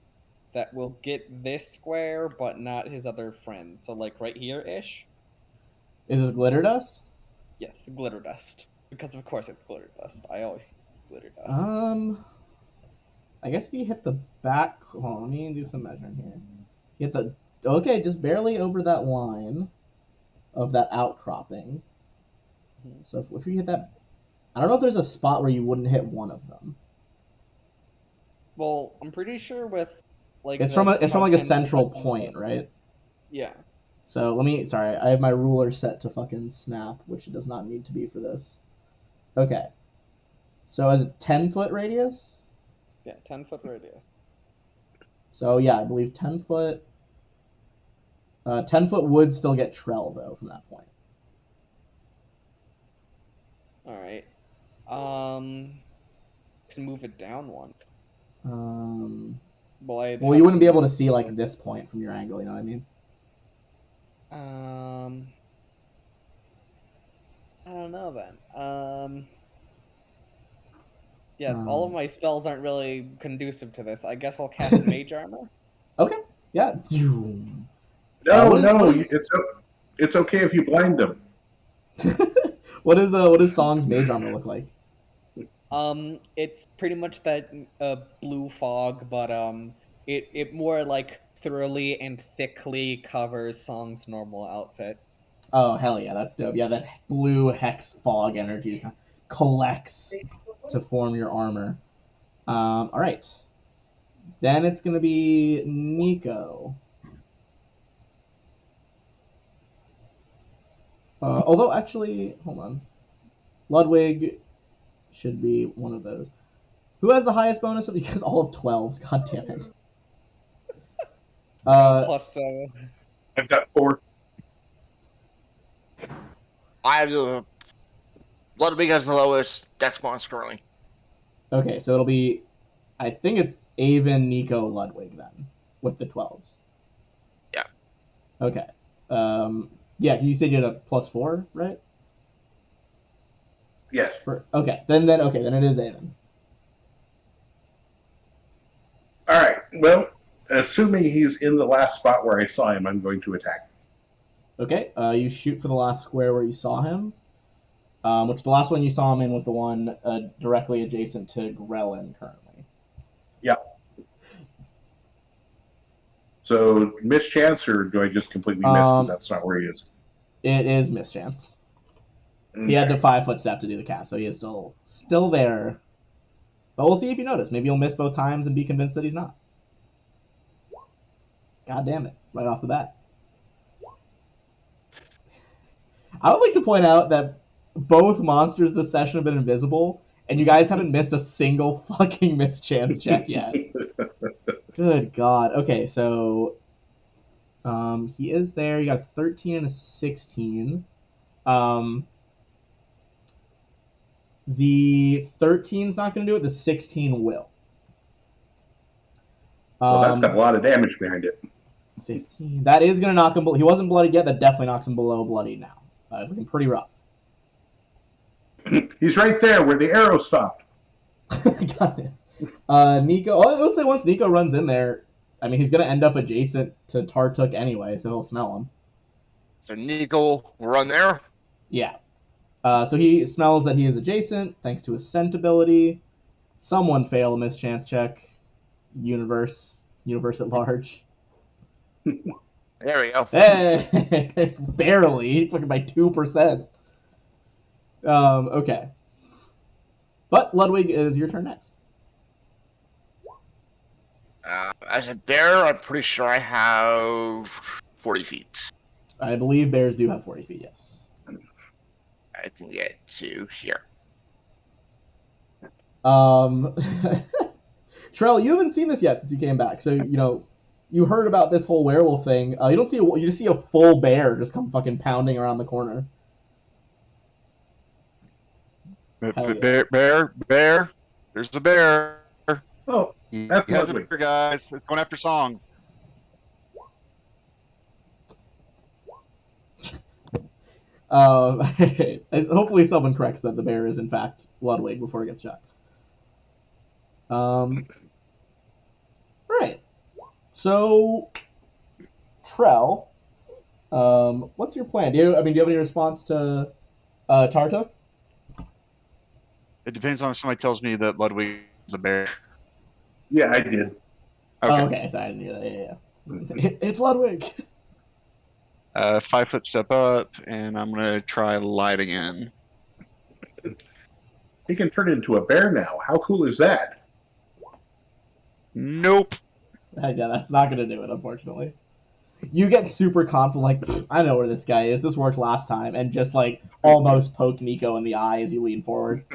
Speaker 4: that will get this square, but not his other friends. So, like right here-ish.
Speaker 1: Is this glitter dust?
Speaker 4: Yes, glitter dust. Because of course it's glitter dust. I always use glitter dust.
Speaker 1: I guess if you hit the back. Hold on, let me do some measuring here. You hit the just barely over that line of that outcropping. So if you hit that I don't know if there's a spot where you wouldn't hit one of them.
Speaker 4: Well, I'm pretty sure with like
Speaker 1: It's from like a
Speaker 4: 10
Speaker 1: central
Speaker 4: foot
Speaker 1: point, right?
Speaker 4: Yeah.
Speaker 1: So sorry, I have my ruler set to fucking snap, which it does not need to be for this. Okay. So is it 10-foot radius?
Speaker 4: Yeah, 10-foot radius.
Speaker 1: So yeah, I believe 10-foot. 10-foot would still get Trell though from that point.
Speaker 4: All right. Can move it down one.
Speaker 1: Well, you wouldn't be able to see like this point from your angle. You know what I mean?
Speaker 4: I don't know then. Yeah, all of my spells aren't really conducive to this. I guess I'll cast Mage Armor.
Speaker 1: Okay. Yeah.
Speaker 2: No,
Speaker 1: what
Speaker 2: no,
Speaker 1: is-
Speaker 2: it's okay if you blind them.
Speaker 1: what does Song's Mage Armor look like?
Speaker 4: It's pretty much that blue fog, but it more like thoroughly and thickly covers Song's normal outfit.
Speaker 1: Oh hell yeah, that's dope. Yeah, that blue hex fog energy just kind of collects to form your armor. All right. Then it's gonna be Nico. Although actually, hold on, Ludwig should be one of those. Who has the highest bonus? Because all of 12s. God damn it.
Speaker 4: Plus 7.
Speaker 2: I've got 4.
Speaker 5: I have the Ludwig has the lowest dex bonus currently.
Speaker 1: Okay, so it'll be, I think it's Avon, Nico, Ludwig then, with the 12s.
Speaker 5: Yeah.
Speaker 1: Okay. Yeah, you said you had a +4, right?
Speaker 2: Yes.
Speaker 1: Okay, then it is Avon.
Speaker 2: All right. Well, assuming he's in the last spot where I saw him, I'm going to attack.
Speaker 1: Okay, you shoot for the last square where you saw him, which the last one you saw him in was the one directly adjacent to Grellin currently.
Speaker 2: Yeah. So mischance, or do I just completely miss because that's not where he is?
Speaker 1: It is mischance.
Speaker 2: Okay.
Speaker 1: He had to 5-foot step to do the cast, so he is still there. But we'll see if you notice. Maybe you'll miss both times and be convinced that he's not. God damn it. Right off the bat. I would like to point out that both monsters this session have been invisible, and you guys haven't missed a single fucking mischance check yet. Good God. Okay, so he is there. You got a 13 and a 16. The 13's not going to do it. The 16 will.
Speaker 2: Well, that's got a lot of damage behind it.
Speaker 1: 15. That is going to knock him below. He wasn't bloodied yet. That definitely knocks him below bloodied now. It's looking pretty rough.
Speaker 2: He's right there where the arrow stopped.
Speaker 1: Got it. Nico, I will say once Nico runs in there, I mean, he's going to end up adjacent to Tartuk anyway, so he'll smell him.
Speaker 5: So Nico will run there?
Speaker 1: Yeah. So he smells that he is adjacent, thanks to his scent ability. Someone fail a mischance check. Universe at large.
Speaker 5: There we go.
Speaker 1: Hey, it's barely, fucking by 2%. Okay. But Ludwig, is your turn next.
Speaker 5: As a bear, I'm pretty sure I have 40 feet.
Speaker 1: I believe bears do have 40 feet, yes.
Speaker 5: I can get to here.
Speaker 1: Trell, you haven't seen this yet since you came back, so you heard about this whole werewolf thing. You just see a full bear just come fucking pounding around the corner.
Speaker 6: Bear, there's a bear.
Speaker 2: Oh,
Speaker 6: He
Speaker 2: that's
Speaker 6: has a
Speaker 2: lovely.
Speaker 6: bear, guys. It's going after Song.
Speaker 1: Hopefully someone corrects that the bear is in fact Ludwig before it gets shot. Right. So, Trell, what's your plan? Do you have any response to Tartuk?
Speaker 6: It depends on if somebody tells me that Ludwig is a bear.
Speaker 2: Yeah, I did.
Speaker 6: Okay.
Speaker 1: Oh, okay. Sorry, I didn't hear that. Yeah. It's Ludwig.
Speaker 6: 5-foot step up, and I'm gonna try light again.
Speaker 2: He can turn into a bear now. How cool is that?
Speaker 6: Nope.
Speaker 1: Yeah, that's not gonna do it, unfortunately. You get super confident, like, I know where this guy is. This worked last time, and just like almost poke Nico in the eye as you lean forward.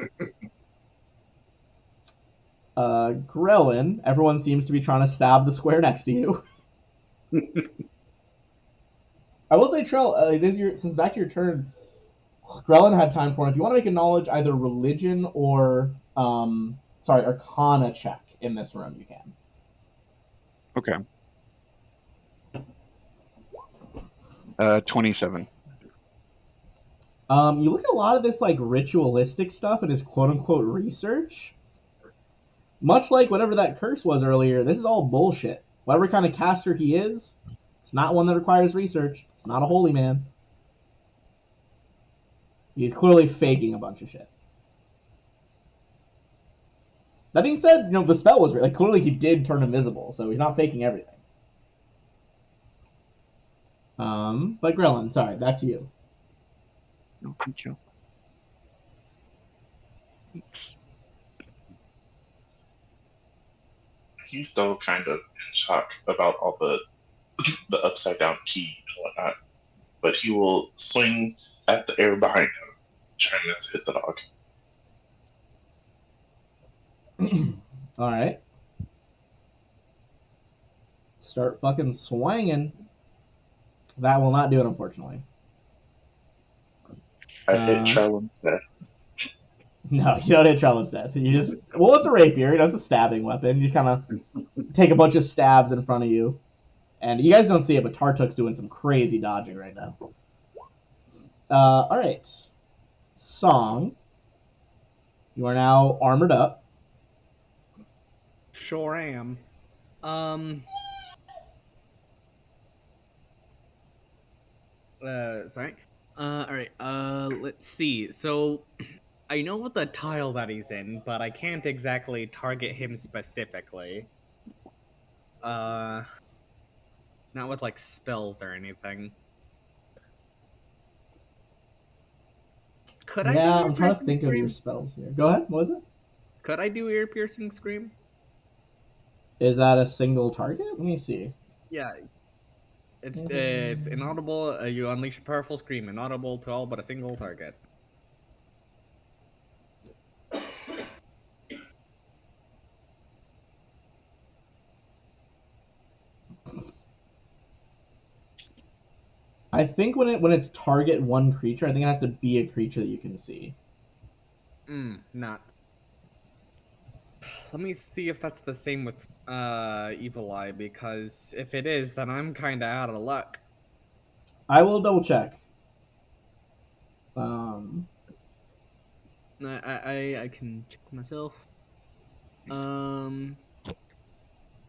Speaker 1: Grellin, everyone seems to be trying to stab the square next to you. I will say, Trell, it is since back to your turn, Grellin had time for it. If you want to make a knowledge, either religion or Arcana check in this room, you can.
Speaker 6: Okay. 27.
Speaker 1: You look at a lot of this like ritualistic stuff and his quote unquote research. Much like whatever that curse was earlier, this is all bullshit. Whatever kind of caster he is, it's not one that requires research. It's not a holy man. He's clearly faking a bunch of shit. That being said, the spell was like clearly he did turn invisible, so he's not faking everything. But Grellin, sorry, back to you.
Speaker 6: No, thank you. Thanks.
Speaker 3: He's still kind of in shock about all the upside down key and whatnot, but he will swing at the air behind him, trying not to hit the dog.
Speaker 1: All right. Start fucking swinging. That will not do it, unfortunately.
Speaker 3: I hit Trell instead.
Speaker 1: No, you don't hit Trell instead. You just it's a rapier. It's a stabbing weapon. You kind of take a bunch of stabs in front of you, and you guys don't see it, but Tartuk's doing some crazy dodging right now. All right, Song. You are now armored up.
Speaker 4: Sure am. Sorry. Alright, let's see. So, I know what the tile that he's in, but I can't exactly target him specifically. Not with, like, spells or anything. Could I do
Speaker 1: Yeah,
Speaker 4: ear
Speaker 1: I'm trying to
Speaker 4: piercing
Speaker 1: think of your
Speaker 4: scream?
Speaker 1: spells here. Go ahead. What is it?
Speaker 4: Could I do ear piercing scream?
Speaker 1: Is that a single target? Let me see.
Speaker 4: Yeah. It's inaudible. You unleash a powerful scream, inaudible to all but a single target.
Speaker 1: I think when it's target one creature, I think it has to be a creature that you can see.
Speaker 4: Not. Let me see if that's the same with Evil Eye, because if it is, then I'm kinda out of luck.
Speaker 1: I will double check.
Speaker 4: I can check myself.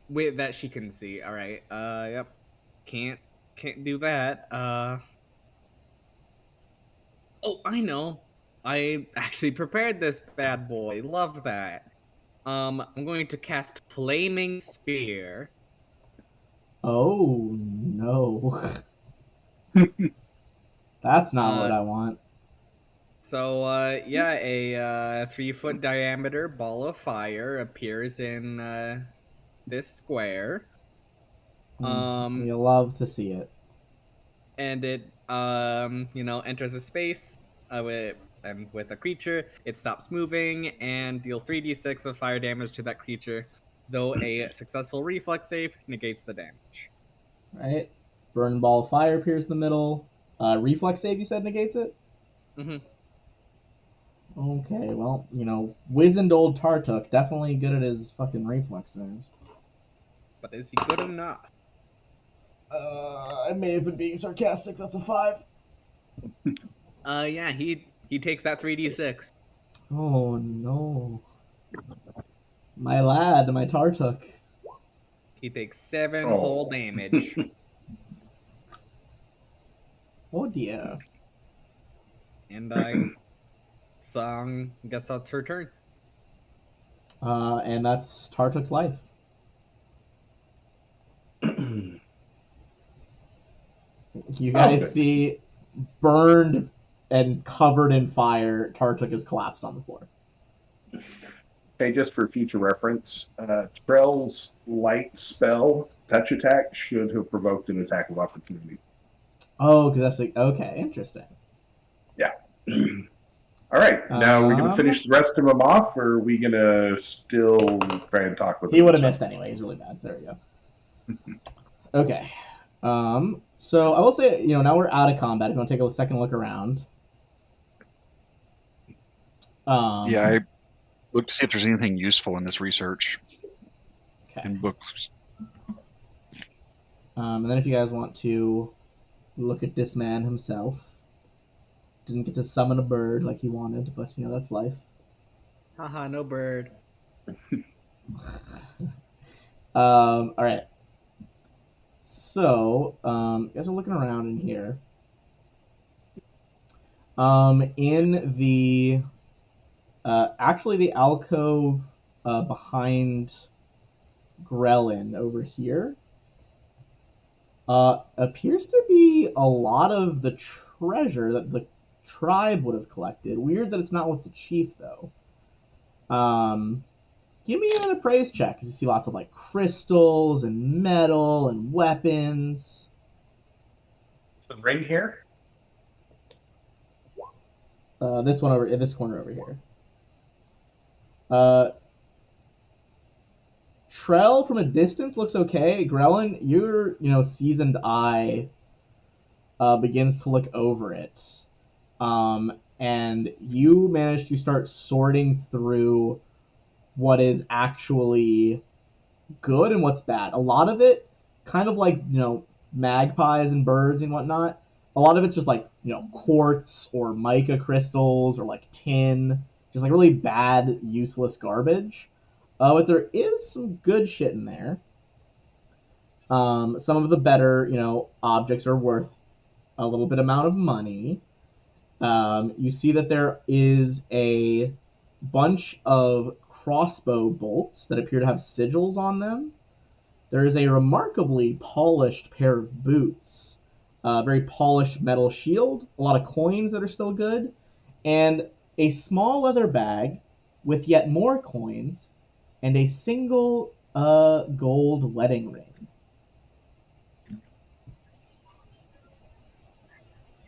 Speaker 4: Wait, that she can see. All right. Yep. Can't do that. Oh, I know. I actually prepared this bad boy. Love that. I'm going to cast Flaming Sphere.
Speaker 1: Oh no. That's not what I want.
Speaker 4: So, yeah, a 3-foot diameter ball of fire appears in this square.
Speaker 1: We love to see it.
Speaker 4: And it, enters a space with a creature. It stops moving and deals 3d6 of fire damage to that creature, though a successful reflex save negates the damage.
Speaker 1: Right? Burn ball of fire appears in the middle. Reflex save, you said, negates it?
Speaker 4: Mm-hmm.
Speaker 1: Okay, well, wizened old Tartuk, definitely good at his fucking reflex saves.
Speaker 4: But is he good enough?
Speaker 1: I may have been being sarcastic. That's a 5.
Speaker 4: Yeah, he takes that 3d6.
Speaker 1: Oh no. My lad, my Tartuk.
Speaker 4: He takes 7 whole damage.
Speaker 1: Oh dear.
Speaker 4: And Song, guess that's her turn.
Speaker 1: And that's Tartuk's life. You guys see, burned and covered in fire, Tartuk is collapsed on the floor.
Speaker 2: Okay, just for future reference, Trell's light spell, touch attack, should have provoked an attack of opportunity.
Speaker 1: Oh, because that's like, okay, interesting.
Speaker 2: Yeah. All right, now are we going to finish the rest of them off, or are we going to still try and talk with
Speaker 1: He
Speaker 2: them?
Speaker 1: would have missed anyway. He's really bad. There we go. Okay. So I will say, now we're out of combat. If you want to take a second look around.
Speaker 6: Yeah, I look to see if there's anything useful in this research
Speaker 1: Okay.
Speaker 6: in books.
Speaker 1: And then if you guys want to look at this man himself, didn't get to summon a bird like he wanted, but that's life.
Speaker 4: Haha, no bird.
Speaker 1: All right. So, you guys are looking around in here. In the actually the alcove behind Grellin over here appears to be a lot of the treasure that the tribe would have collected. Weird that it's not with the chief though. Give me an appraise check, because you see lots of like crystals and metal and weapons.
Speaker 2: The ring here?
Speaker 1: This one over in this corner over here. Trell from a distance looks okay. Grellin, your seasoned eye begins to look over it, and you manage to start sorting through what is actually good and what's bad. A lot of it, kind of like magpies and birds and whatnot. A lot of it's just like quartz or mica crystals or like tin, just like really bad, useless garbage. But there is some good shit in there. Some of the better, objects are worth a little bit amount of money. You see that there is a bunch of crossbow bolts that appear to have sigils on them. There is a remarkably polished pair of boots, a very polished metal shield, a lot of coins that are still good, and a small leather bag with yet more coins and a single gold wedding ring.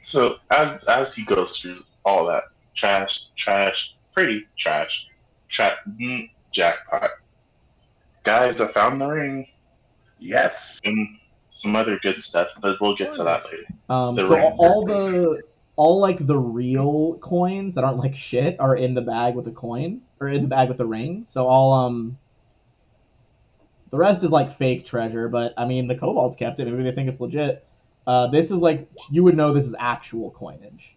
Speaker 3: So as he goes through all that trash, pretty trash, jackpot. Guys, I found the ring
Speaker 2: Yes.
Speaker 3: and some other good stuff, but we'll get to that later. The
Speaker 1: So
Speaker 3: ring
Speaker 1: all like the real coins that aren't like shit are in the bag with the coin, or in the bag with the ring. So all the rest is like fake treasure, but I mean the kobolds kept it. Maybe they think it's legit. This is like, you would know this is actual coinage.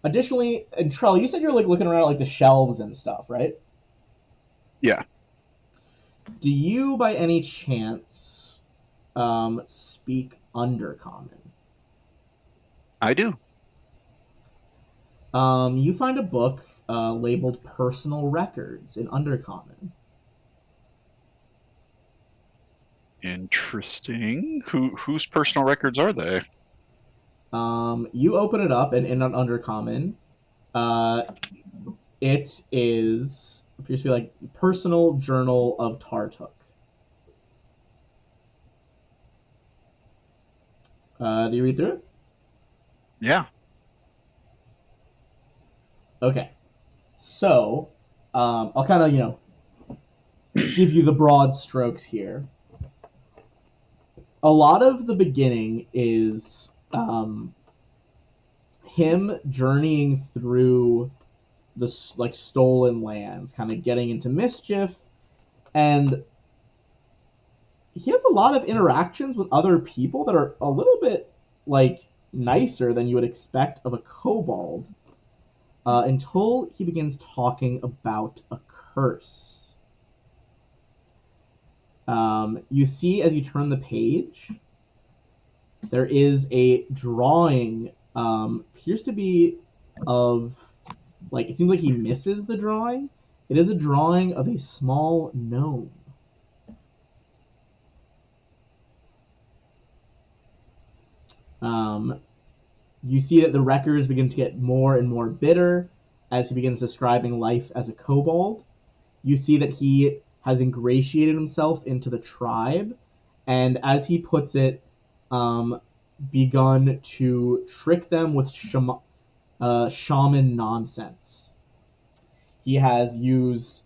Speaker 1: Additionally, and Trell, you said you're like looking around at like the shelves and stuff, right?
Speaker 6: Yeah.
Speaker 1: Do you, by any chance, speak Undercommon?
Speaker 6: I do.
Speaker 1: You find a book labeled Personal Records in Undercommon.
Speaker 6: Interesting. Whose personal records are they?
Speaker 1: You open it up, and in an Undercommon, it appears to be like Personal Journal of Tartuk. Do you read through it?
Speaker 6: Yeah.
Speaker 1: Okay. So, I'll kind of, give you the broad strokes here. A lot of the beginning is him journeying through the like stolen lands, kind of getting into mischief, and he has a lot of interactions with other people that are a little bit like nicer than you would expect of a kobold, until he begins talking about a curse. You see, as you turn the page, there is a drawing, appears to be of, like, it seems like he misses the drawing. It is a drawing of a small gnome. You see that the records begin to get more and more bitter as he begins describing life as a kobold. You see that he has ingratiated himself into the tribe, and as he puts it, begun to trick them with shaman nonsense. He has used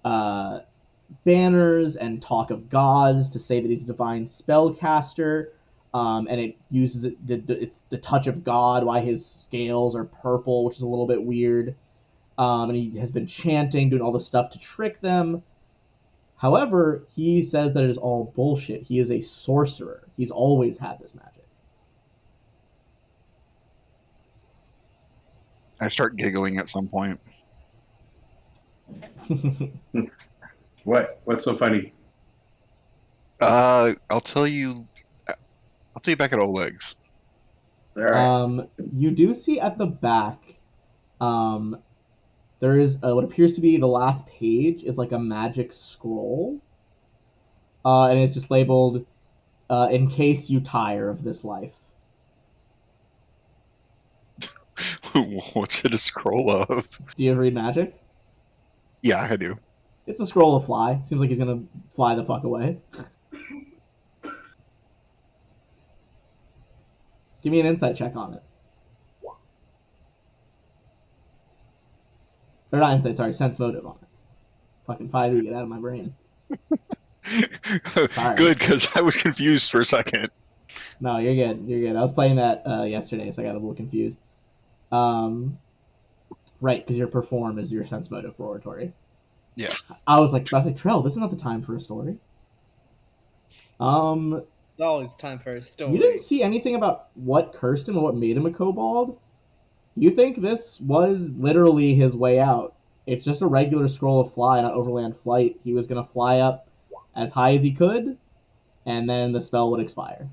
Speaker 1: banners and talk of gods to say that he's a divine spellcaster, and it uses it's the touch of God, why his scales are purple, which is a little bit weird. And he has been chanting, doing all this stuff to trick them. However, he says that it is all bullshit. He is a sorcerer. He's always had this magic.
Speaker 6: I start giggling at some point.
Speaker 2: What's so funny?
Speaker 6: I'll tell you back at Oleg's.
Speaker 2: All right.
Speaker 1: You do see at the back, there is what appears to be the last page is like a magic scroll, and it's just labeled, "In case you tire of this life."
Speaker 6: What's it a scroll of?
Speaker 1: Do you ever read magic?
Speaker 6: Yeah, I do.
Speaker 1: It's a scroll of fly. Seems like he's gonna fly the fuck away. Give me an insight check on it. Or not insight, sorry, sense motive on it. Fucking 5e, get out of my brain. Sorry.
Speaker 6: Good, because I was confused for a second.
Speaker 1: No, you're good. You're good. I was playing that yesterday, so I got a little confused. Right, because your perform is your sense motive for oratory.
Speaker 6: Yeah.
Speaker 1: I was like, Trell, this is not the time for a story.
Speaker 4: It's always time for a story.
Speaker 1: You didn't see anything about what cursed him or what made him a kobold? You think this was literally his way out. It's just a regular scroll of fly, not overland flight. He was going to fly up as high as he could, and then the spell would expire.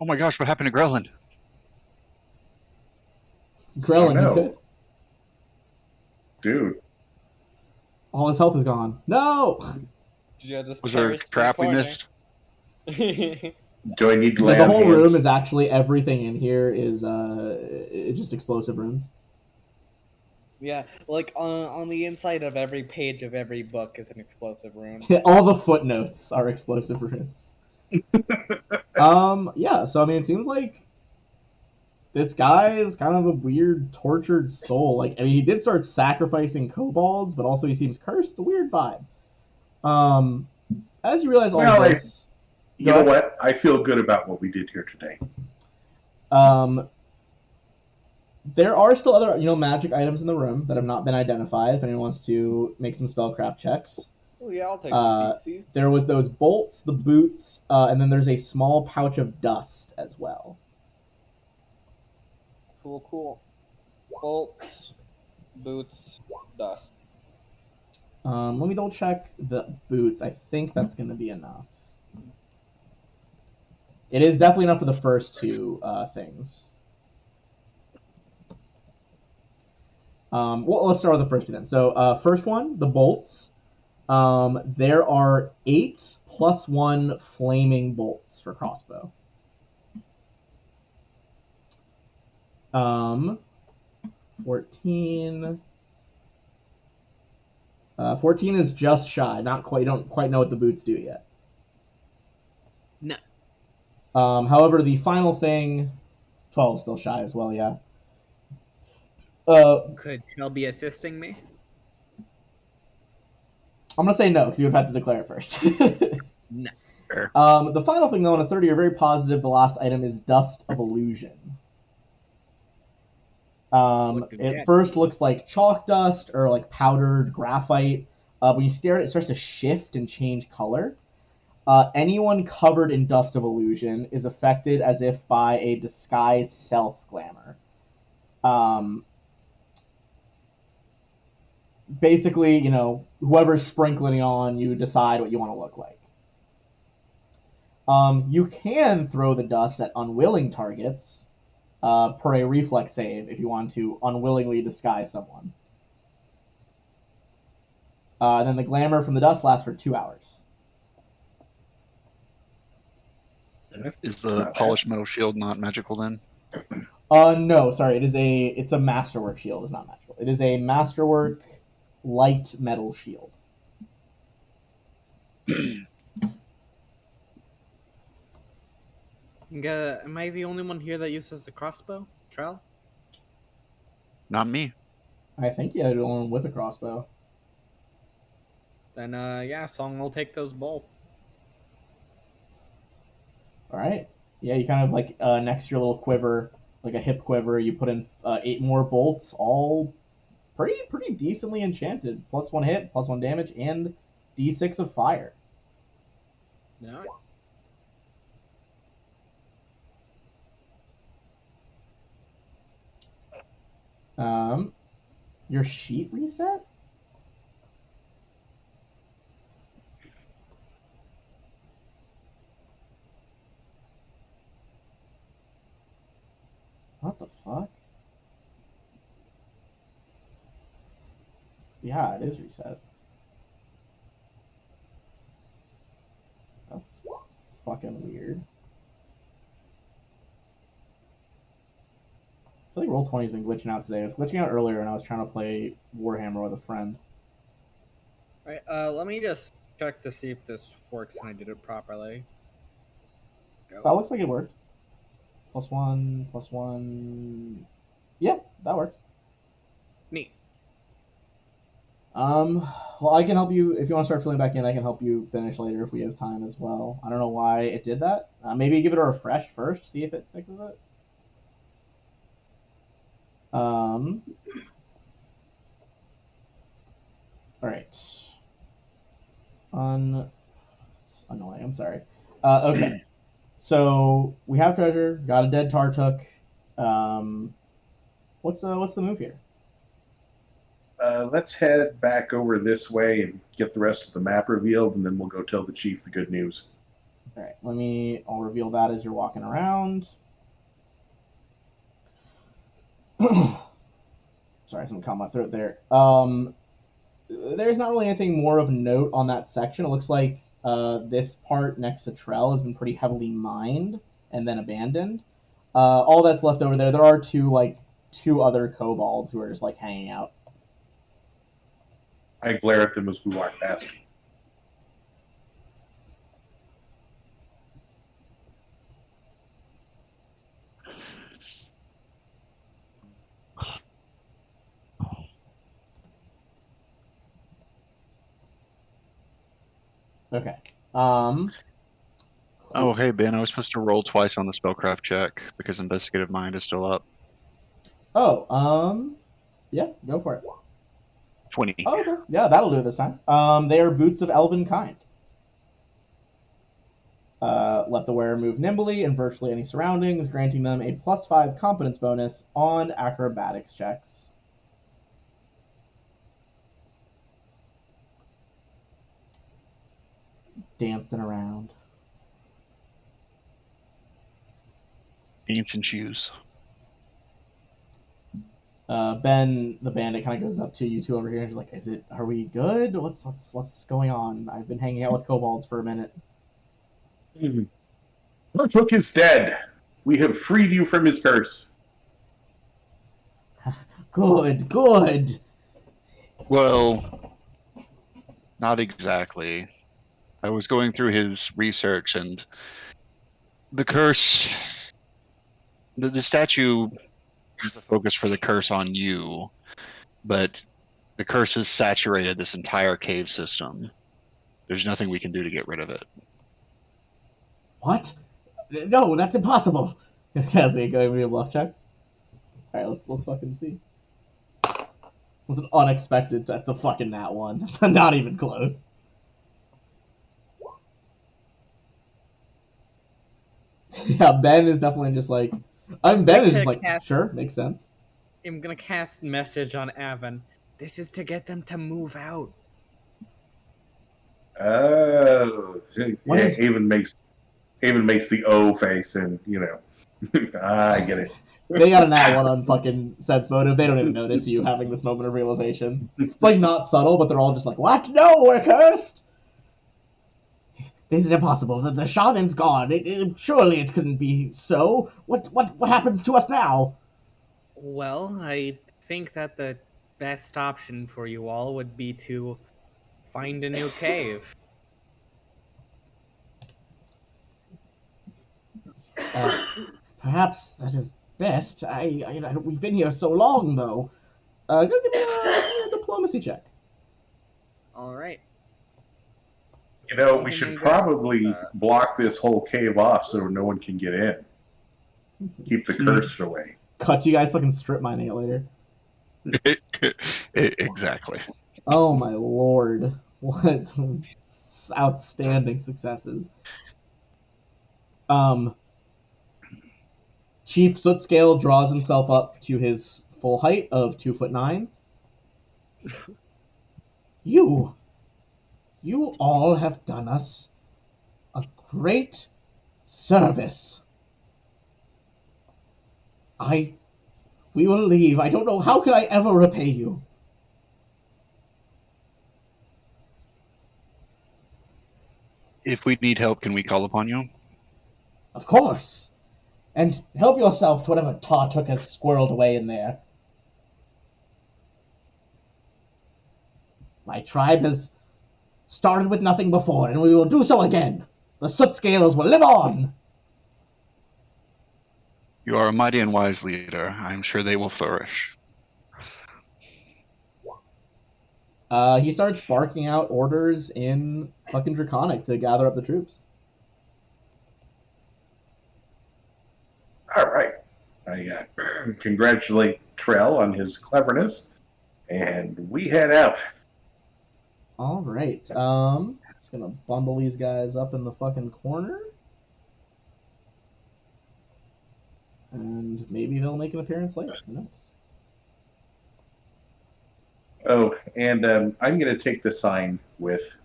Speaker 6: Oh my gosh, what happened to Grelin?
Speaker 1: Grelin,
Speaker 2: Oh, no.
Speaker 1: he could.
Speaker 2: Dude.
Speaker 1: All his health is gone. No!
Speaker 6: Was there a trap we missed?
Speaker 2: Do I need to
Speaker 1: The
Speaker 2: land
Speaker 1: whole
Speaker 2: hands?
Speaker 1: room is actually, everything in here is just explosive runes.
Speaker 4: Yeah, like on the inside of every page of every book is an explosive rune.
Speaker 1: All the footnotes are explosive runes. Yeah, so I mean, it seems like this guy is kind of a weird, tortured soul. Like, I mean, he did start sacrificing kobolds, but also he seems cursed. It's a weird vibe. As you realize all
Speaker 2: Well,
Speaker 1: this,
Speaker 2: You know what? I feel good about what we did here today.
Speaker 1: there are still other, magic items in the room that have not been identified. If anyone wants to make some spellcraft checks.
Speaker 4: Oh yeah, I'll take some beatsies.
Speaker 1: There was those bolts, the boots, and then there's a small pouch of dust as well.
Speaker 4: Cool. Bolts, boots, dust.
Speaker 1: Let me double check the boots. I think that's going to be enough. It is definitely enough for the first two things. Well, let's start with the first two then. So, first one, the bolts. There are 8 + 1 flaming bolts for crossbow. 14. 14 is just shy. Not quite. You don't quite know what the boots do yet.
Speaker 4: No.
Speaker 1: However, the final thing, 12 is still shy as well. Yeah.
Speaker 4: Could Chell be assisting me?
Speaker 1: I'm gonna say no because you would have had to declare it first.
Speaker 4: No.
Speaker 1: The final thing though, on a 30, you're very positive. The last item is Dust of Illusion. It first looks like chalk dust or like powdered graphite. When you stare at it, it starts to shift and change color. Anyone covered in Dust of Illusion is affected as if by a disguised self-glamour. Basically, whoever's sprinkling on, you decide what you want to look like. You can throw the dust at unwilling targets, per a reflex save if you want to unwillingly disguise someone. Then the glamour from the dust lasts for 2 hours.
Speaker 6: Is the polished metal shield not magical then?
Speaker 1: No, sorry. It's a masterwork shield. It's not magical. It is a masterwork light metal shield.
Speaker 4: Am I the only one here that uses a crossbow? Trell?
Speaker 6: Not me.
Speaker 1: I think you had one with a crossbow.
Speaker 4: Then, yeah, Song will take those bolts.
Speaker 1: All right. Yeah, you kind of like next to your little quiver, like a hip quiver, you put in 8 more bolts, all pretty decently enchanted. +1 hit, +1 damage, and D6 of fire.
Speaker 4: No.
Speaker 1: Your sheet reset? What the fuck? Yeah, it is reset. That's fucking weird. I feel like Roll20's been glitching out today. It was glitching out earlier, and I was trying to play Warhammer with a friend.
Speaker 4: Alright, let me just check to see if this works and I did it properly. Go.
Speaker 1: That looks like it worked. +1, +1. Yeah, that works.
Speaker 4: Neat.
Speaker 1: Well, I can help you if you want to start filling back in. I can help you finish later if we have time as well. I don't know why it did that. Maybe give it a refresh first, see if it fixes it. All right. It's annoying. I'm sorry. Okay. So we have treasure. Got a dead Tartuk. What's the move here?
Speaker 2: Let's head back over this way and get the rest of the map revealed, and then we'll go tell the chief the good news.
Speaker 1: All right. I'll reveal that as you're walking around. Sorry, something caught my throat there. There's not really anything more of note on that section. It looks like this part next to Trell has been pretty heavily mined and then abandoned. All that's left over there are two other kobolds who are just like hanging out.
Speaker 2: I glare at them as we walk past.
Speaker 1: Okay.
Speaker 6: Oh, hey, Ben, I was supposed to roll twice on the spellcraft check because investigative mind is still up.
Speaker 1: Oh, yeah, go for it.
Speaker 6: 20.
Speaker 1: Oh, okay. Yeah, that'll do it this time. They are boots of elven kind. Let the wearer move nimbly in virtually any surroundings, granting them a +5 competence bonus on acrobatics checks. Dancing around.
Speaker 6: Dancing shoes.
Speaker 1: Ben, the bandit, kind of goes up to you two over here and is like, are we good? What's going on? I've been hanging out with kobolds for a minute.
Speaker 2: Tartuk is dead. We have freed you from his curse.
Speaker 1: Good.
Speaker 6: Well, not exactly. I was going through his research, and the curse, the statue is the focus for the curse on you, but the curse has saturated this entire cave system. There's nothing we can do to get rid of it.
Speaker 1: What? No, that's impossible. Cassie, go give me a bluff check. All right, let's fucking see. It was an unexpected. That's a fucking nat one. That's not even close. Yeah, Ben is definitely just like. Ben is just like, sure, makes sense.
Speaker 4: I'm gonna cast message on Avon. This is to get them to move out.
Speaker 2: Oh, yeah, Avon makes the O face, and I get it.
Speaker 1: They got a nat one on fucking sense motive. They don't even notice you having this moment of realization. It's like not subtle, but they're all just like, what? No, we're cursed. This is impossible. The shaman's gone. Surely it couldn't be so. What happens to us now?
Speaker 4: Well, I think that the best option for you all would be to find a new cave.
Speaker 1: Perhaps that is best. We've been here so long, though. Give me a diplomacy check.
Speaker 4: All right.
Speaker 2: We should probably block this whole cave off so no one can get in. Keep the curse away.
Speaker 1: Cut you guys fucking strip mining it later.
Speaker 6: Exactly.
Speaker 1: Oh my lord. What outstanding successes. Chief Sootscale draws himself up to his full height of 2'9". You all have done us a great service. We will leave. I don't know, how can I ever repay you?
Speaker 6: If we need help, can we call upon you?
Speaker 1: Of course. And help yourself to whatever Tartuk has squirreled away in there. My tribe has started with nothing before, and we will do so again. The soot scales will live on.
Speaker 6: You are a mighty and wise leader. I am sure they will flourish.
Speaker 1: He starts barking out orders in fucking Draconic to gather up the troops.
Speaker 2: All right. I congratulate Trell on his cleverness, and we head out.
Speaker 1: All right. Just gonna bundle these guys up in the fucking corner, and maybe they'll make an appearance later. Who knows?
Speaker 2: Oh, and I'm going to take the sign with.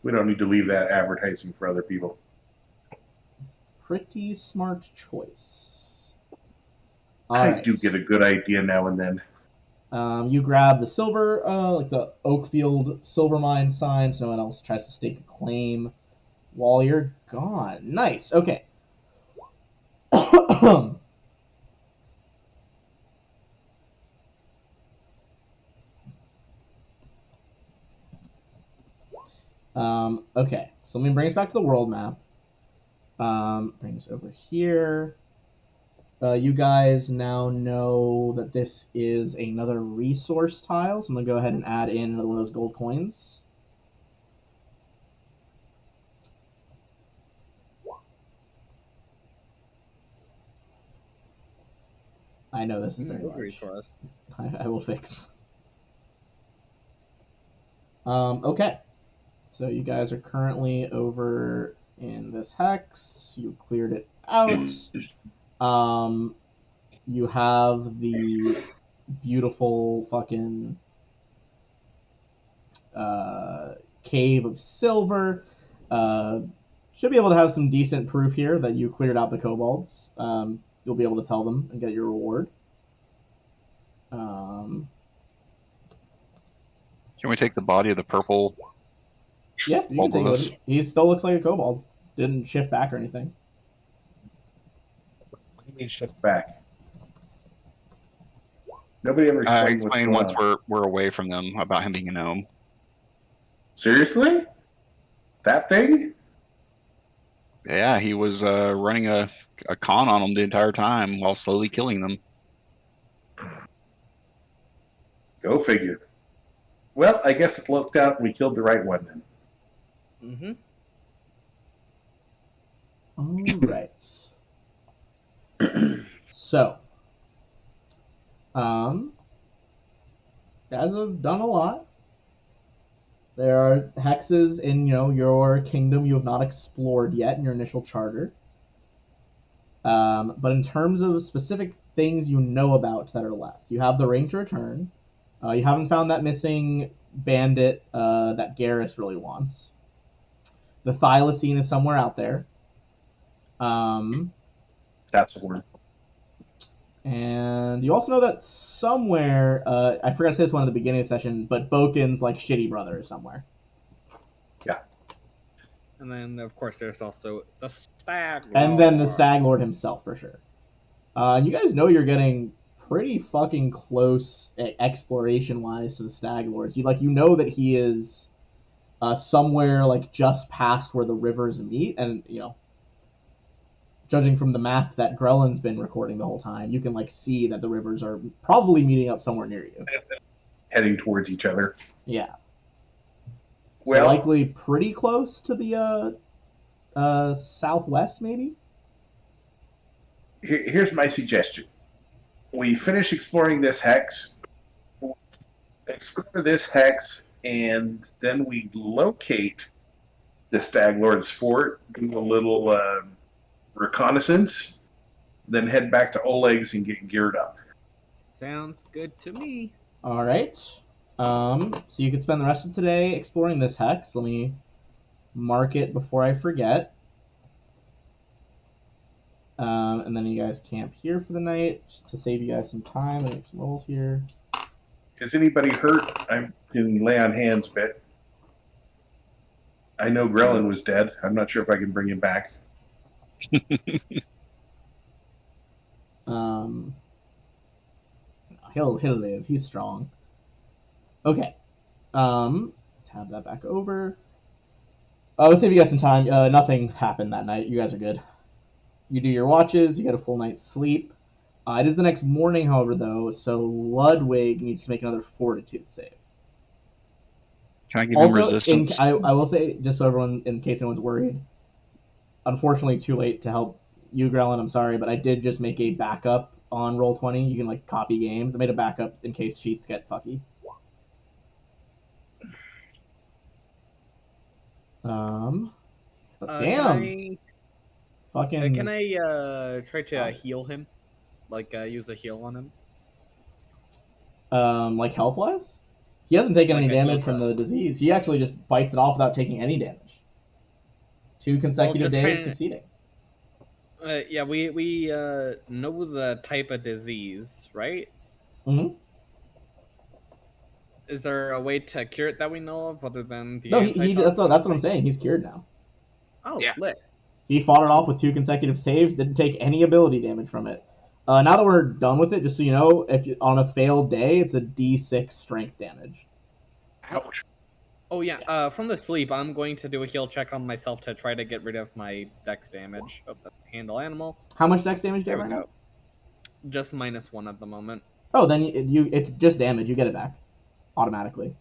Speaker 2: We don't need to leave that advertising for other people.
Speaker 1: Pretty smart choice.
Speaker 2: I do get a good idea now and then.
Speaker 1: You grab the silver, like the Oakfield Silver Mine sign, so no one else tries to stake a claim while you're gone. Nice. Okay. Okay. So let me bring us back to the world map. Bring us over here. You guys now know that this is another resource tile, so I'm going to go ahead and add in another one of those gold coins. I know this is very large.
Speaker 4: For us.
Speaker 1: I will fix. Okay. So you guys are currently over in this hex. You've cleared it out. You have the beautiful fucking cave of silver. Should be able to have some decent proof here that you cleared out the kobolds. You'll be able to tell them and get your reward.
Speaker 6: Can we take the body of the purple?
Speaker 1: Yeah, you can take it. He still looks like a kobold. Didn't shift back or anything.
Speaker 2: What do you mean shift back? Nobody ever explained what's going
Speaker 6: once
Speaker 2: on.
Speaker 6: we're away from them about him being a gnome.
Speaker 2: Seriously? That thing?
Speaker 6: Yeah, he was running a con on them the entire time while slowly killing them.
Speaker 2: Go figure. Well, I guess it looked out and we killed the right one then.
Speaker 1: All right. So, guys have done a lot. There are hexes in your kingdom you have not explored yet in your initial charter. But in terms of specific things you know about that are left, you have the Ring to Return. You haven't found that missing bandit that Garrus really wants. The Thylacine is somewhere out there.
Speaker 2: That's a word.
Speaker 1: And you also know that somewhere, I forgot to say this one at the beginning of the session, but Boken's like shitty brother is somewhere.
Speaker 2: Yeah.
Speaker 4: And then, of course, there's also the Stag Lord.
Speaker 1: And then the Stag Lord himself, for sure. And you guys know you're getting pretty fucking close exploration-wise to the Stag Lords. You know that he is somewhere like just past where the rivers meet, and judging from the map that Grellin's been recording the whole time, you can see that the rivers are probably meeting up somewhere near you.
Speaker 2: Heading towards each other.
Speaker 1: Yeah.
Speaker 2: Well,
Speaker 1: so likely pretty close to the southwest, maybe.
Speaker 2: Here's my suggestion. We finish exploring this hex, explore this hex, and then we locate the Stag Lord's fort, do a little reconnaissance, then head back to Oleg's and get geared up.
Speaker 4: Sounds good to me.
Speaker 1: All right. So you could spend the rest of today exploring this hex. Let me mark it before I forget. And then you guys camp here for the night just to save you guys some time and make some rolls here.
Speaker 2: Is anybody hurt? I can lay on hands a bit. I know Grellin was dead. I'm not sure if I can bring him back.
Speaker 1: He'll live. He's strong. Okay. Tab that back over. Let's save you guys some time. Nothing happened that night. You guys are good. You do your watches. You get a full night's sleep. It is the next morning, however, though, so Ludwig needs to make another fortitude save.
Speaker 6: Can I give him
Speaker 1: Also,
Speaker 6: resistance?
Speaker 1: I will say, just so everyone, in case anyone's worried, unfortunately too late to help you, Grellin, I'm sorry, but I did just make a backup on Roll20. You can copy games. I made a backup in case sheets get fucky. Damn.
Speaker 4: Can I try to heal him? Use a heal on him?
Speaker 1: Health-wise? He hasn't taken any damage
Speaker 4: heal
Speaker 1: from the disease. He actually just fights it off without taking any damage. 2 consecutive days succeeding.
Speaker 4: Yeah, we know the type of disease, right?
Speaker 1: Mm-hmm.
Speaker 4: Is there a way to cure it that we know of other than the
Speaker 1: that's what I'm saying. He's cured now.
Speaker 4: Oh,
Speaker 5: Yeah.
Speaker 4: lit.
Speaker 1: He fought it off with 2 consecutive saves, didn't take any ability damage from it. Now that we're done with it, just so you know, on a failed day, it's a D6 strength damage.
Speaker 2: Ouch.
Speaker 4: Oh, yeah. From the sleep, I'm going to do a heal check on myself to try to get rid of my dex damage of the handle animal.
Speaker 1: How much dex damage do you have right now?
Speaker 4: Just -1 at the moment.
Speaker 1: Oh, then it's just damage. You get it back automatically.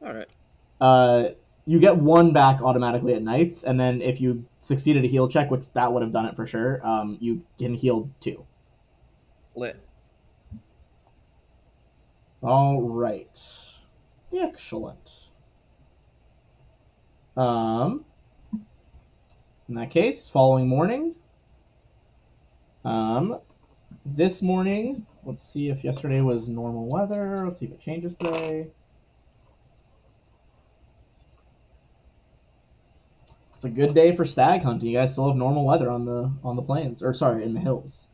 Speaker 4: All right.
Speaker 1: You get 1 back automatically at nights, and then if you succeeded a heal check, which that would have done it for sure, you can heal 2.
Speaker 4: Lit.
Speaker 1: All right. Excellent. In that case, following morning. This morning, let's see if yesterday was normal weather. Let's see if it changes today. It's a good day for stag hunting. You guys still have normal weather on the plains, or sorry, in the hills.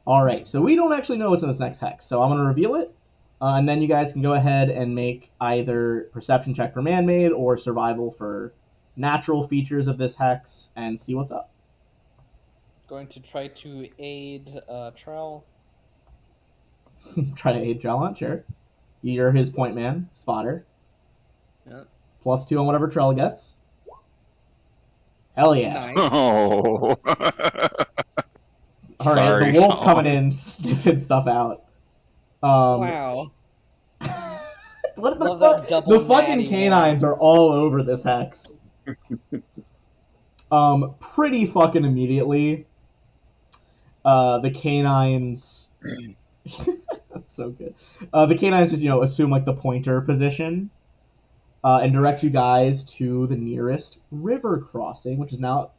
Speaker 1: All right, so we don't actually know what's in this next hex, so I'm gonna reveal it, and then you guys can go ahead and make either perception check for man-made or survival for natural features of this hex, and see what's up.
Speaker 4: Going to try to aid Trell.
Speaker 1: Try to aid Trell, sure. You're his point man, spotter.
Speaker 4: Yeah.
Speaker 1: +2 on whatever Trell gets. Hell yeah.
Speaker 4: Nice.
Speaker 6: Oh.
Speaker 1: All right,
Speaker 6: Sorry,
Speaker 1: the wolf
Speaker 6: Saul.
Speaker 1: coming in, sniffing stuff out.
Speaker 4: Wow.
Speaker 1: What the
Speaker 4: Love that
Speaker 1: fuck?
Speaker 4: double
Speaker 1: The fucking
Speaker 4: natty
Speaker 1: canines are all over this hex. Pretty fucking immediately. The canines. That's so good. The canines just assume the pointer position, and direct you guys to the nearest river crossing, which is now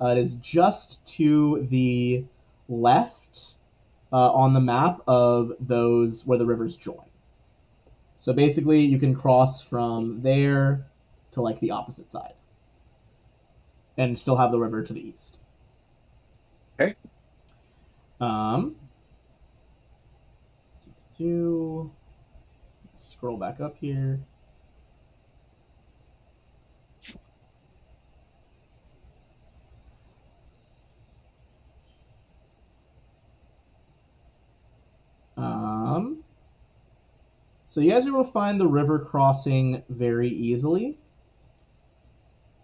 Speaker 1: it is just to the left on the map of those where the rivers join. So basically, you can cross from there to the opposite side, and still have the river to the east.
Speaker 2: Okay.
Speaker 1: Scroll back up here. So you guys are able to find the river crossing very easily.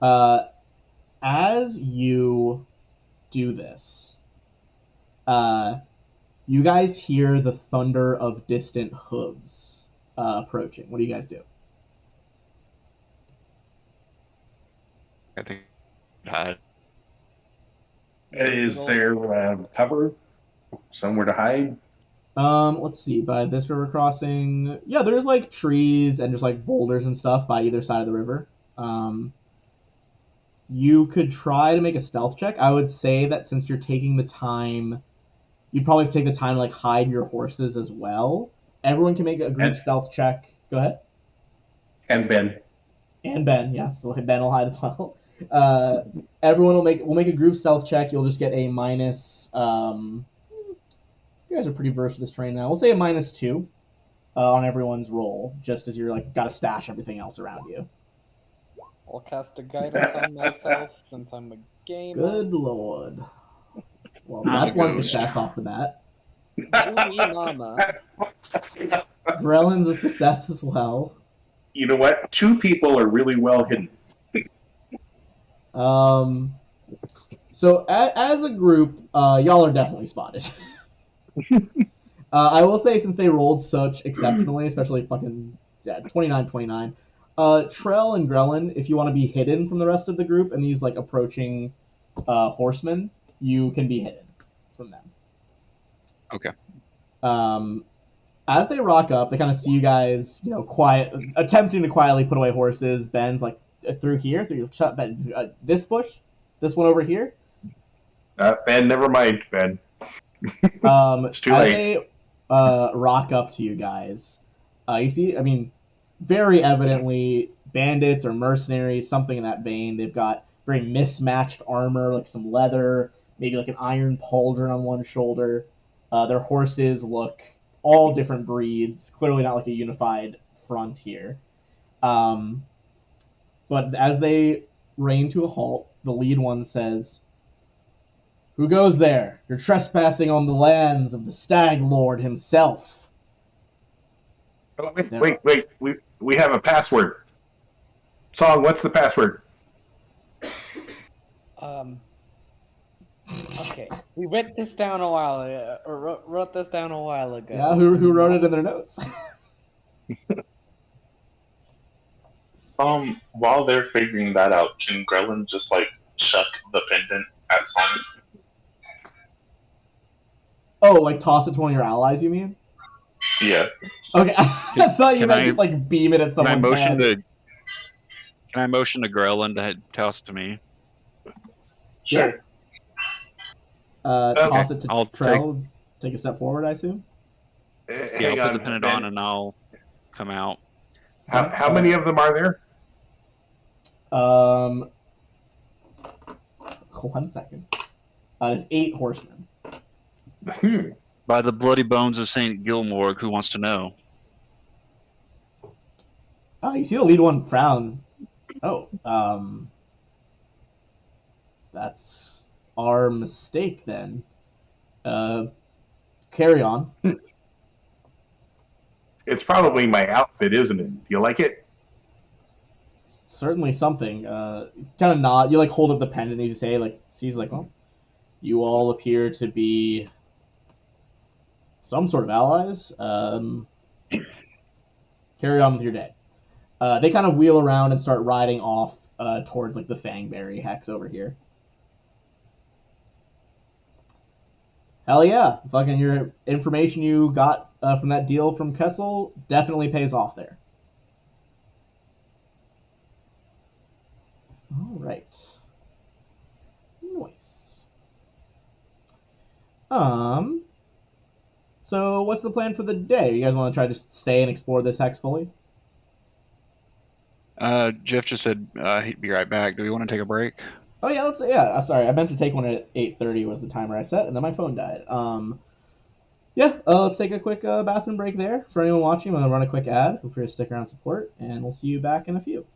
Speaker 1: As you do this, you guys hear the thunder of distant hooves approaching. What do you guys do?
Speaker 6: I think hide.
Speaker 2: Is there cover somewhere to hide?
Speaker 1: Let's see. By this river crossing, yeah, there's like trees and just like boulders and stuff by either side of the river. You could try to make a stealth check. I would say that since you're taking the time, you'd probably take the time to like hide your horses as well. Everyone can make a group stealth check. Go ahead.
Speaker 2: And Ben.
Speaker 1: And Ben, yes, so Ben will hide as well. Everyone will make a group stealth check. You'll just get a minus. You guys are pretty versed with this terrain now. We'll say a -2 on everyone's roll, just as you're like got to stash everything else around you.
Speaker 4: I'll cast a guidance on myself since I'm a gamer.
Speaker 1: Good lord. Well,
Speaker 6: Not
Speaker 1: that's
Speaker 6: a
Speaker 1: one
Speaker 6: ghost.
Speaker 1: success off the bat.
Speaker 4: Ooh, mama.
Speaker 1: Brelin's a success as well.
Speaker 2: You know what? 2 people are really well hidden.
Speaker 1: So as a group, y'all are definitely spotted. I will say, since they rolled such exceptionally, especially fucking 29-29, Trell and Grellin, if you want to be hidden from the rest of the group and these like approaching horsemen, you can be hidden from them.
Speaker 6: Okay.
Speaker 1: As they rock up, they kind of see you guys, attempting to quietly put away horses. Ben's like, through here, shut Ben. This bush, this one over here.
Speaker 2: Ben, never mind, Ben.
Speaker 1: It's
Speaker 2: too
Speaker 1: as
Speaker 2: late.
Speaker 1: they rock up to you guys, you see, I mean, very evidently bandits or mercenaries, something in that vein. They've got very mismatched armor, like some leather, maybe like an iron pauldron on one shoulder. Their horses look all different breeds, clearly not like a unified front here. But as they rein to a halt, the lead one says, "Who goes there? You're trespassing on the lands of the Stag Lord himself."
Speaker 2: Oh, wait. We have a password. Song, what's the password?
Speaker 4: Okay, we wrote this down a while ago, or wrote this down a while ago.
Speaker 1: Yeah, who wrote it in their notes?
Speaker 3: While they're figuring that out, can Grellin just like chuck the pendant at Sonic?
Speaker 1: Oh, like toss it to one of your allies, you mean?
Speaker 3: Yeah.
Speaker 1: Okay, I thought you
Speaker 6: Can
Speaker 1: meant
Speaker 6: I-
Speaker 1: just like beam it at
Speaker 6: Can I
Speaker 1: someone's
Speaker 6: motion
Speaker 1: head.
Speaker 6: to Grellin to toss to me?
Speaker 3: Sure.
Speaker 1: Toss it to
Speaker 6: I'll
Speaker 1: Trell. Take a step forward, I assume.
Speaker 6: Yeah, I'll put the pendant on and I'll come out.
Speaker 2: How many of them are there?
Speaker 1: 1 second. There's 8 horsemen.
Speaker 6: By the bloody bones of Saint Gilmore, who wants to know?
Speaker 1: You see the lead one frowns. Oh, that's our mistake then. Carry on.
Speaker 2: It's probably my outfit, isn't it? Do you like it?
Speaker 1: Certainly something. Kind of nod. You like hold up the pendant as you say, like, sees like, well, you all appear to be some sort of allies. Carry on with your day. They kind of wheel around and start riding off towards like the Fangberry hex over here. Hell yeah. Fucking your information you got from that deal from Kessel definitely pays off there. All right. Nice. So what's the plan for the day? You guys want to try to stay and explore this hex fully?
Speaker 6: Jeff just said he'd be right back. Do we want to take a break?
Speaker 1: Oh yeah. Sorry, I meant to take one at 8:30 was the timer I set, and then my phone died. Yeah. Let's take a quick bathroom break there. For anyone watching, I'm gonna run a quick ad. Feel free to stick around and support, and we'll see you back in a few.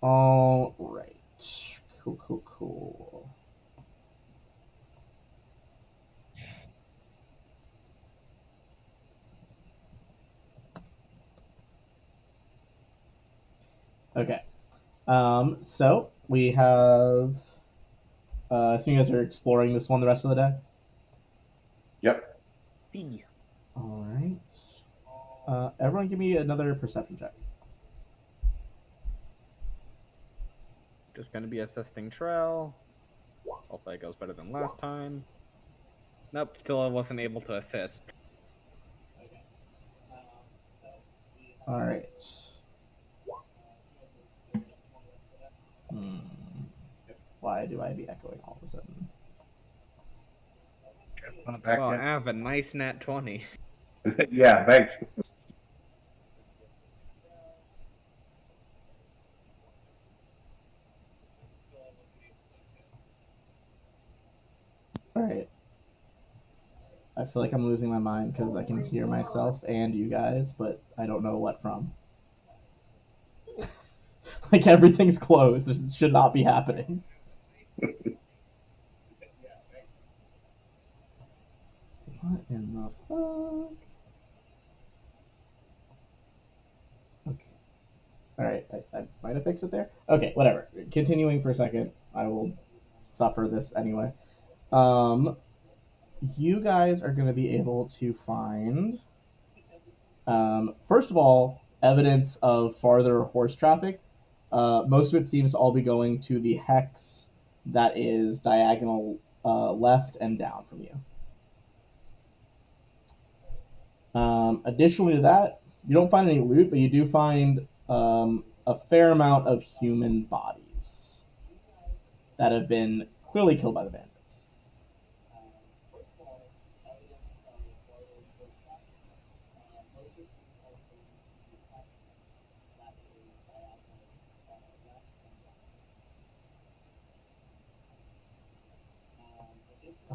Speaker 1: All right. Cool. Okay. So we have. So you guys are exploring this one the rest of the day.
Speaker 2: Yep.
Speaker 4: See.
Speaker 1: All right. Everyone, give me another perception check.
Speaker 4: Just gonna be assisting Trell. Hope that goes better than last time. Nope, still I wasn't able to assist.
Speaker 1: All right. Why do I be echoing all of a sudden?
Speaker 2: Not back
Speaker 4: Well, I
Speaker 2: yet.
Speaker 4: have a nice nat 20.
Speaker 2: Yeah, thanks.
Speaker 1: All right. I feel like I'm losing my mind because I can hear myself and you guys, but I don't know what from. Like everything's closed. This should not be happening. What in the fuck? Okay. All right. I might have fixed it there. Okay. Whatever. Continuing for a second. I will suffer this anyway. You guys are going to be able to find, first of all, evidence of farther horse traffic. Most of it seems to all be going to the hex that is diagonal left and down from you. Additionally to that, you don't find any loot, but you do find a fair amount of human bodies that have been clearly killed by the bandits.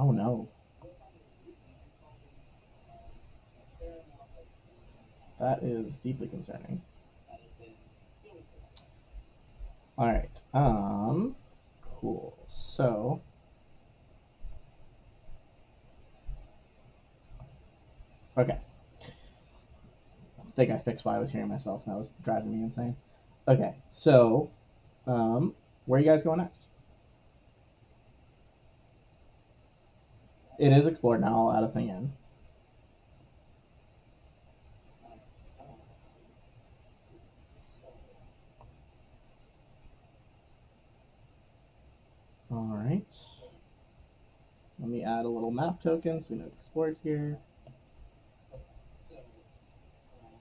Speaker 1: Oh no. That is deeply concerning. All right. Cool. So, okay. I think I fixed why I was hearing myself. That was driving me insane. Okay. So, where are you guys going next? It is explored now. I'll add a thing in. All right. Let me add a little map token so we know it's explored here.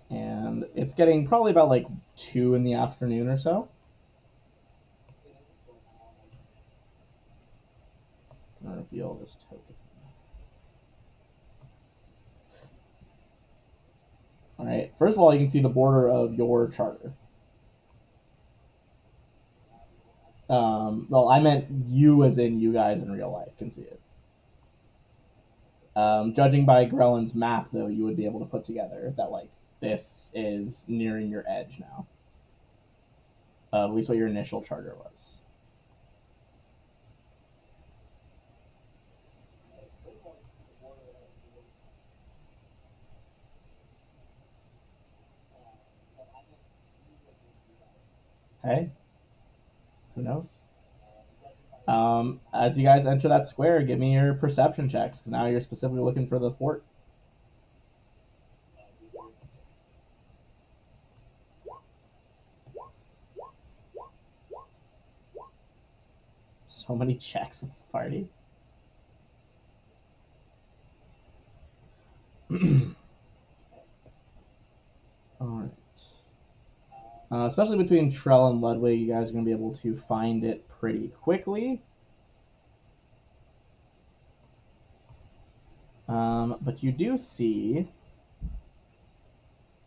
Speaker 1: And it's getting probably about like 2 in the afternoon or so. I'm gonna reveal this token. All right. First of all, you can see the border of your charter. Well, I meant you as in you guys in real life can see it. Judging by Grellin's map, though, you would be able to put together that like this is nearing your edge now. At least what your initial charter was. Hey, who knows? As you guys enter that square, give me your perception checks because now you're specifically looking for the fort. So many checks in this party. All right. Especially between Trell and Ludwig, you guys are going to be able to find it pretty quickly. But you do see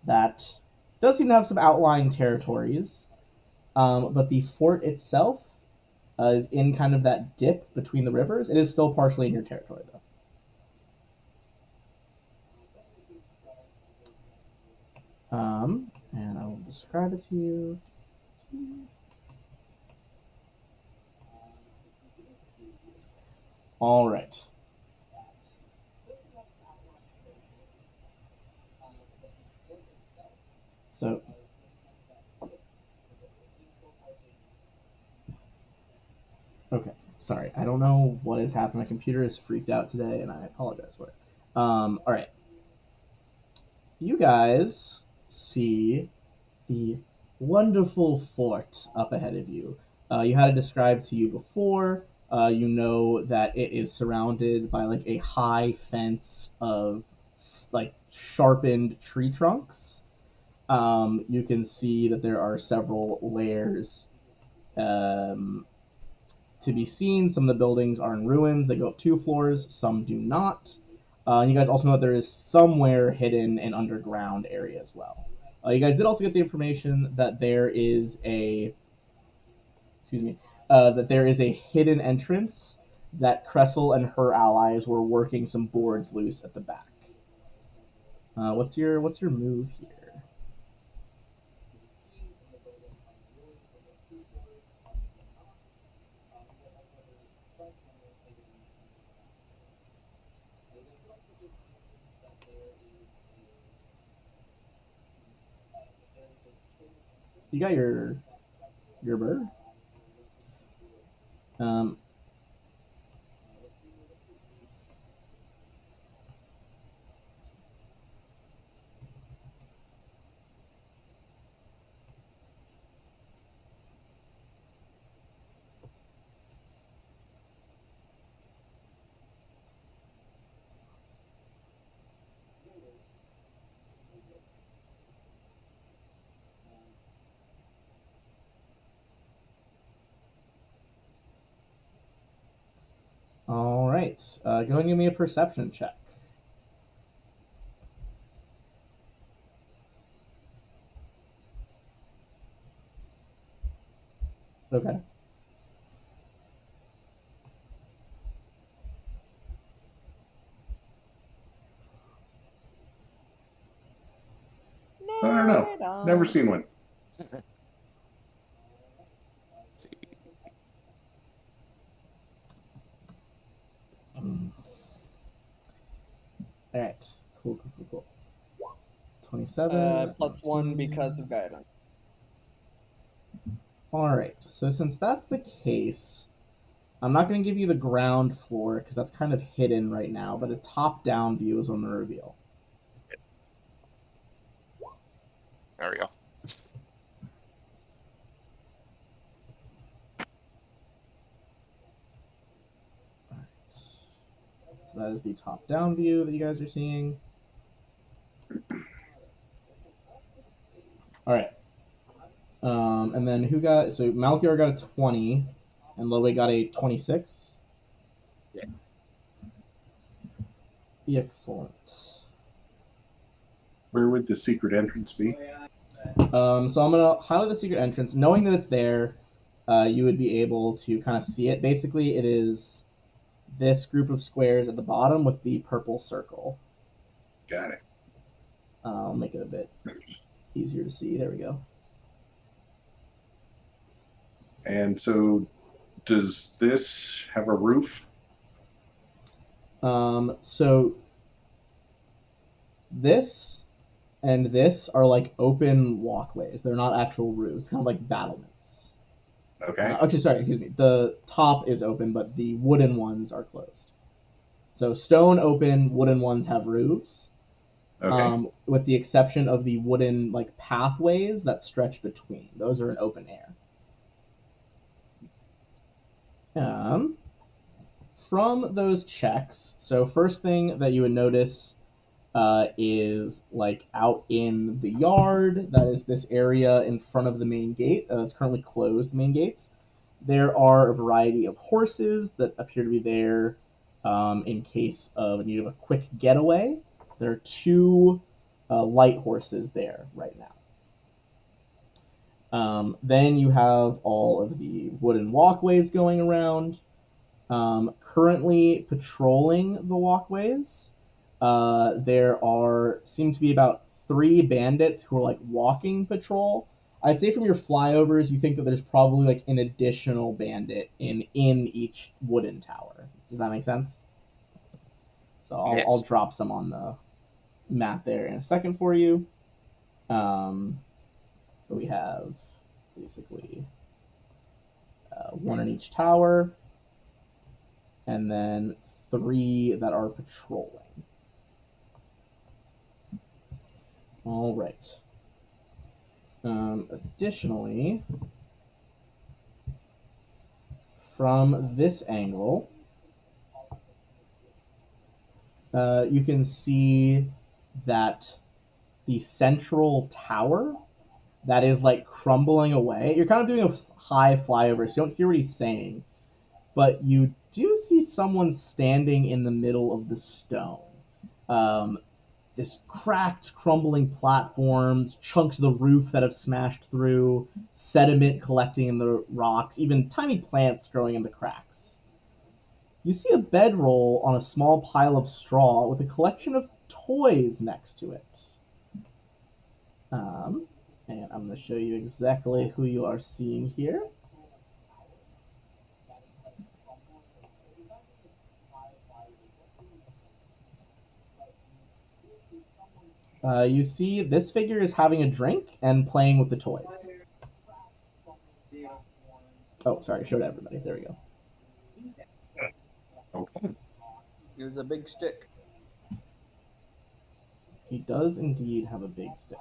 Speaker 1: that it does seem to have some outlying territories. But the fort itself is in kind of that dip between the rivers. It is still partially in your territory, though. And I will describe it to you. All right. So, okay, sorry. I don't know what has happened. My computer is freaked out today, and I apologize for it. All right. You guys see the wonderful fort up ahead of you. You had it described to you before. You know that it is surrounded by like a high fence of like sharpened tree trunks. You can see that there are several layers um, to be seen. Some of the buildings are in ruins. They go up 2 floors. Some do not. You guys also know that there is somewhere hidden an underground area as well. You guys did also get the information that there is a, excuse me, that there is a hidden entrance that Cressel and her allies were working some boards loose at the back. What's your move here? You got your bird. Um, all right. Go ahead and give me a perception check. Okay.
Speaker 4: No,
Speaker 2: I don't know.
Speaker 4: they don't.
Speaker 2: Never seen one.
Speaker 1: All right. Cool. 27.
Speaker 4: +1 because of guidance.
Speaker 1: All right. So since that's the case, I'm not going to give you the ground floor because that's kind of hidden right now, but a top-down view is on the reveal.
Speaker 5: There we go.
Speaker 1: So that is the top-down view that you guys are seeing. All right. And then who got? So Malkior got a 20, and Ludwig got a 26.
Speaker 5: Yeah.
Speaker 1: Excellent.
Speaker 2: Where would the secret entrance be?
Speaker 1: So I'm gonna highlight the secret entrance, knowing that it's there. You would be able to kind of see it. Basically, it is this group of squares at the bottom with the purple circle.
Speaker 2: Got it.
Speaker 1: I'll make it a bit easier to see. There we go.
Speaker 2: And so, does this have a roof?
Speaker 1: So this and this are like open walkways. They're not actual roofs, kind of like battlements.
Speaker 2: Okay.
Speaker 1: Excuse me. The top is open, but the wooden ones are closed. So stone open, wooden ones have roofs.
Speaker 2: Okay.
Speaker 1: With the exception of the wooden like pathways that stretch between. Those are in open air. From those checks, so first thing that you would notice is like out in the yard. That is this area in front of the main gate. It's currently closed, the main gates. There are a variety of horses that appear to be there in case of a need of a quick getaway. There are 2 light horses there right now. Then you have all of the wooden walkways going around. Currently patrolling the walkways, there seem to be about 3 bandits who are like walking patrol. I'd say from your flyovers, you think that there's probably like an additional bandit in each wooden tower. Does that make sense? So I'll
Speaker 5: Yes.
Speaker 1: drop some on the map there in a second for you. We have basically one in each tower, and then 3 that are patrolling. All right. Additionally, from this angle, you can see that the central tower that is like crumbling away. You're kind of doing a high flyover, so you don't hear what he's saying, but you do see someone standing in the middle of the stone. This cracked, crumbling platform, chunks of the roof that have smashed through, sediment collecting in the rocks, even tiny plants growing in the cracks. You see a bedroll on a small pile of straw with a collection of toys next to it. And I'm going to show you exactly who you are seeing here. You see this figure is having a drink and playing with the toys. Oh, sorry, showed everybody. There we go.
Speaker 2: Okay.
Speaker 4: It was a big stick.
Speaker 1: He does indeed have a big stick.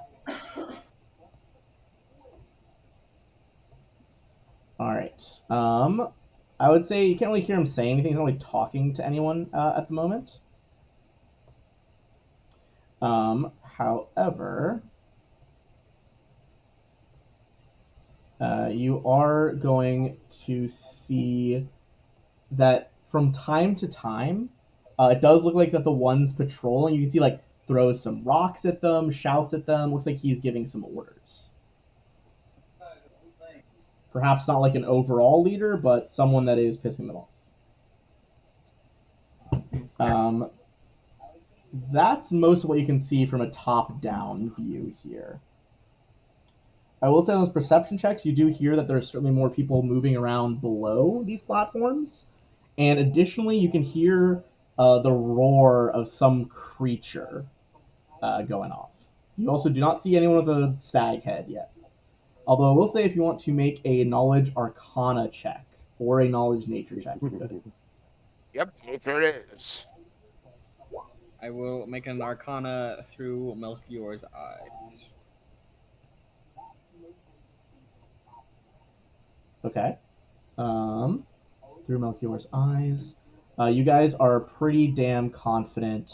Speaker 1: All right. I would say you can't really hear him say anything. He's not really talking to anyone at the moment. However, you are going to see that from time to time, it does look like that the ones patrolling, you can see like throws some rocks at them, shouts at them. Looks like he's giving some orders. Perhaps not like an overall leader, but someone that is pissing them off. That's most of what you can see from a top-down view here. I will say on those perception checks, you do hear that there's certainly more people moving around below these platforms. And additionally, you can hear the roar of some creature going off. You also do not see anyone with a stag head yet. Although I will say if you want to make a knowledge arcana check or a knowledge nature check, you could.
Speaker 5: Yep, here it is.
Speaker 4: I will make an arcana through Melchior's eyes.
Speaker 1: Okay. Through Melchior's eyes. You guys are pretty damn confident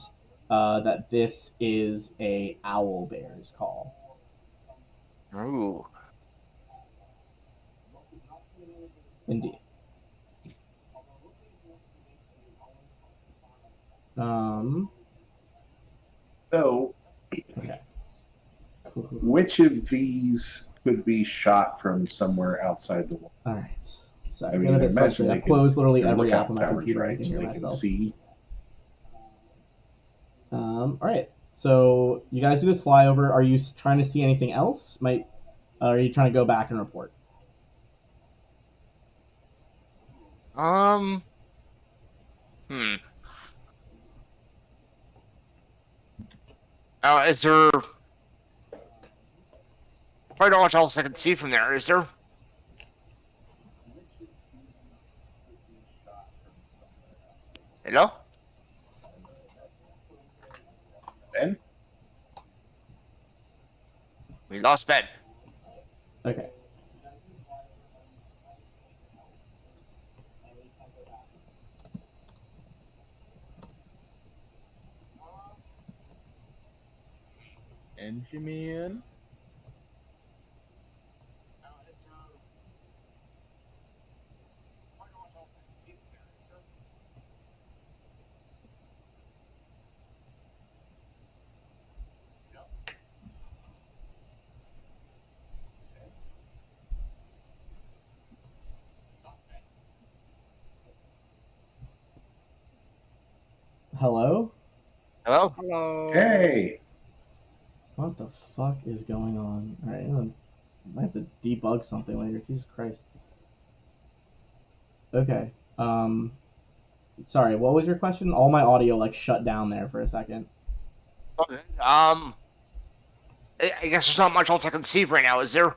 Speaker 1: that this is a owl bear's call.
Speaker 5: Ooh.
Speaker 1: Indeed.
Speaker 2: So,
Speaker 1: Okay.
Speaker 2: which of these could be shot from somewhere outside the wall?
Speaker 1: All right. So
Speaker 2: I
Speaker 1: I'm
Speaker 2: mean,
Speaker 1: getting a
Speaker 2: I
Speaker 1: bit
Speaker 2: imagine
Speaker 1: frustrated.
Speaker 2: they
Speaker 1: I've closed literally
Speaker 2: they're
Speaker 1: every app
Speaker 2: lookout
Speaker 1: on my
Speaker 2: towers,
Speaker 1: computer. I
Speaker 2: right?
Speaker 1: can
Speaker 2: So
Speaker 1: hear
Speaker 2: they can
Speaker 1: myself.
Speaker 2: see.
Speaker 1: All right. So you guys do this flyover. Are you trying to see anything else? Are you trying to go back and report?
Speaker 5: Hmm. Is there probably not much else I can see from there, is there? Hello?
Speaker 2: Ben?
Speaker 5: We lost Ben.
Speaker 1: Okay.
Speaker 4: Benjamin?
Speaker 1: Hello?
Speaker 5: Hello?
Speaker 4: Hello.
Speaker 2: Hey,
Speaker 1: What the fuck is going on? All right. I might have to debug something later. Jesus Christ. Okay. Sorry, what was your question? All my audio like shut down there for a second.
Speaker 5: Okay. I guess there's not much else I can see right now, is there?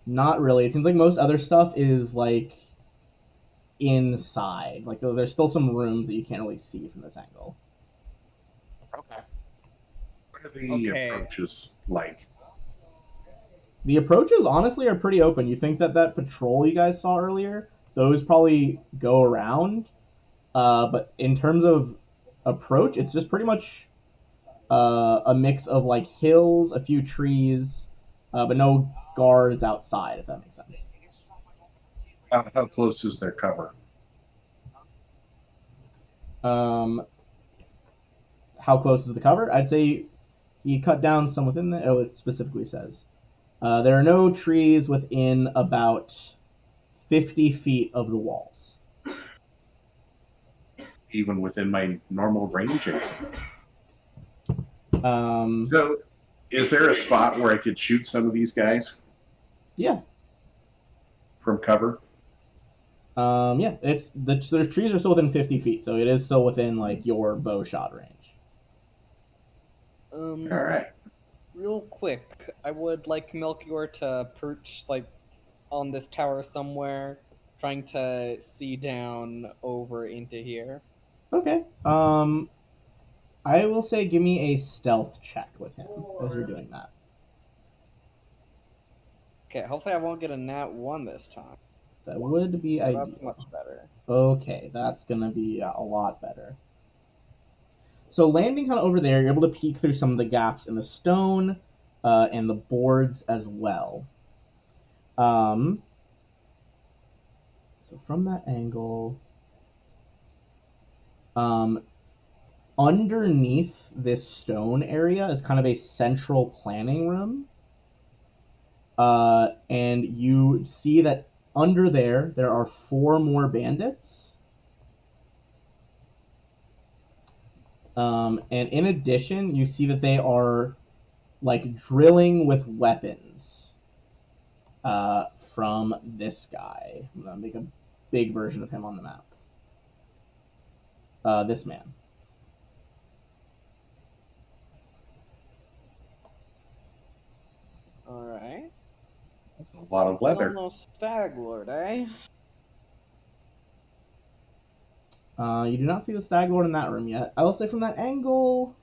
Speaker 1: Not really. It seems like most other stuff is like inside. Like there's still some rooms that you can't really see from this angle.
Speaker 5: Okay.
Speaker 2: What are the
Speaker 4: Okay.
Speaker 2: approaches like?
Speaker 1: The approaches honestly are pretty open. You think that patrol you guys saw earlier, those probably go around. But in terms of approach, it's just pretty much a mix of like hills, a few trees, but no guards outside. If that makes sense.
Speaker 2: How close is their cover?
Speaker 1: How close is the cover? I'd say he cut down some within the. Oh, it specifically says there are no trees within about 50 feet of the walls.
Speaker 2: Even within my normal range? So, is there a spot where I could shoot some of these guys
Speaker 1: Yeah.
Speaker 2: from cover?
Speaker 1: Yeah. The trees are still within 50 feet, so it is still within like your bow shot range.
Speaker 2: All right.
Speaker 4: Real quick, I would like Melchior to perch like on this tower somewhere, trying to see down over into here.
Speaker 1: Okay. I will say give me a stealth check with him as you're doing that.
Speaker 4: Okay, hopefully I won't get a nat 1 this time.
Speaker 1: That would be
Speaker 4: Yeah,
Speaker 1: ideal.
Speaker 4: that's much better.
Speaker 1: Okay, that's gonna be a lot better. So landing kind of over there, you're able to peek through some of the gaps in the stone and the boards as well. So from that angle, underneath this stone area is kind of a central planning room. And you see that under there are 4 more bandits. And in addition, you see that they are like drilling with weapons from this guy. I'm gonna make a big version of him on the map. This man.
Speaker 4: Alright.
Speaker 2: That's a lot of leather.
Speaker 4: Still no Stag Lord, eh?
Speaker 1: You do not see the Stag Lord in that room yet. I will say from that angle.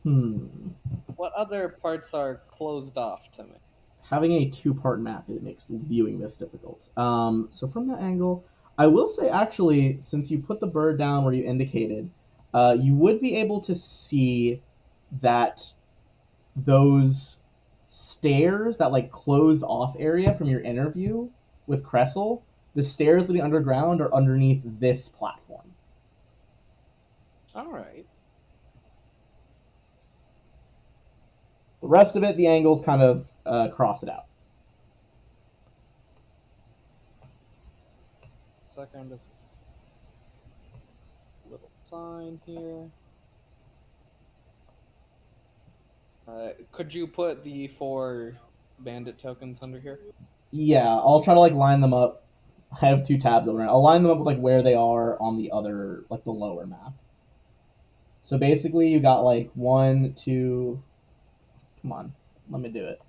Speaker 4: What other parts are closed off to me?
Speaker 1: Having a 2-part map, it makes viewing this difficult. So from that angle, I will say actually, since you put the bird down where you indicated, you would be able to see that those stairs, that like closed off area from your interview with Cressel, the stairs leading underground are underneath this platform.
Speaker 4: Alright.
Speaker 1: The rest of it, the angles kind of cross it out.
Speaker 4: Second, just little sign here. Could you put the 4 bandit tokens under here?
Speaker 1: Yeah, I'll try to like line them up. I have 2 tabs open. I'll line them up with like where they are on the other, like the lower map. So basically, you got like 1, 2. Come on, let me do it.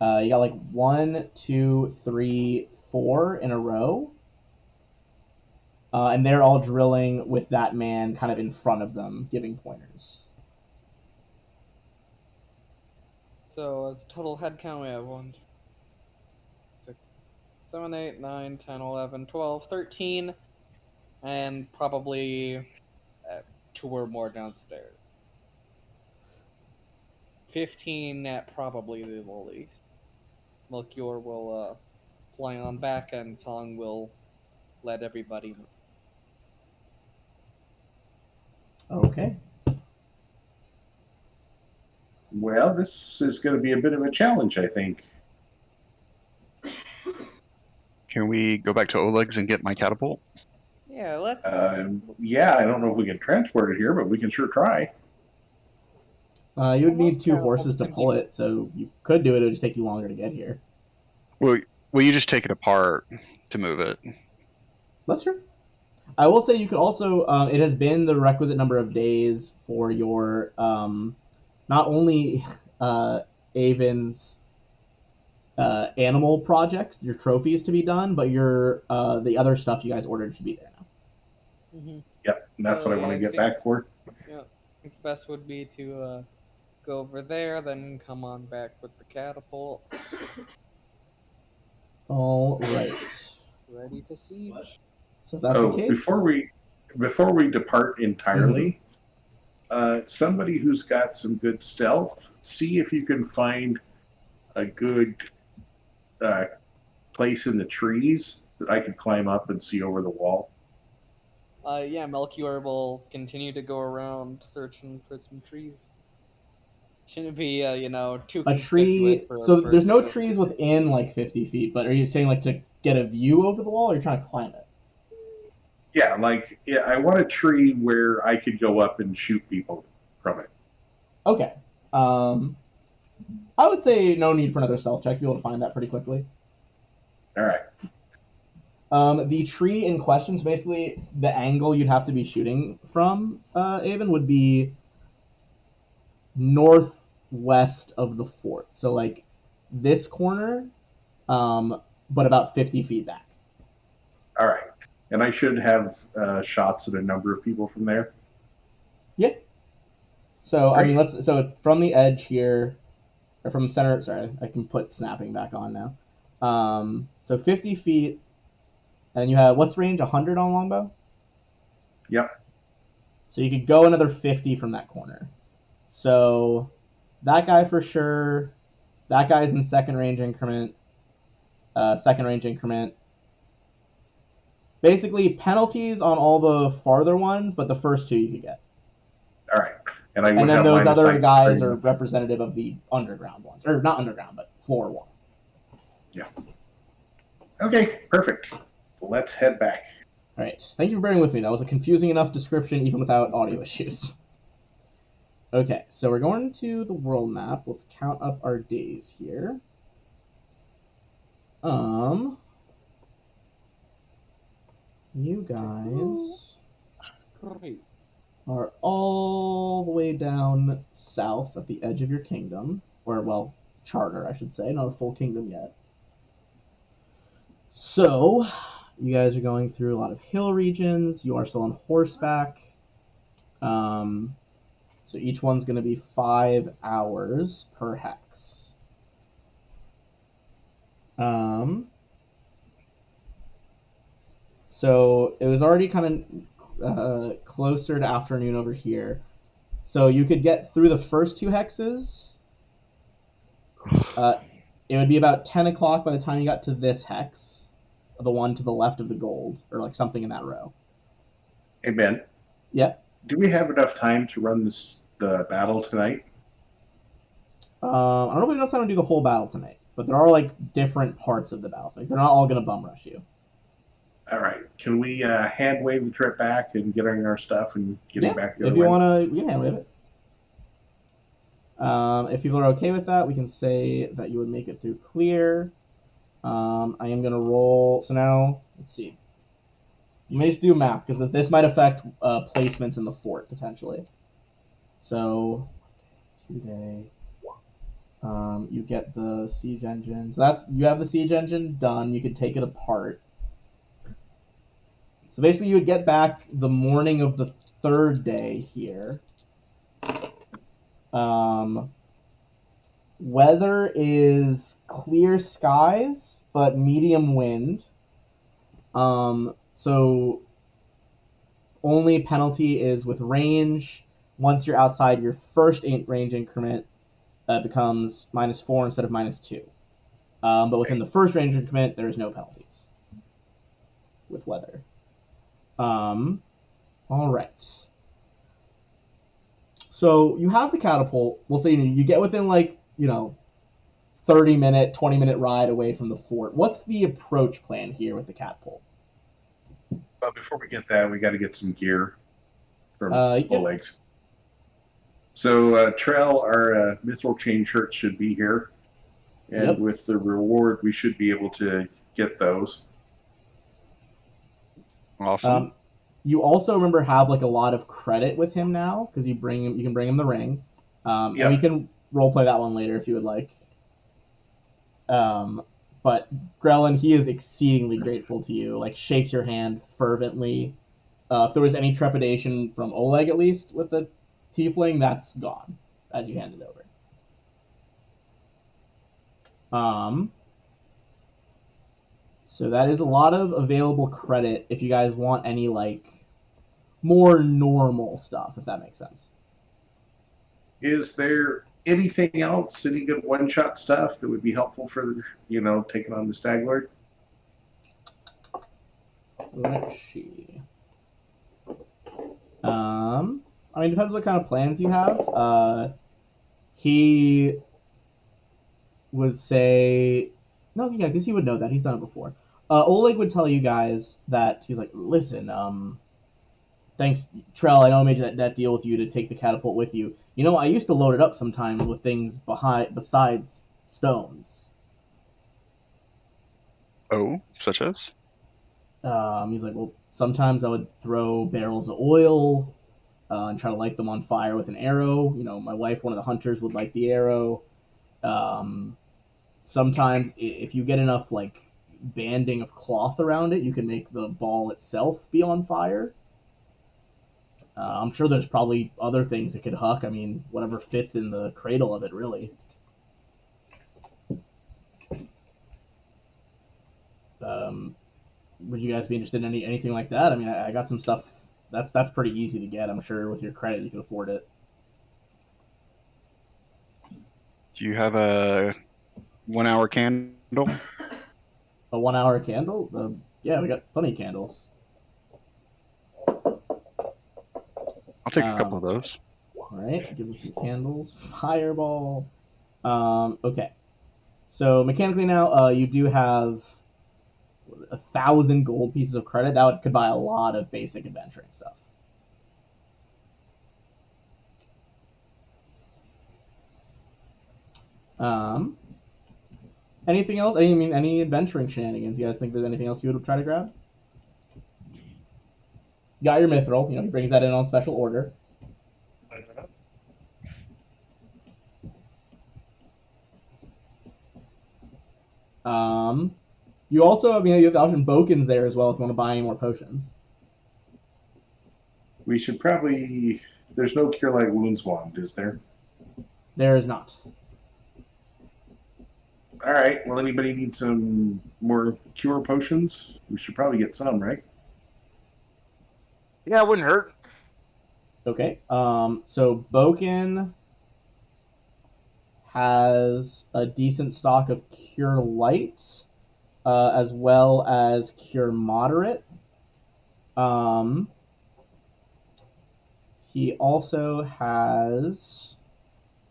Speaker 1: You got like 1, 2, 3, 4 in a row. And they're all drilling with that man kind of in front of them, giving pointers.
Speaker 4: So as total head count, we have 1, 6, 7, 8, 9, 10, 11, 12, 13, and probably 2 or more downstairs. 15 at probably the least. Melchior will fly on back, and Song will let everybody know.
Speaker 1: Okay.
Speaker 2: Well, this is going to be a bit of a challenge, I think.
Speaker 6: Can we go back to Oleg's and get my catapult?
Speaker 4: Yeah, let's.
Speaker 2: Yeah, I don't know if we can transport it here, but we can sure try.
Speaker 1: You would need 2
Speaker 4: catapults
Speaker 1: horses to
Speaker 4: can
Speaker 1: pull
Speaker 4: be-
Speaker 1: it, so you could do it. It would just take you longer to get here.
Speaker 6: Well, Well, you just take it apart to move it.
Speaker 1: That's true. I will say you could also. It has been the requisite number of days for your not only Avon's animal projects, your trophies to be done, but your the other stuff you guys ordered should be there now.
Speaker 4: Mm-hmm.
Speaker 2: Yep, and that's
Speaker 4: So,
Speaker 2: what I
Speaker 4: yeah,
Speaker 2: want to
Speaker 4: I
Speaker 2: get
Speaker 4: think-
Speaker 2: back for.
Speaker 4: Yeah, I think the best would be to go over there, then come on back with the catapult.
Speaker 1: All right.
Speaker 4: Ready to siege.
Speaker 1: So if that's the
Speaker 2: Oh,
Speaker 1: case,
Speaker 2: before we depart entirely, somebody who's got some good stealth, see if you can find a good place in the trees that I could climb up and see over the wall.
Speaker 4: Yeah, Melchior will continue to go around searching for some trees. Shouldn't be, too
Speaker 1: a
Speaker 4: conspicuous
Speaker 1: tree.
Speaker 4: for a
Speaker 1: So
Speaker 4: bird
Speaker 1: there's
Speaker 4: to
Speaker 1: no
Speaker 4: go
Speaker 1: trees
Speaker 4: through.
Speaker 1: within like 50 feet, but are you saying like to get a view over the wall, or are you trying to climb it?
Speaker 2: Yeah, I want a tree where I could go up and shoot people from it.
Speaker 1: Okay. I would say no need for another stealth check. You'll be able to find that pretty quickly.
Speaker 2: All right.
Speaker 1: The tree in question, so basically the angle you'd have to be shooting from, Avon, would be northwest of the fort. So like this corner, but about 50 feet back.
Speaker 2: All right. And I should have shots at a number of people from there.
Speaker 1: Yeah. So I
Speaker 2: Great.
Speaker 1: mean, so from the edge here, or from center. Sorry, I can put snapping back on now. So 50 feet, and you have what's range 100 on longbow.
Speaker 2: Yep.
Speaker 1: So you could go another 50 from that corner. So that guy for sure. That guy's in second range increment. Second range increment. Basically penalties on all the farther ones, but the first two you could get.
Speaker 2: All right. And I
Speaker 1: And
Speaker 2: would
Speaker 1: then
Speaker 2: have
Speaker 1: those
Speaker 2: line of
Speaker 1: other
Speaker 2: sight
Speaker 1: guys
Speaker 2: pretty
Speaker 1: are
Speaker 2: much.
Speaker 1: representative of the underground ones, or not underground, but floor one.
Speaker 2: Yeah. Okay. Perfect. Let's head back.
Speaker 1: All right. Thank you for bearing with me. That was a confusing enough description, even without audio issues. Okay, so we're going to the world map. Let's count up our days here. You guys
Speaker 4: Great.
Speaker 1: are all the way down south at the edge of your kingdom, or well, charter, I should say, not a full kingdom yet. So, you guys are going through a lot of hill regions. You are still on horseback. So each one's going to be 5 hours per hex. So it was already kind of closer to afternoon over here. So you could get through the first 2 hexes. It would be about 10 o'clock by the time you got to this hex, the one to the left of the gold, or like something in that row.
Speaker 2: Hey, Ben.
Speaker 1: Yeah.
Speaker 2: Do we have enough time to run the battle tonight?
Speaker 1: I don't know if we have enough time to do the whole battle tonight, but there are like different parts of the battle. Like they're not all going to bum rush you.
Speaker 2: All right. Can we hand wave the trip back and getting our stuff and getting back the
Speaker 1: if
Speaker 2: other
Speaker 1: you
Speaker 2: way?
Speaker 1: want to, we can hand wave it. If people are okay with that, we can say that you would make it through clear. I am going to roll. So now, let's see. You may just do math, because this might affect placements in the fort, potentially. So, 2 day. You get the siege engine. So you have the siege engine done. You could take it apart. So basically, you would get back the morning of the 3rd day here. Weather is clear skies, but medium wind. So only penalty is with range. Once you're outside your first range increment, becomes -4 instead of -2. But within the first range increment, there is no penalties with weather. All right. So you have the catapult. We'll say you get within 30-minute, 20-minute ride away from the fort. What's the approach plan here with the catapult?
Speaker 2: But before we get that, we got to get some gear from
Speaker 1: Yep.
Speaker 2: Oleg's. So, Trell, our mithril chain shirt should be here. And
Speaker 1: Yep.
Speaker 2: with the reward, we should be able to get those.
Speaker 6: Awesome.
Speaker 1: You also remember have like a lot of credit with him now because you can bring him the ring, and we
Speaker 2: Yep.
Speaker 1: can role play that one later if you would like. But Grellin, he is exceedingly grateful to you. Like shakes your hand fervently. If there was any trepidation from Oleg, at least with the tiefling, that's gone as you hand it over. So that is a lot of available credit if you guys want any like more normal stuff, if that makes sense.
Speaker 2: Is there anything else, any good one-shot stuff that would be helpful for, taking on the Stag Lord?
Speaker 1: Let's see. I mean, it depends what kind of plans you have. He would say, no, yeah, because he would know that he's done it before. Oleg would tell you guys that he's like, listen, thanks, Trell. I know I made that deal with you to take the catapult with you. You know, I used to load it up sometimes with things besides stones.
Speaker 6: Oh, such as?
Speaker 1: He's like, well, sometimes I would throw barrels of oil and try to light them on fire with an arrow. You know, my wife, one of the hunters, would light the arrow. Sometimes, if you get enough like banding of cloth around it, you can make the ball itself be on fire. I'm sure there's probably other things it could huck. I mean, whatever fits in the cradle of it, really. Would you guys be interested in anything like that? I mean, I got some stuff that's pretty easy to get. I'm sure with your credit you can afford it.
Speaker 6: Do you have a 1 hour candle?
Speaker 1: A 1 hour candle? Yeah, we got plenty of candles.
Speaker 6: I'll take a couple of those.
Speaker 1: All right, give me some candles. Fireball. Okay. So mechanically now, you do have 1,000 gold pieces of credit. That could buy a lot of basic adventuring stuff. Anything else? Any adventuring shenanigans? You guys think there's anything else you would try to grab? You got your mithril. You know, he brings that in on special order. You also, you have the option Boken's there as well if you want to buy any more potions.
Speaker 2: We should probably. There's no Cure Light Wounds wand, is there?
Speaker 1: There is not.
Speaker 2: All right. Well, anybody need some more cure potions? We should probably get some, right?
Speaker 5: Yeah, it wouldn't hurt.
Speaker 1: Okay. So Boken has a decent stock of Cure Light, as well as Cure Moderate. He also has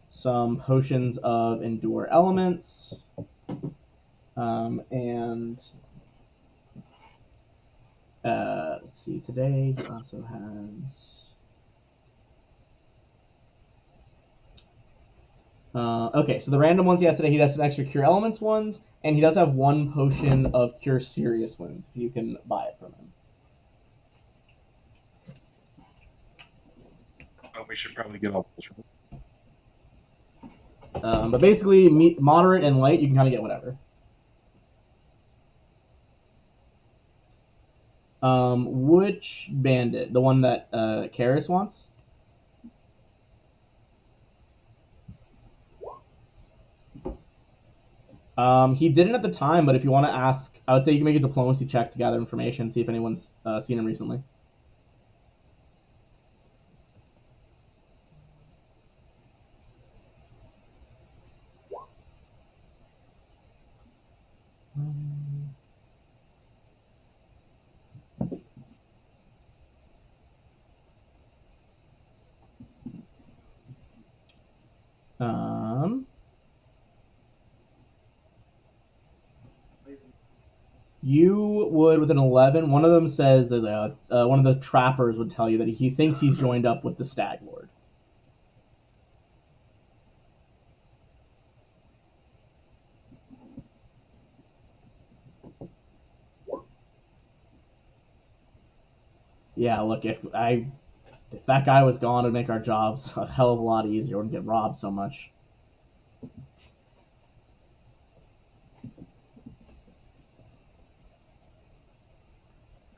Speaker 1: some potions of Endure Elements, and let's see. Today he also has. Okay, so the random ones he has today, he has some extra Cure Elements ones, and he does have one potion of Cure Serious Wounds, if you can buy it from him.
Speaker 2: Oh, we should probably get all those.
Speaker 1: But basically, moderate and light, you can kind of get whatever. Which bandit? The one that Karis wants? He didn't at the time, but if you want to ask, I would say you can make a diplomacy check to gather information, see if anyone's seen him recently. You would with an 11. One of them says there's one of the trappers would tell you that he thinks he's joined up with the Stag Lord. Yeah, look, if that guy was gone, it'd make our jobs a hell of a lot easier. We wouldn't get robbed so much.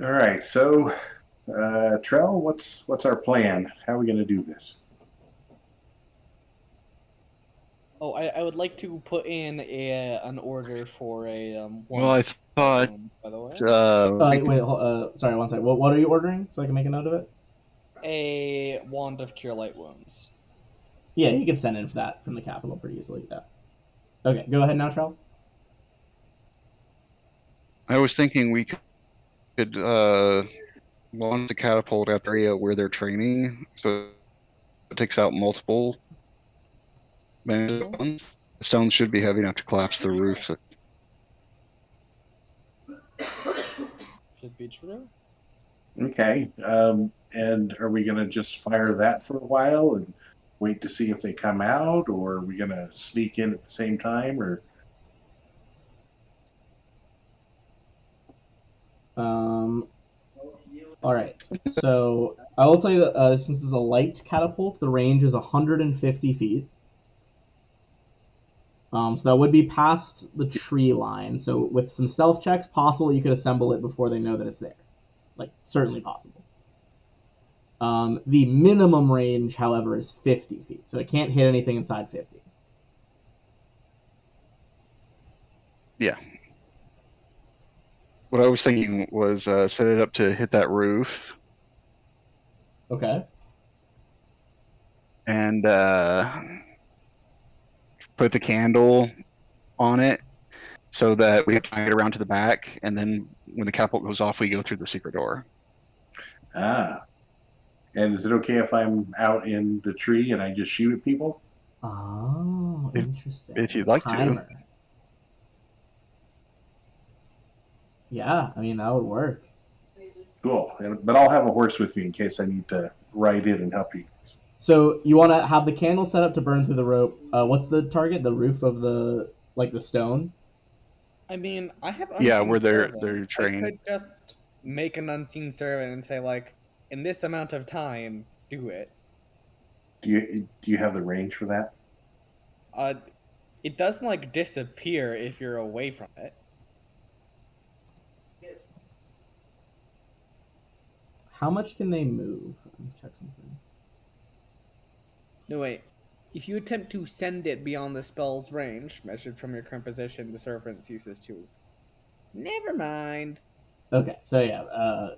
Speaker 2: All right, so Trell, what's our plan? How are we going to do this?
Speaker 4: Oh, I would like to put in an order for a
Speaker 6: Well, I thought
Speaker 4: room, by the way.
Speaker 1: Sorry, one second. What are you ordering so I can make a note of it?
Speaker 4: A wand of cure light wounds.
Speaker 1: Yeah, you can send in for that from the capital pretty easily. Yeah. Okay, go ahead now, Trell.
Speaker 6: I was thinking we could launch the catapult at the area where they're training, so it takes out multiple bandit
Speaker 4: Mhm.
Speaker 6: ones. The stones should be heavy enough to collapse the roof.
Speaker 4: Should be true.
Speaker 2: Okay, and are we going to just fire that for a while and wait to see if they come out, or are we going to sneak in at the same time, or?
Speaker 1: All right. So I will tell you that since this is a light catapult, the range is 150 feet. So that would be past the tree line. So with some stealth checks, possible you could assemble it before they know that it's there. Like, certainly possible. The minimum range, however, is 50 feet. So it can't hit anything inside 50.
Speaker 6: Yeah. What I was thinking was set it up to hit that roof
Speaker 1: Okay.
Speaker 6: and put the candle on it so that we can tie it around to the back, and then when the catapult goes off, we go through the secret door.
Speaker 2: Ah, and is it okay if I'm out in the tree and I just shoot at people?
Speaker 1: Oh,
Speaker 6: If-
Speaker 1: interesting.
Speaker 6: if you'd like to.
Speaker 1: Timer. Yeah, I mean, that would work.
Speaker 2: Cool, but I'll have a horse with me in case I need to ride in and help you.
Speaker 1: So you want to have the candle set up to burn through the rope. What's the target? The roof of the stone.
Speaker 4: I mean, I have unseen
Speaker 6: Yeah, where they're
Speaker 4: servant. I
Speaker 6: trained.
Speaker 4: could just make an unseen servant and say like, in this amount of time, do it.
Speaker 2: Do you have the range for that?
Speaker 4: Uh, it doesn't like disappear if you're away from it.
Speaker 1: How much can they move? Let me check something.
Speaker 4: No, wait. If you attempt to send it beyond the spell's range, measured from your current position, the servant ceases to. Never mind.
Speaker 1: Okay, so yeah,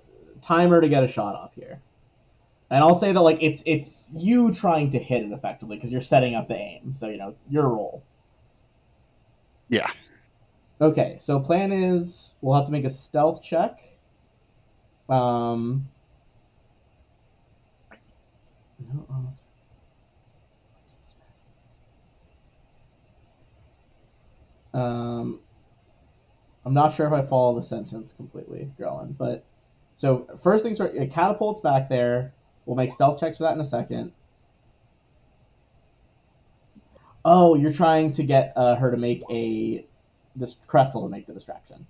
Speaker 1: timer to get a shot off here. And I'll say that like it's you trying to hit it effectively because you're setting up the aim. So your roll.
Speaker 6: Yeah.
Speaker 1: Okay, so plan is we'll have to make a stealth check. No, I'm not sure if I follow the sentence completely, Grellin, but so first things first, it catapults back there. We'll make stealth checks for that in a second. Oh, you're trying to get her to make this Cressel to make the distraction.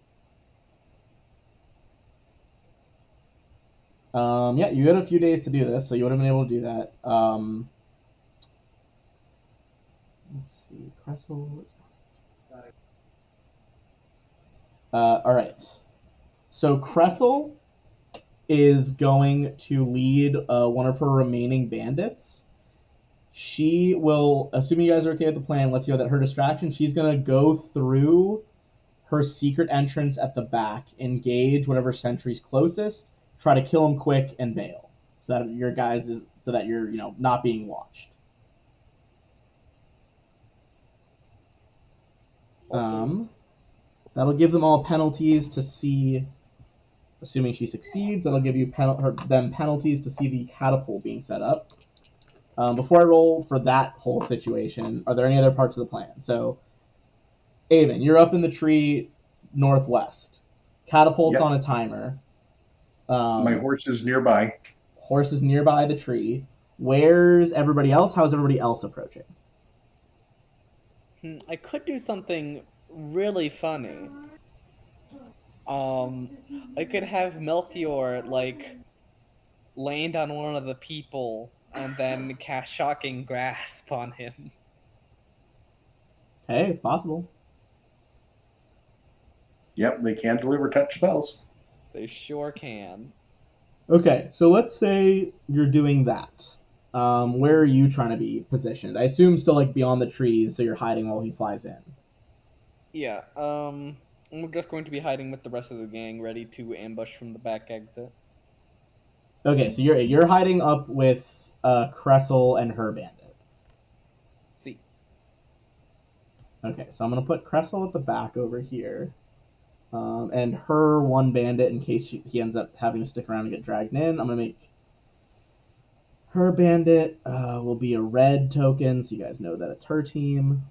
Speaker 1: Yeah, you had a few days to do this, so you would have been able to do that. Let's see, Cressel. All right. So Cressel is going to lead one of her remaining bandits. She will, assuming you guys are okay with the plan, let's know that her distraction, she's going to go through her secret entrance at the back, engage whatever sentry's closest, try to kill him quick, and bail. So that you're not being watched. That'll give them all penalties to see. Assuming she succeeds, that'll give you them penalties to see the catapult being set up. Before I roll for that whole situation, are there any other parts of the plan? So, Avon, you're up in the tree northwest. Catapult's
Speaker 2: Yep.
Speaker 1: on a timer.
Speaker 2: My horse is nearby.
Speaker 1: Horse is nearby the tree. Where's everybody else? How's everybody else approaching?
Speaker 4: I could do something really funny. I could have Melchior like land on one of the people and then cast Shocking Grasp on him.
Speaker 1: Hey, it's possible.
Speaker 2: Yep, they can deliver touch spells.
Speaker 4: They sure can.
Speaker 1: Okay, so let's say you're doing that. Where are you trying to be positioned? I assume still like beyond the trees, so you're hiding while he flies in.
Speaker 4: Yeah, we're just going to be hiding with the rest of the gang, ready to ambush from the back exit.
Speaker 1: Okay, so you're hiding up with Cressel and her bandit.
Speaker 4: See.
Speaker 1: Okay, so I'm gonna put Cressel at the back over here, and her one bandit in case he ends up having to stick around and get dragged in. I'm gonna make her bandit will be a red token, so you guys know that it's her team.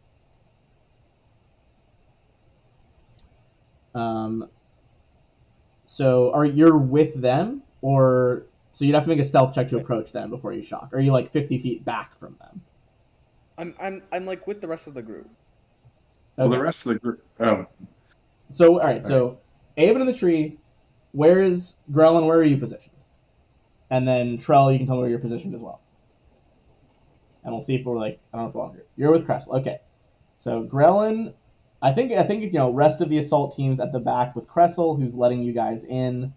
Speaker 1: So are you're with them, or so you'd have to make a stealth check to approach them before you shock? Or are you like 50 feet back from them?
Speaker 4: I'm like with the rest of the group.
Speaker 2: Well,
Speaker 1: Okay.
Speaker 2: the rest of the group.
Speaker 1: So all right. So Avon in the tree. Where is Grellin? Where are you positioned? And then Trell, you can tell me where you're positioned as well. And we'll see if we're like I don't know if we're longer. You're with Cressel. Okay. So Grellin, I think rest of the assault teams at the back with Cressel, who's letting you guys in.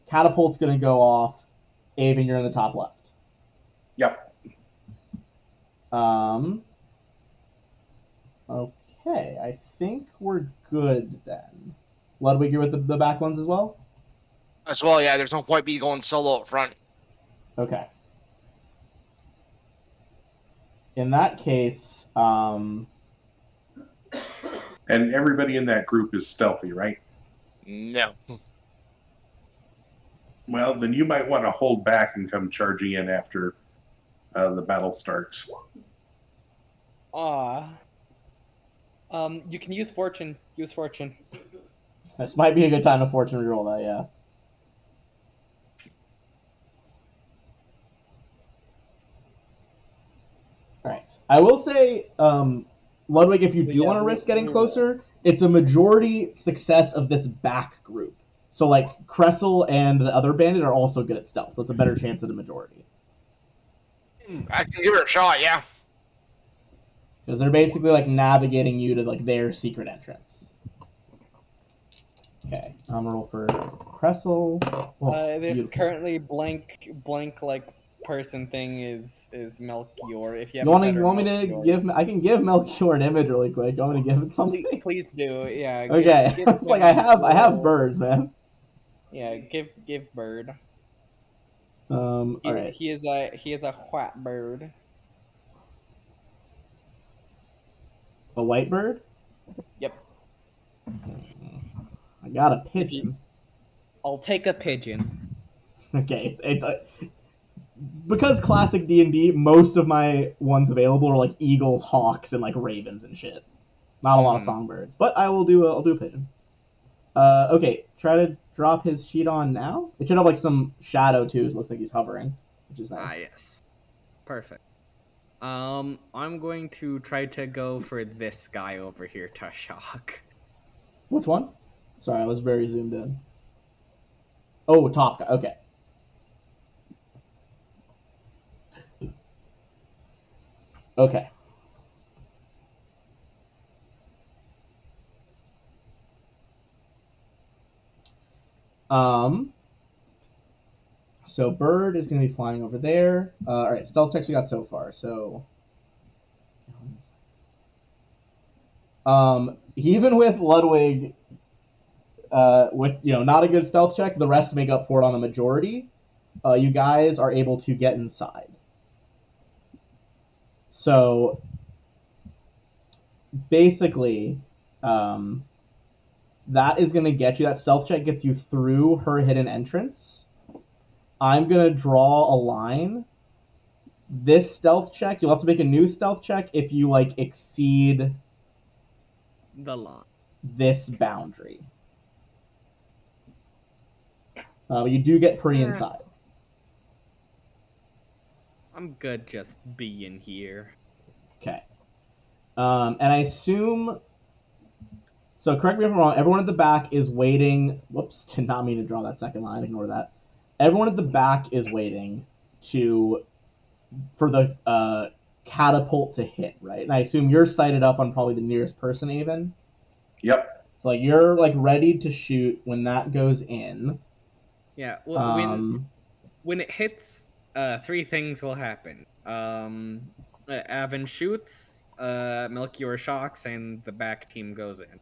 Speaker 1: Catapult's gonna go off. Avon, you're in the top left.
Speaker 2: Yep.
Speaker 1: Okay, I think we're good then. Ludwig, you're with the back ones as well?
Speaker 5: As well, yeah, there's no point me going solo up front.
Speaker 1: Okay. In that case,
Speaker 2: And everybody in that group is stealthy, right?
Speaker 5: No.
Speaker 2: Well, then you might want to hold back and come charging in after the battle starts.
Speaker 4: You can use fortune. Use fortune.
Speaker 1: this might be a good time to fortune reroll that, yeah. Alright. I will say, Ludwig, if you do want to risk getting closer, it's a majority success of this back group. So, like, Cressel and the other bandit are also good at stealth, so it's a better chance of the majority.
Speaker 5: I can give it a shot, yeah.
Speaker 1: Because they're basically, like, navigating you to, like, their secret entrance. Okay, I'm gonna roll for Cressel.
Speaker 4: This
Speaker 1: beautiful.
Speaker 4: currently blank like person thing is Melchior. If you have
Speaker 1: You want
Speaker 4: me
Speaker 1: to give? I can give Melchior an image really quick. You want me to give it something?
Speaker 4: Please do, yeah.
Speaker 1: Okay,
Speaker 4: Give
Speaker 1: it's like I have birds, man.
Speaker 4: Yeah, give bird.
Speaker 1: All right.
Speaker 4: He is a white bird.
Speaker 1: A white bird.
Speaker 4: Yep.
Speaker 1: I got a pigeon.
Speaker 4: I'll take a pigeon.
Speaker 1: Okay, it's because classic D&D. Most of my ones available are like eagles, hawks, and like ravens and shit. Not a lot of songbirds, but I'll do a pigeon. Okay, try to drop his sheet on now. It should have like some shadow too, so it looks like he's hovering, which is nice.
Speaker 4: Yes. Perfect. I'm going to try to go for this guy over here to shock.
Speaker 1: Which one? Sorry, I was very zoomed in. Oh, top guy. Okay. Okay. So bird is going to be flying over there. All right, stealth checks we got so far. So, even with Ludwig, with not a good stealth check, the rest make up for it on the majority. You guys are able to get inside. So basically, that is going to get you. That stealth check gets you through her hidden entrance. I'm going to draw a line. This stealth check, you'll have to make a new stealth check if you like exceed
Speaker 4: the line.
Speaker 1: This boundary. You do get pretty inside.
Speaker 4: I'm good just being here.
Speaker 1: Okay. And I assume. So correct me if I'm wrong. Everyone at the back is waiting. Whoops, did not mean to draw that second line. Ignore that. everyone at the back is waiting for the catapult to hit, right? And I assume you're sighted up on probably the nearest person, Avon.
Speaker 2: Yep.
Speaker 1: So like you're like ready to shoot when that goes in.
Speaker 4: Yeah. Well, when it hits, three things will happen. Avon shoots, Melchior shocks, and the back team goes in.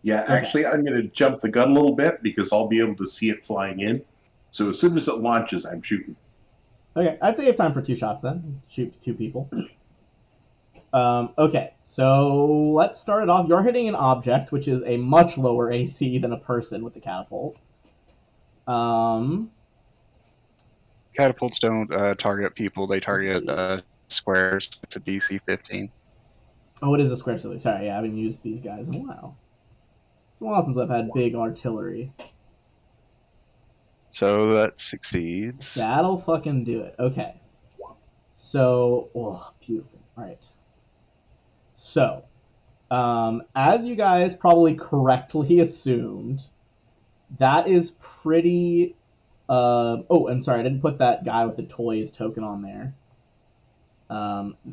Speaker 2: Yeah, actually, I'm going to jump the gun a little bit because I'll be able to see it flying in. So as soon as it launches, I'm shooting.
Speaker 1: Okay, I'd say you have time for 2 shots then. Shoot 2 people. Okay, so let's start it off. You're hitting an object, which is a much lower AC than a person with the catapult.
Speaker 6: Catapults don't target people; they target squares. It's a DC 15.
Speaker 1: Oh, it is a square silly. Sorry, yeah, I haven't used these guys in a while. It's a while since I've had big artillery.
Speaker 6: So that succeeds.
Speaker 1: That'll fucking do it. Okay. So, oh, beautiful. All right. So, as you guys probably correctly assumed, that is pretty. Oh, I'm sorry, I didn't put that guy with the toys token on there.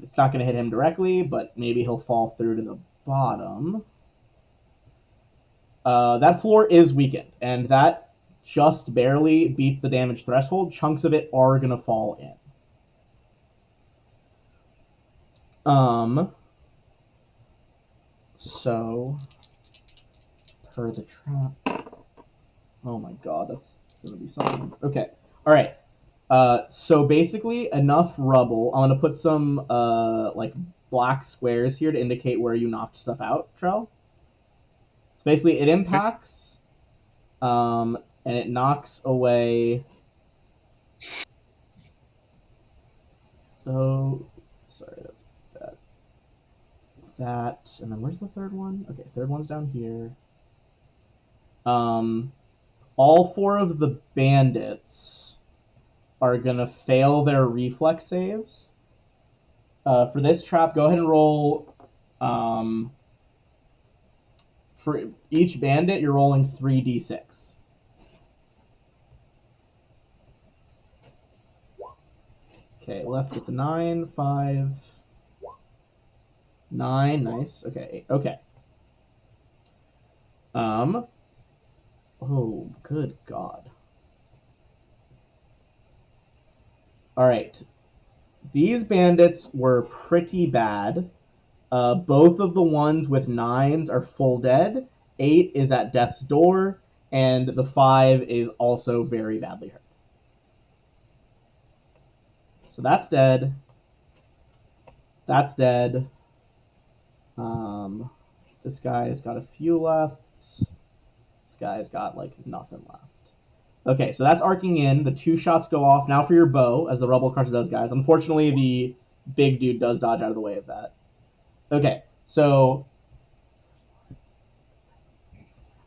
Speaker 1: It's not going to hit him directly, but maybe he'll fall through to the bottom. That floor is weakened, and that just barely beats the damage threshold. Chunks of it are going to fall in. So, per the trap. Oh my god, that's going to be something. Okay, alright. So basically, enough rubble. I'm going to put some, like, black squares here to indicate where you knocked stuff out, Trell. So basically, it impacts, and it knocks away. Oh, sorry, that's bad. That, and then where's the third one? Okay, third one's down here. All 4 of the bandits are gonna fail their reflex saves. For this trap, go ahead and roll. For each bandit, you're rolling 3d6. Okay, left gets a 9, 5, 9, nice. Okay, okay. Oh, good God. Alright. These bandits were pretty bad. Both of the ones with 9s are full dead. 8 is at death's door, and the 5 is also very badly hurt. So that's dead. That's dead. This guy's got a few left. This guy's got, like, nothing left. Okay, so that's arcing in. The 2 shots go off. Now for your bow, as the rubble crushes those guys. Unfortunately, the big dude does dodge out of the way of that. Okay, so...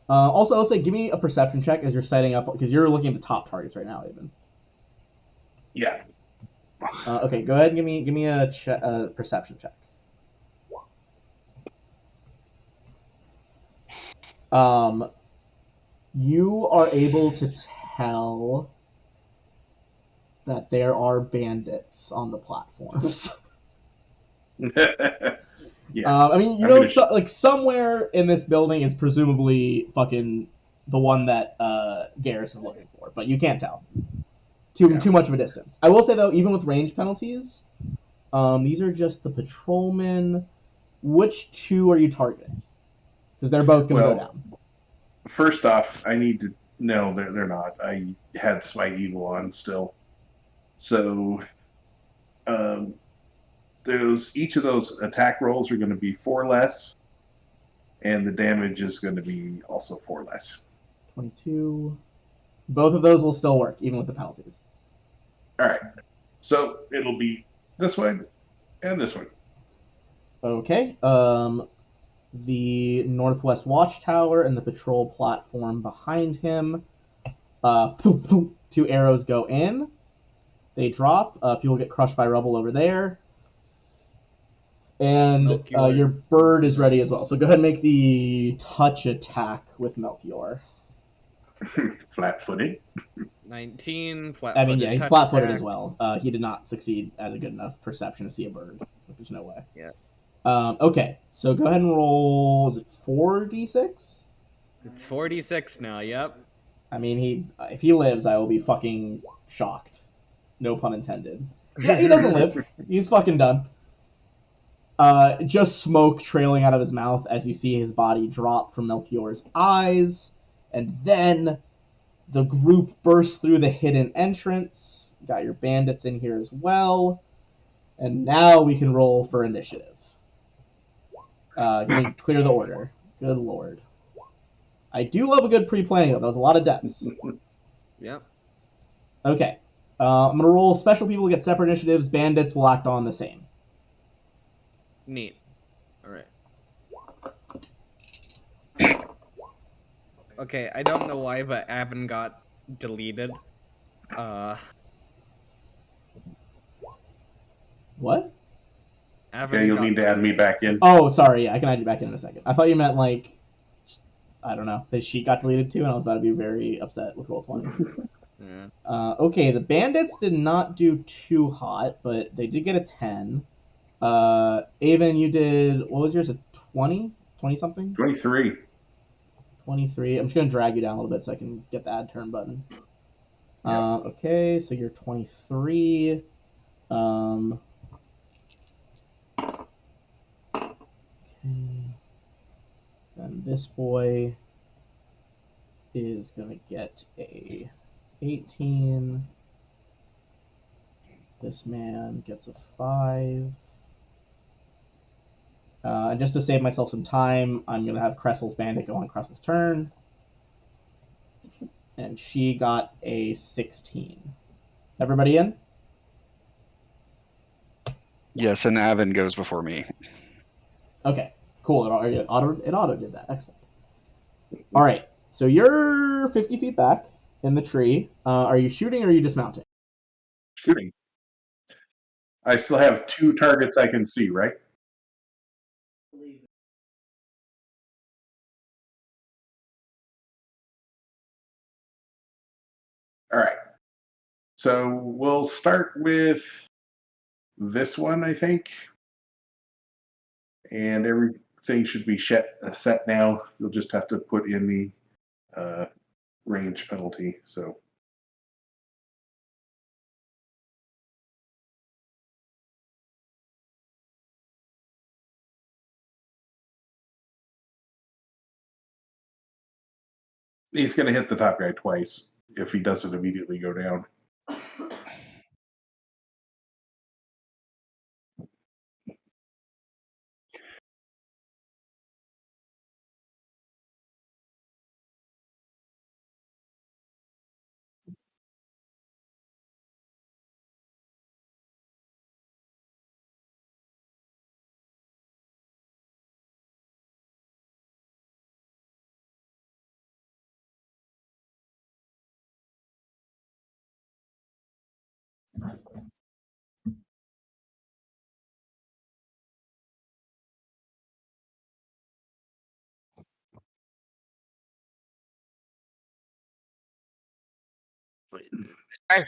Speaker 1: also, I'll say, give me a perception check as you're setting up, because you're looking at the top targets right now, even.
Speaker 2: Yeah.
Speaker 1: Okay, go ahead and give me a perception check. You are able to tell that there are bandits on the platforms.
Speaker 2: Yeah.
Speaker 1: I mean, you know, like somewhere in this building is presumably fucking the one that Garrus is looking for, but you can't tell. Too much of a distance. I will say though, even with range penalties, these are just the patrolmen. Which 2 are you targeting? Because they're both going to go down.
Speaker 2: First off, I need to. No, they're not. I had Smite Evil on still. So, each of those attack rolls are going to be 4 less, and the damage is going to be also 4 less.
Speaker 1: 22. Both of those will still work, even with the penalties.
Speaker 2: All right. So it'll be this one and this one.
Speaker 1: Okay. The Northwest Watchtower and the patrol platform behind him. 2 arrows go in. They drop. People get crushed by rubble over there. And your bird is ready as well. So go ahead and make the touch attack with Melchior.
Speaker 2: Flat-footed.
Speaker 4: 19, flat-footed.
Speaker 1: I mean, yeah, he's
Speaker 4: touch
Speaker 1: flat-footed
Speaker 4: attack.
Speaker 1: as well. He did not succeed at a good enough perception to see a bird. But there's no way.
Speaker 4: Yeah.
Speaker 1: Okay, so go ahead and roll. Is it 4d6?
Speaker 4: It's 46 now. Yep.
Speaker 1: I mean, if he lives, I will be fucking shocked. No pun intended. Yeah, he doesn't live. He's fucking done. Just smoke trailing out of his mouth as you see his body drop from Melchior's eyes, and then the group bursts through the hidden entrance. Got your bandits in here as well, and now we can roll for initiative. Can we clear the order? Good lord. I do love a good pre-planning though. That was a lot of deaths.
Speaker 4: Yep.
Speaker 1: Okay. I'm gonna roll special people get separate initiatives. Bandits will act on the same.
Speaker 4: Neat. All right. Okay, I don't know why, but Avon got deleted.
Speaker 1: What?
Speaker 4: Avon
Speaker 2: Okay, you'll
Speaker 4: got
Speaker 2: need to add me back in.
Speaker 1: Oh, sorry. Yeah, I can add you back in a second. I thought you meant like, I don't know. His sheet got deleted too, and I was about to be very upset with Roll20.
Speaker 4: Yeah.
Speaker 1: Okay, the bandits did not do too hot, but they did get a 10. Avon, you did, what was yours, a 20? 20 something?
Speaker 2: 23.
Speaker 1: 23. I'm just going to drag you down a little bit so I can get the add turn button.
Speaker 2: Yep.
Speaker 1: Okay, so you're 23. Okay. And this boy is going to get a 18. This man gets a 5. And just to save myself some time, I'm going to have Cressel's bandit go on Cressel's turn. And she got a 16. Everybody in?
Speaker 6: Yes, and Avon goes before me.
Speaker 1: Okay, cool. It auto did that. Excellent. All right, so you're 50 feet back in the tree. Are you shooting or are you dismounting?
Speaker 2: Shooting. I still have 2 targets I can see, right? All right. So we'll start with this one, I think. And everything should be set now. You'll just have to put in the range penalty. So he's going to hit the top guy twice if he doesn't immediately go down.
Speaker 5: Hey,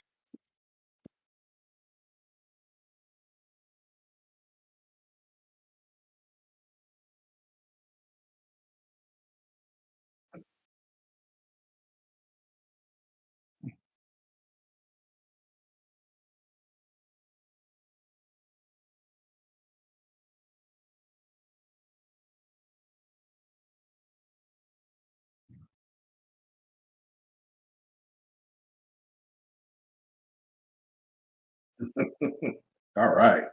Speaker 2: All right.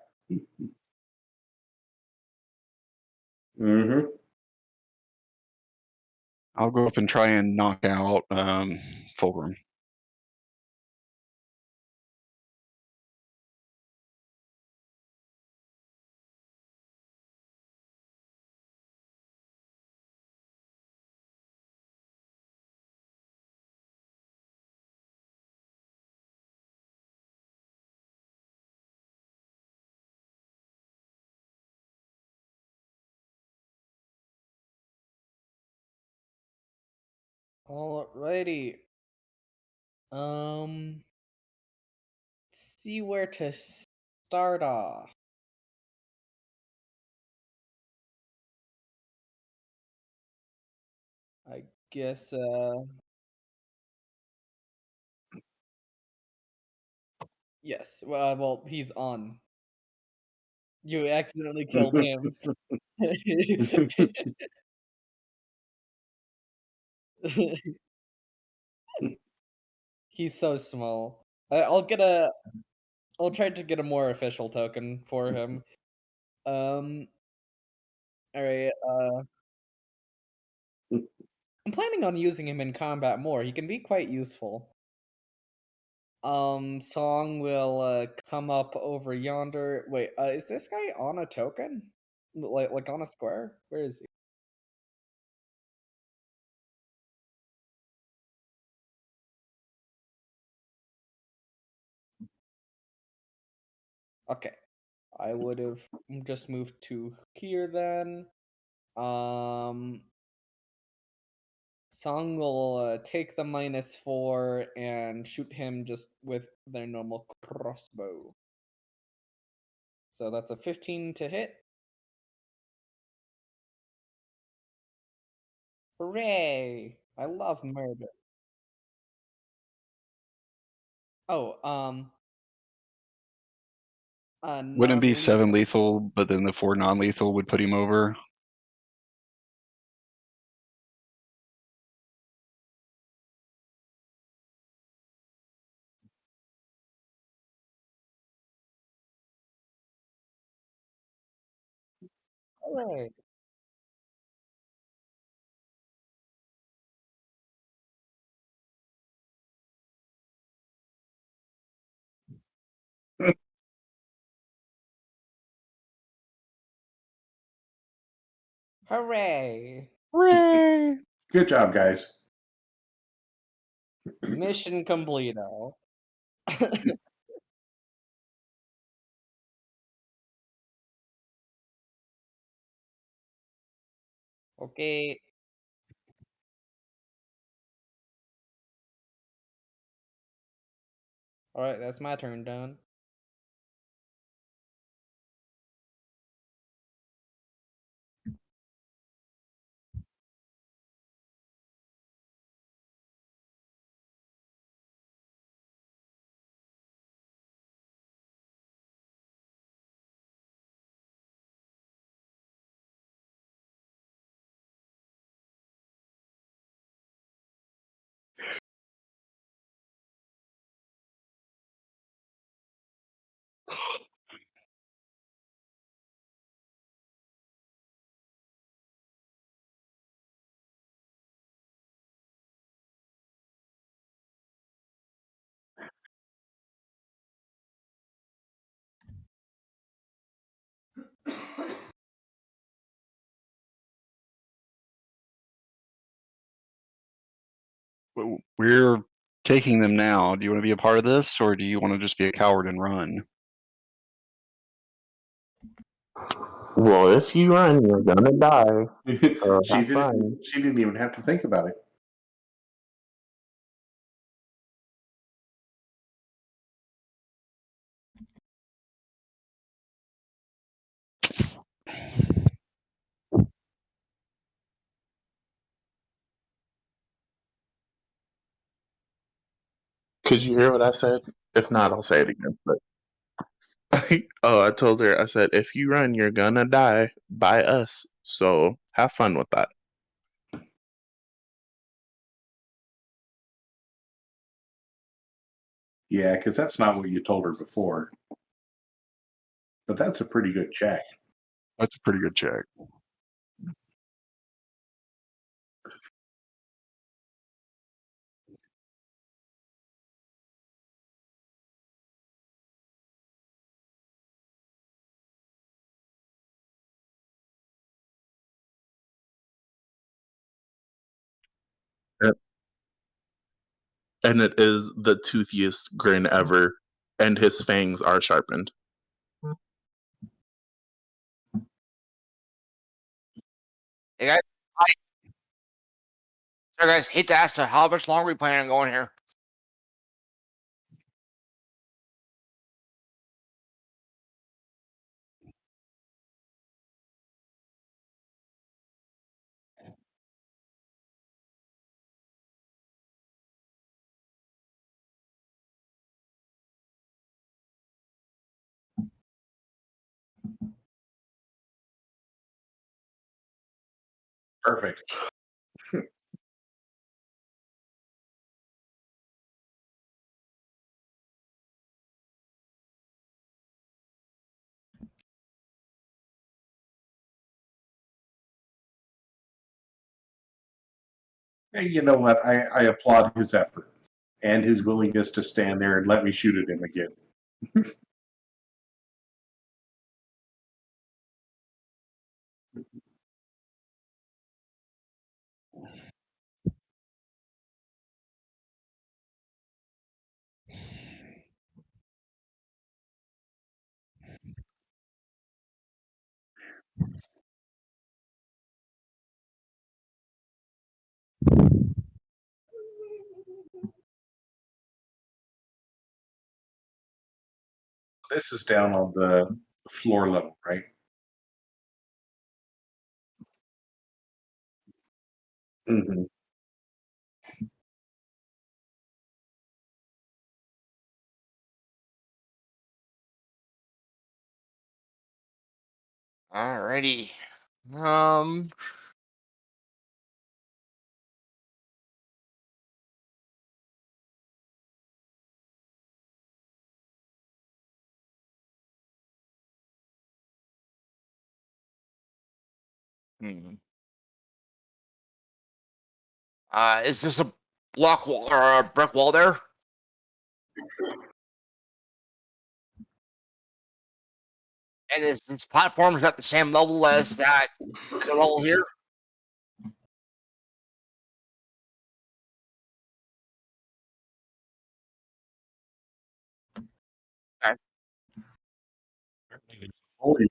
Speaker 2: Mm-hmm.
Speaker 6: I'll go up and try and knock out Fulgrim.
Speaker 4: Alrighty. See where to start off. I guess yes. Well, he's on. You accidentally killed him. He's so small. I'll get a. I'll try to get a more official token for him. Um. All right. I'm planning on using him in combat more. He can be quite useful. Song will come up over yonder. Wait, is this guy on a token? Like on a square? Where is he? Okay. I would have just moved to here then. Song will take the -4 and shoot him just with their normal crossbow. So that's a 15 to hit. Hooray! I love murder. Oh,
Speaker 6: Wouldn't it be 7
Speaker 4: non-lethal.
Speaker 6: lethal, but then the 4 non-lethal would put him over?
Speaker 4: Hooray! Hooray!
Speaker 6: Hooray!
Speaker 2: Good job, guys.
Speaker 4: Mission completo. Okay. Alright, that's my turn done.
Speaker 6: We're taking them now. Do you want to be a part of this, or do you want to just be a coward and run?
Speaker 3: Well, if you run, you're gonna die. So
Speaker 2: she
Speaker 3: have fun.
Speaker 2: didn't. She didn't even have to think about it.
Speaker 3: Could you hear what I said? If not, I'll say it again. But oh, I told her. I said, if you run, you're gonna die by us. So have fun with that.
Speaker 2: Yeah, because that's not what you told her before. But that's a pretty good check.
Speaker 6: That's a pretty good check.
Speaker 3: And it is the toothiest grin ever, and his fangs are sharpened.
Speaker 5: Hey guys, hi. Sorry, guys. Hate to ask, how much longer are we planning on going here?
Speaker 2: Perfect. Hey, you know what? I applaud his effort and his willingness to stand there and let me shoot at him again. This is down on the floor level, right? Mm-hmm.
Speaker 5: Alrighty. Um. Hmm. Is this a block wall or a brick wall there? And is this platform at the same level as that the level here? Okay.
Speaker 2: Holy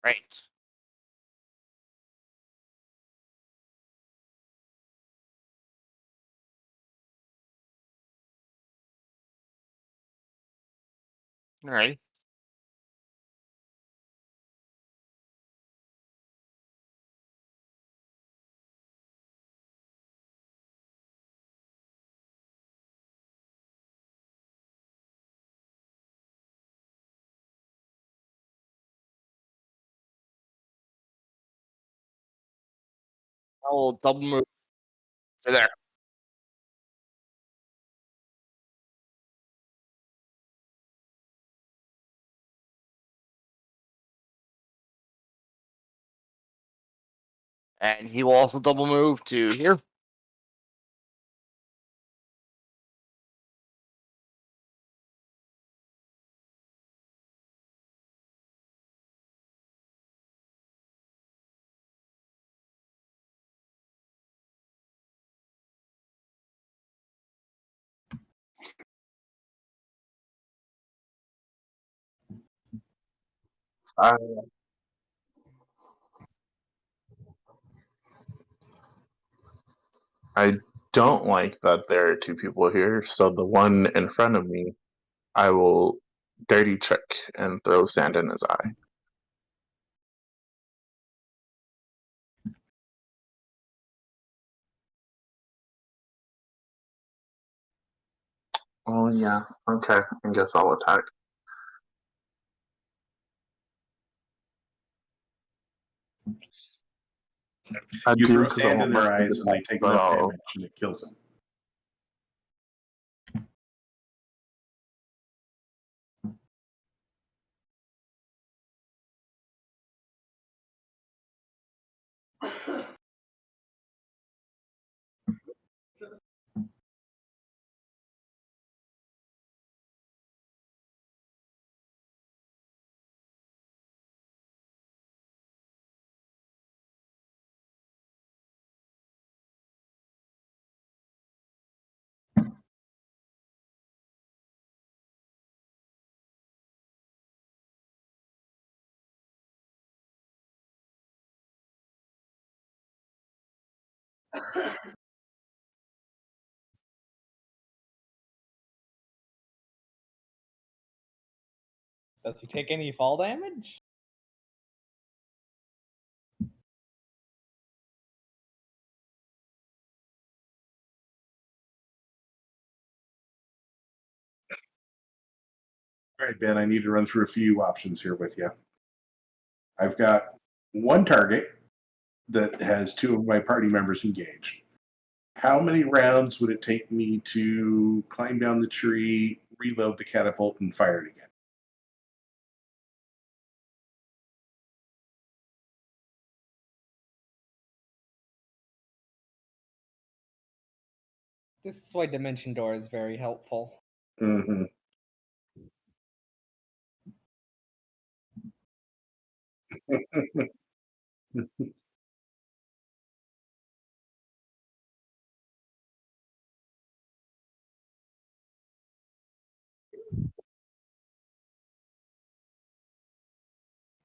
Speaker 5: Right. Alright. I'll double move to there. And he will also double move to here.
Speaker 3: I I don't like that there are two people here, so the one in front of me, I will dirty trick and throw sand in his eye. Oh yeah, okay. I guess I'll attack. I
Speaker 2: You
Speaker 3: do
Speaker 2: throw
Speaker 3: because I
Speaker 2: sand in
Speaker 3: want more
Speaker 2: their
Speaker 3: sneak
Speaker 2: eyes and they
Speaker 3: attack,
Speaker 2: take
Speaker 3: but
Speaker 2: no
Speaker 3: I'll
Speaker 2: damage and it kills them.
Speaker 4: Does he take any fall damage?
Speaker 2: All right, Ben, I need to run through a few options here with you. I've got one target that has two of my party members engaged. How many rounds would it take me to climb down the tree, reload the catapult, and fire it again?
Speaker 4: This is why Dimension Door is very helpful.
Speaker 2: Mm-hmm.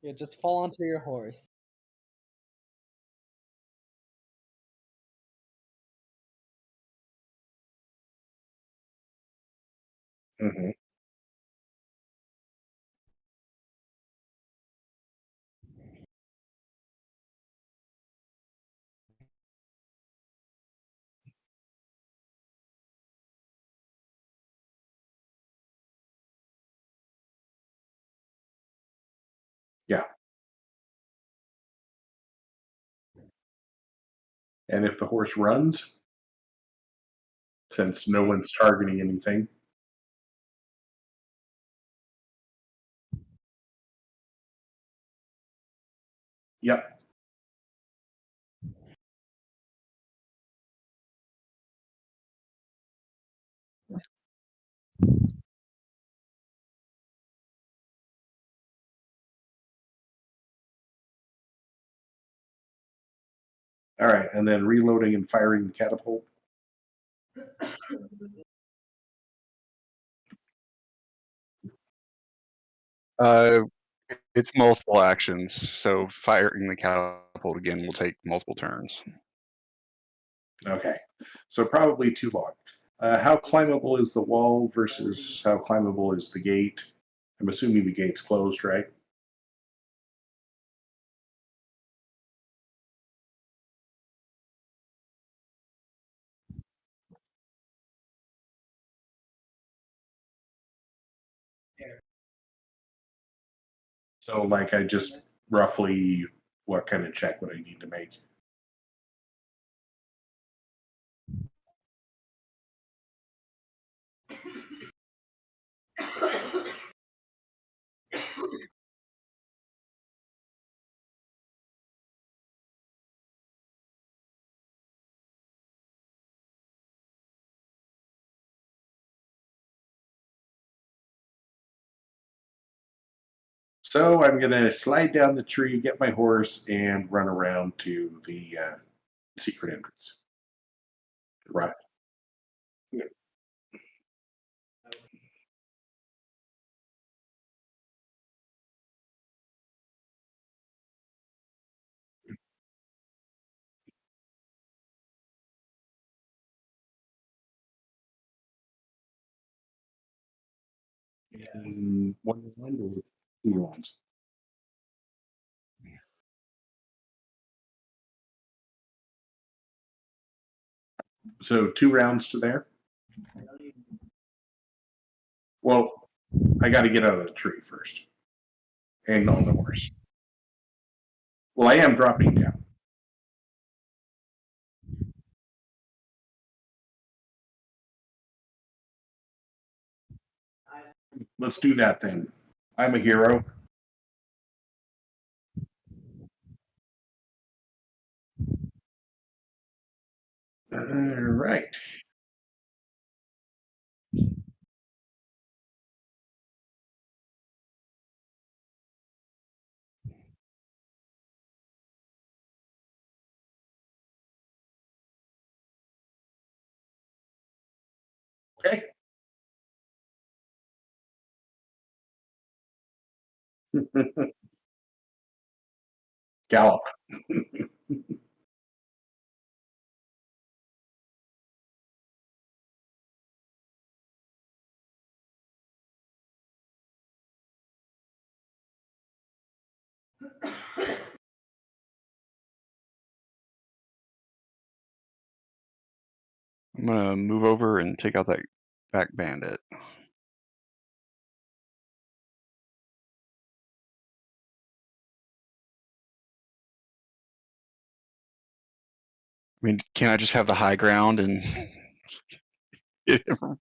Speaker 4: Yeah, just fall onto your horse.
Speaker 2: Mm-hmm. Yeah. And if the horse runs, since no one's targeting anything, yep. All right, and then reloading and firing the catapult.
Speaker 6: Uh, it's multiple actions, so firing the catapult again will take multiple turns.
Speaker 2: Okay, so probably too long. How climbable is the wall versus how climbable is the gate? I'm assuming the gate's closed, right? So, like, I just roughly, what kind of check would I need to make? So I'm going to slide down the tree, get my horse, and run around to the secret entrance. Right. And one round or two rounds? So 2 rounds to there? Well, I got to get out of the tree first and on the horse. Well, I am dropping down. Let's do that then. I'm a hero. All right. Okay. Gallop.
Speaker 6: I'm gonna move over and take out that back bandit. I mean, can't I just have the high ground and hit him?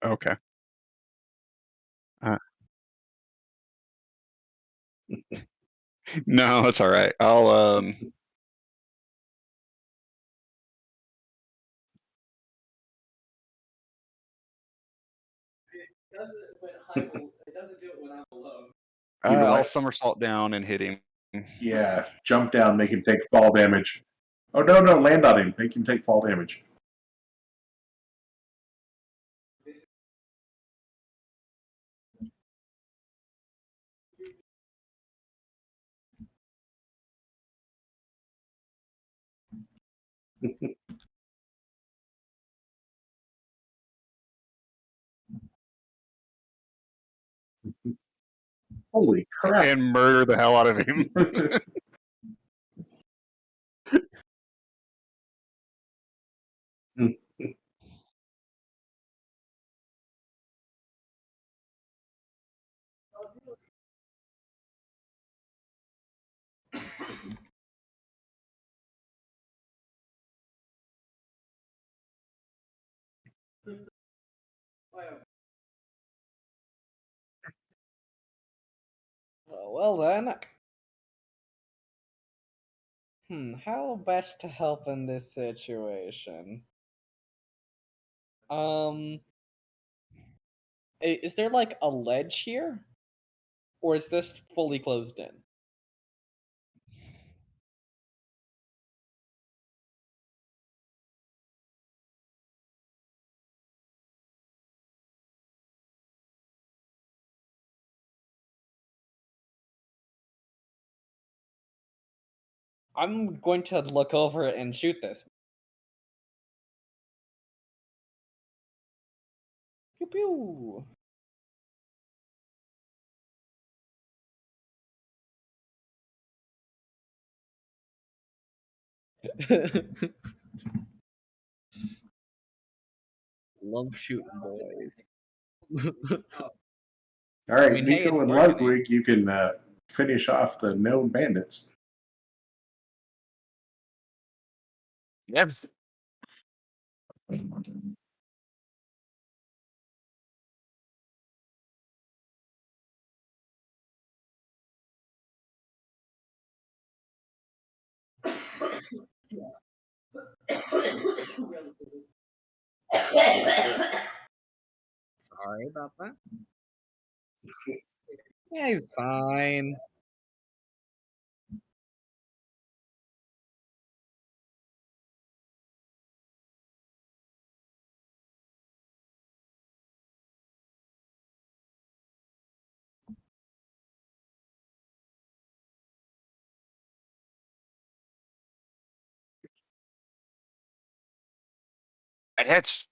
Speaker 6: Okay. No, that's all right. I'll
Speaker 4: It doesn't do it when I'm alone.
Speaker 6: I'll somersault down and hit him.
Speaker 2: Yeah, jump down, make him take fall damage. Oh no, land on him, make him take fall damage. Holy crap!
Speaker 6: And murder the hell out of him.
Speaker 4: Well then. How best to help in this situation? Is there like a ledge here? Or is this fully closed in? I'm going to look over it and shoot this. Pew pew. Love shooting boys.
Speaker 2: All right,
Speaker 4: I mean, hey,
Speaker 2: Nico
Speaker 4: it's
Speaker 2: and
Speaker 4: marketing.
Speaker 2: Ludwig, you can finish off the known bandits.
Speaker 5: Yep.
Speaker 4: Sorry about that. Yeah, he's fine.
Speaker 5: It hits.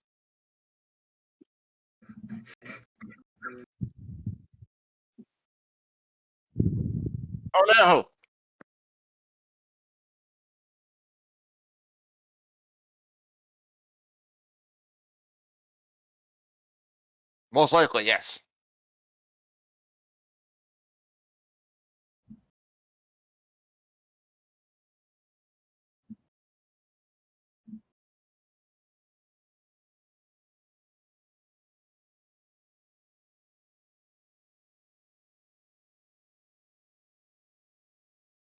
Speaker 5: Oh no! Most likely, yes.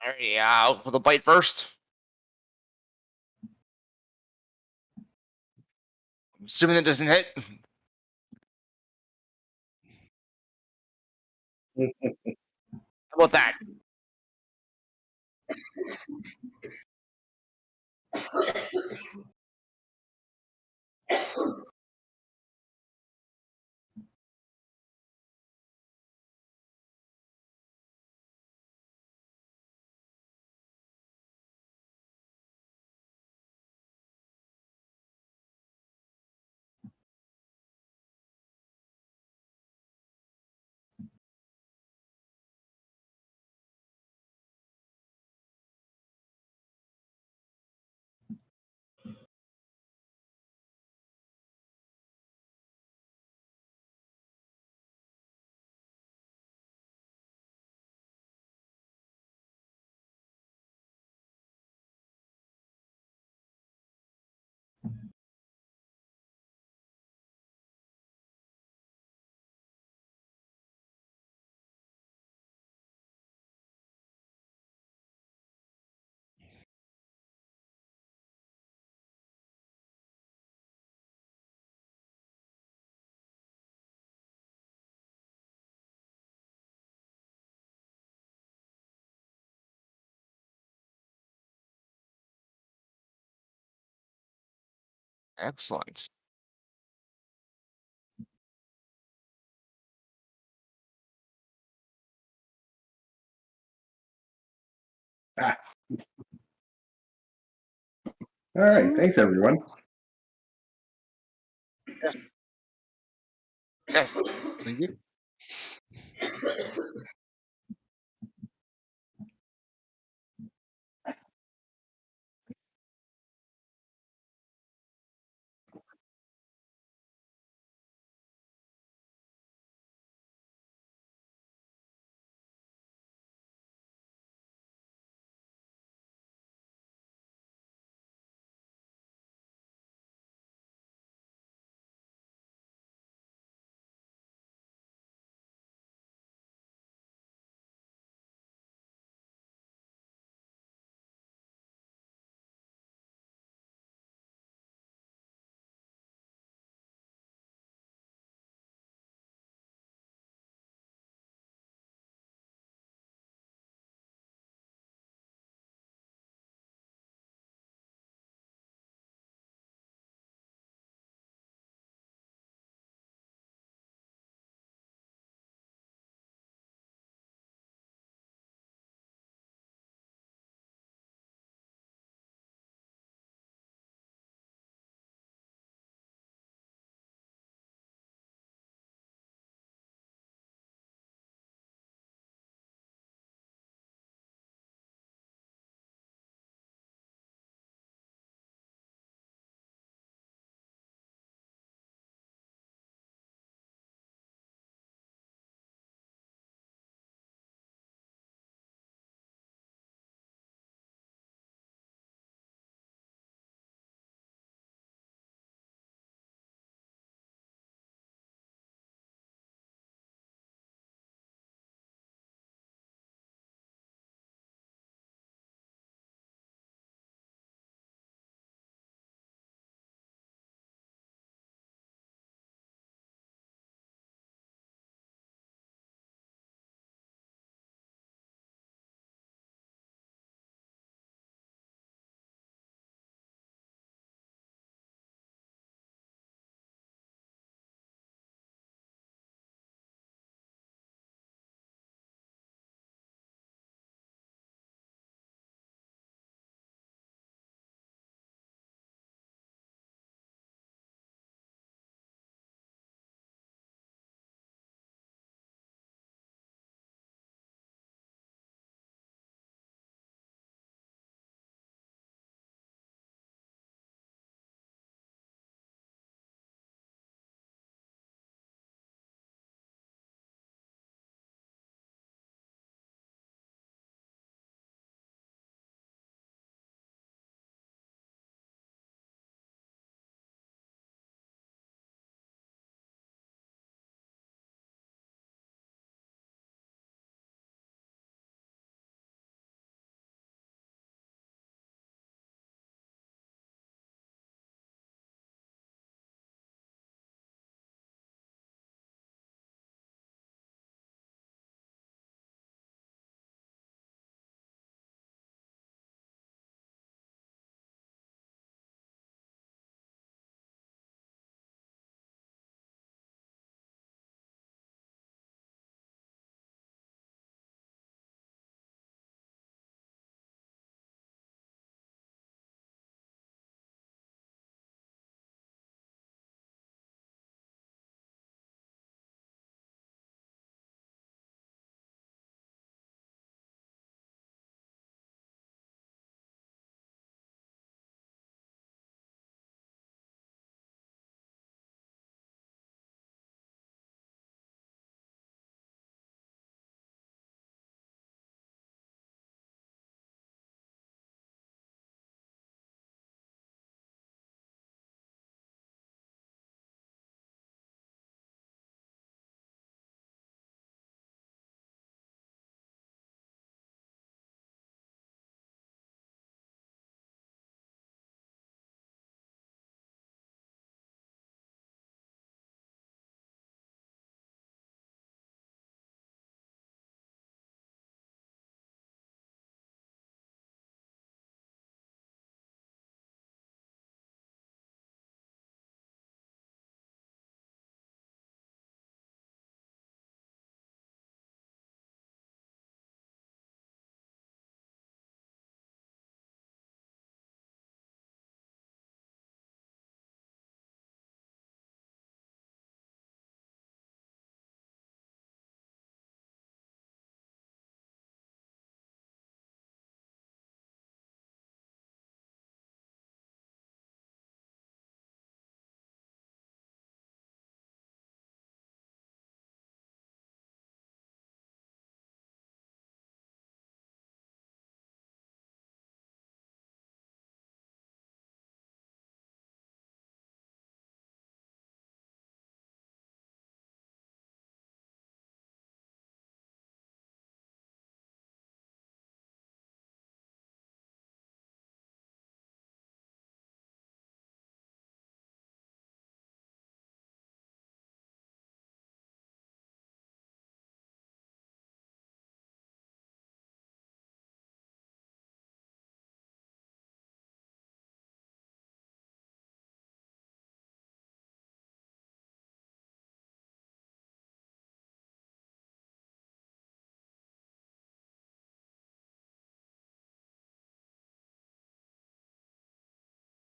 Speaker 5: Alright, I'll for the bite first. Assuming it doesn't hit. How about that? Excellent.
Speaker 2: Ah. All right. Thanks, everyone.
Speaker 5: Yes.
Speaker 6: Thank you.